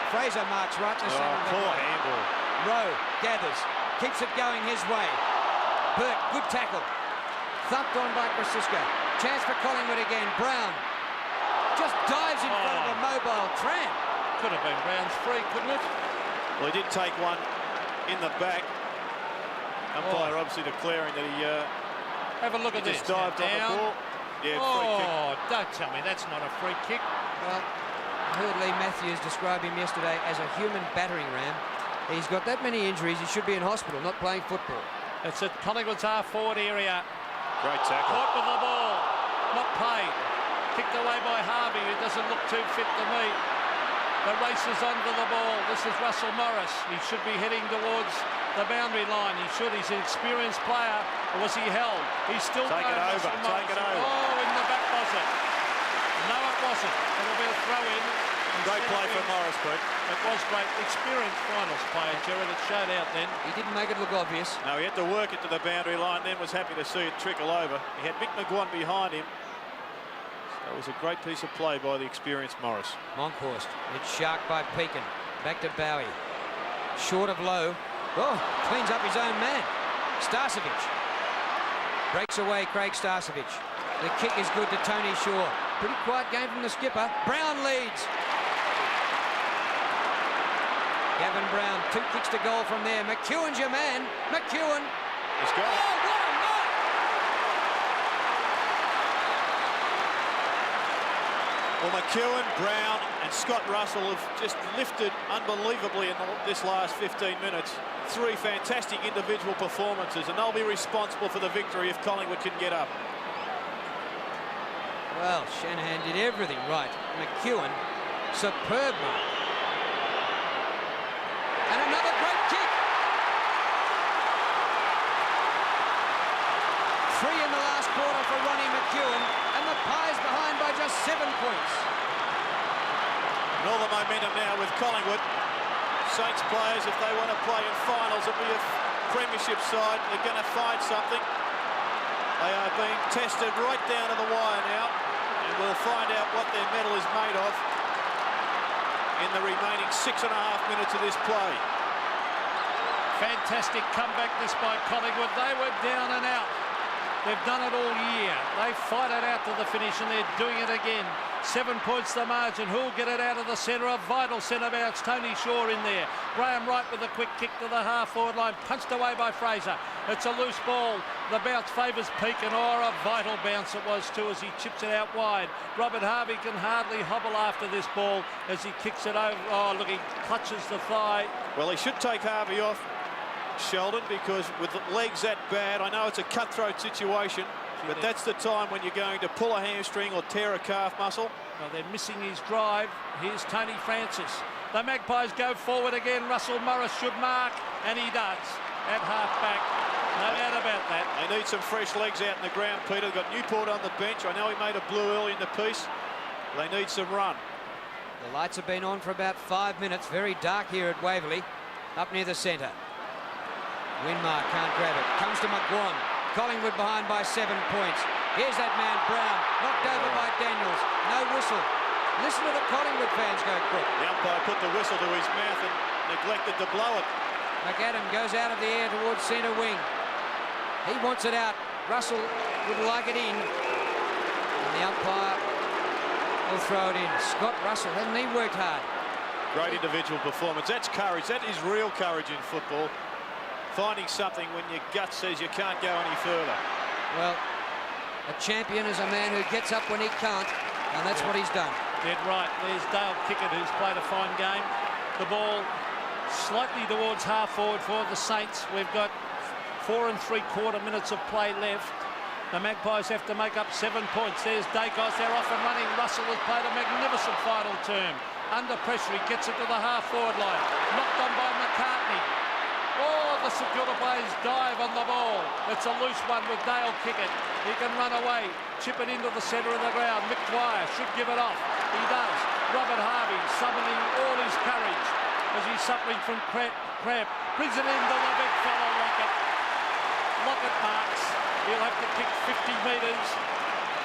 Fraser marks right in the centre of the
poor
play.
handball.
Rowe gathers, keeps it going his way. Burke, good tackle. Thumped on by Francisco. Chance for Collingwood again. Brown just dives in front of a mobile tram.
Could have been Brown's free, couldn't it?
Well, he did take one in the back. Umpire obviously declaring that he
have a look at this.
just dived on the ball. Yeah, free kick.
Don't tell me that's not a free kick.
Well, I heard Lee Matthews describe him yesterday as a human battering ram. He's got that many injuries, he should be in hospital, not playing football.
It's at Collingwood's half-forward area.
Great tackle.
Caught with the ball, not paid. Kicked away by Harvey, who doesn't look too fit to me. The race is onto the ball. This is Russell Morris. He should be heading towards the boundary line. He should. He's an experienced player. Or was he held? He's still
Take it over. Take it over.
Oh, in the back was it? No, it wasn't. It'll be a throw in.
Great play from Morris, Pete.
It was great. Experienced finals player, Gerard. It showed out then.
He didn't make it look obvious.
No, he had to work it to the boundary line, then was happy to see it trickle over. He had Mick McGuan behind him. So it was a great piece of play by the experienced Morris.
Monkhorst, it's sharked by Pekin. Back to Bowie. Short of Lowe. Oh, cleans up his own man. Starcevic. Breaks away Craig Starcevic. The kick is good to Tony Shaw. Pretty quiet game from the skipper. Brown leads. Gavin Brown, 2 kicks to goal from there. McEwen's your man. McEwen.
He's got it.
Oh, what a mark!
Well, McEwen, Brown and Scott Russell have just lifted unbelievably in this last 15 minutes. 3 fantastic individual performances, and they'll be responsible for the victory if Collingwood can get up.
Well, Shanahan did everything right. McEwen, superb mark. And another great kick. 3 in the last quarter for Ronnie McEwen, and the Pies behind by just 7 points.
And all the momentum now with Collingwood. Saints players, if they want to play in finals and be a premiership side, they're going to find something. They are being tested right down to the wire now, and we'll find out what their medal is made of in the remaining 6.5 minutes of this play.
Fantastic comeback this by Collingwood. They were down and out. They've done it all year. They fight it out to the finish, and they're doing it again. 7 points the margin. Who'll get it out of the centre? A vital centre bounce. Tony Shaw in there. Graham Wright with a quick kick to the half-forward line. Punched away by Fraser. It's a loose ball. The bounce favours Pekin. Or a vital bounce it was too as he chips it out wide. Robert Harvey can hardly hobble after this ball as he kicks it over. Oh, look, he clutches the thigh.
Well, he should take Harvey off, Sheldon, because with the legs that bad, I know it's a cutthroat situation, but that's the time when you're going to pull a hamstring or tear a calf muscle.
Well, they're missing his drive. Here's Tony Francis. The Magpies go forward again. Russell Morris should mark, and he does at half-back. No doubt about that.
They need some fresh legs out in the ground, Peter. They've got Newport on the bench. I know he made a blue early in the piece. They need some run.
The lights have been on for about 5 minutes. Very dark here at Waverley, up near the centre. Winmar can't grab it. Comes to McGuan. Collingwood behind by 7 points. Here's that man, Brown, knocked over by Daniels. No whistle. Listen to the Collingwood fans go quick.
The umpire put the whistle to his mouth and neglected to blow it.
McAdam goes out of the air towards centre wing. He wants it out. Russell would like it in. And the umpire will throw it in. Scott Russell, hasn't he worked hard?
Great individual performance. That's courage. That is real courage in football. Finding something when your gut says you can't go any further.
Well, a champion is a man who gets up when he can't, and that's what he's done.
Dead right. There's Dale Kickett, who's played a fine game. The ball slightly towards half-forward for the Saints. We've got 4 3/4 minutes of play left. The Magpies have to make up 7 points. There's Dacos. They're off and running. Russell has played a magnificent final term. Under pressure, he gets it to the half-forward line. Knocked on by McCartney. Oh, the StKilda players dive on the ball. It's a loose one with Dale Kickett. He can run away, chip it into the centre of the ground. Mick Dwyer should give it off. He does. Robert Harvey summoning all his courage as he's suffering from cramp. Brings it into the big fellow Lockett. Lockett marks. He'll have to kick 50 metres.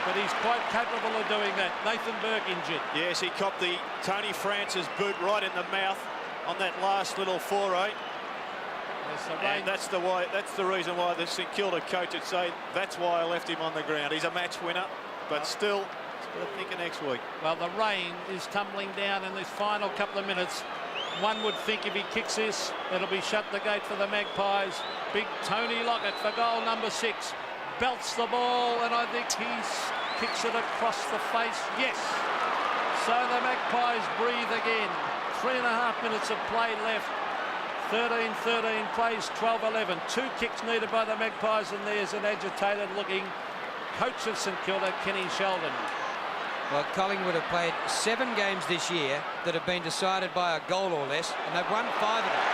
but he's quite capable of doing that. Nathan Burke injured.
Yes, he copped the Tony Francis boot right in the mouth on that last little foray. And that's the reason why the St Kilda coach would say that's why I left him on the ground. He's a match winner, but still got to think of next week.
Well, the rain is tumbling down in this final couple of minutes. One would think if he kicks this, it'll be shut the gate for the Magpies. Big Tony Lockett for goal number 6. Belts the ball, and I think he kicks it across the face. Yes. So the Magpies breathe again. 3.5 minutes of play left. 13-13 plays 12-11. 2 kicks needed by the Magpies, and there's an agitated-looking coach of St Kilda, Kenny Sheldon.
Well, Collingwood have played 7 games this year that have been decided by a goal or less, and they've won 5 of them.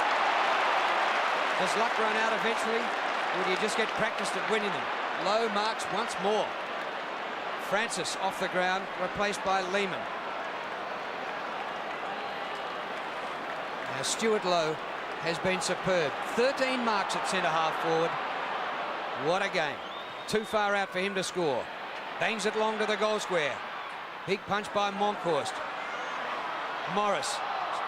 Does luck run out eventually, or do you just get practiced at winning them? Lowe marks once more. Francis off the ground, replaced by Lehman. Now, Stuart Lowe has been superb. 13 marks at centre-half forward. What a game. Too far out for him to score. Bangs it long to the goal square. Big punch by Monkhorst. Morris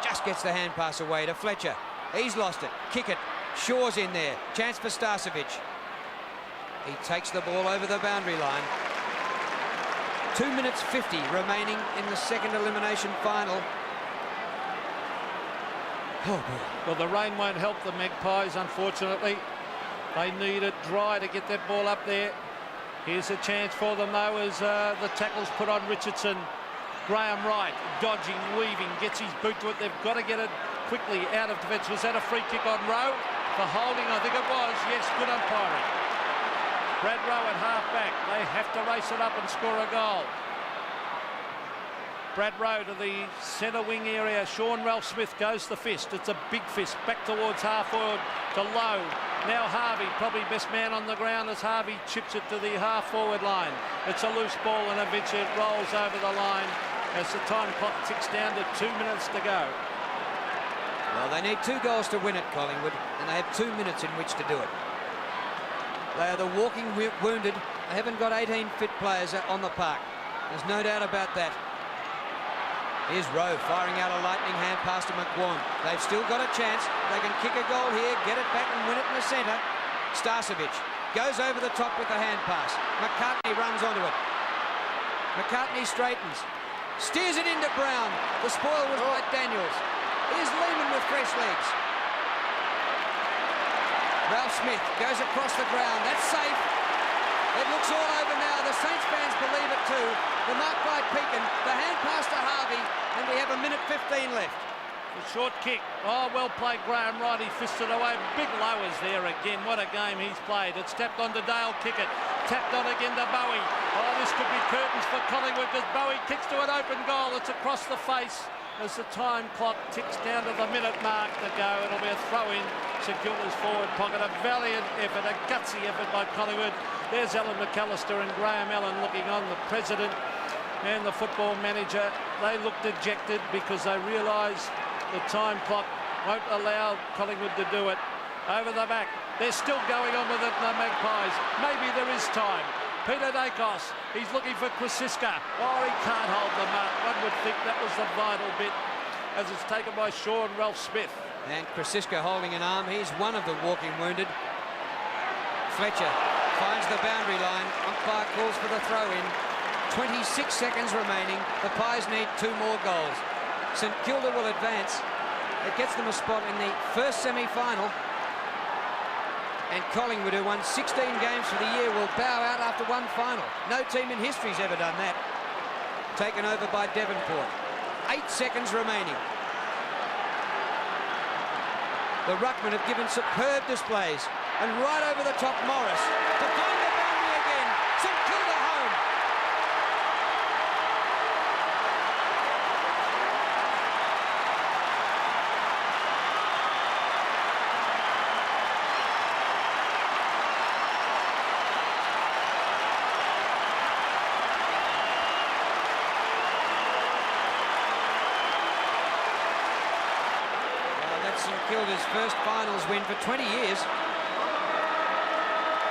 just gets the hand pass away to Fletcher. He's lost it. Kick it. Shaw's in there. Chance for Starcevic. He takes the ball over the boundary line. 2 minutes 50 remaining in the second elimination final. Oh boy.
Well, the rain won't help the Magpies, unfortunately. They need it dry to get that ball up there. Here's a chance for them, though, as the tackle's put on Richardson. Graham Wright, dodging, weaving, gets his boot to it. They've got to get it quickly out of defence. Was that a free kick on Rowe? For holding, I think it was. Yes, good umpiring. Brad Rowe at half-back. They have to race it up and score a goal. Brad Rowe to the centre wing area. Sean Ralph Smith goes the fist. It's a big fist back towards half forward to Lowe. Now Harvey, probably best man on the ground as Harvey chips it to the half forward line. It's a loose ball and eventually it rolls over the line as the time clock ticks down to 2 minutes to go.
Well, they need 2 goals to win at Collingwood, and they have 2 minutes in which to do it. They are the walking wounded. They haven't got 18 fit players on the park. There's no doubt about that. Here's Rowe firing out a lightning hand pass to McQuan. They've still got a chance. They can kick a goal here, get it back and win it in the centre. Starcevic goes over the top with the hand pass. McCartney runs onto it. McCartney straightens. Steers it into Brown. The spoil was by Daniels. Here's Lehman with fresh legs. Ralph Smith goes across the ground. That's safe. It looks all over now. The Saints fans believe it too. The mark by Pekin, the hand pass to Harvey, and we have 1:15 left.
The short kick. Oh, well played, Graham Wright. He fisted away. Big lowers there again. What a game he's played. It's tapped onto Dale Kickett. Tapped on again to Bowie. Oh, this could be curtains for Collingwood because Bowie kicks to an open goal. It's across the face as the time clock ticks down to the minute mark to go. It'll be a throw-in. St Kilda's forward pocket. A valiant effort, a gutsy effort by Collingwood. There's Alan McAllister and Graham Allen looking on. The president and the football manager, they look dejected because they realise the time clock won't allow Collingwood to do it. Over the back, they're still going on with it, the Magpies. Maybe there is time. Peter Dacos, he's looking for Krasiska. Oh, he can't hold the mark. One would think that was the vital bit as it's taken by Sean Ralph Smith.
And Krasiska holding an arm. He's one of the walking wounded. Fletcher finds the boundary line. Umpire calls for the throw-in. 26 seconds remaining. The Pies need 2 more goals. St Kilda will advance. It gets them a spot in the first semi-final. And Collingwood, who won 16 games for the year, will bow out after 1 final. No team in history's ever done that. Taken over by Devonport. 8 seconds remaining. The ruckmen have given superb displays. And right over the top, Morris to find the boundary again. St Kilda home. That's St Kilda's first finals win for 20 years.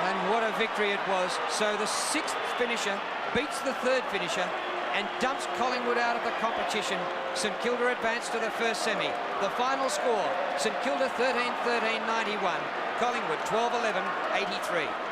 And what a victory it was. So the 6th finisher beats the third finisher and dumps Collingwood out of the competition. St Kilda advance to the first semi. The final score, St Kilda 13-13-91, Collingwood 12-11-83.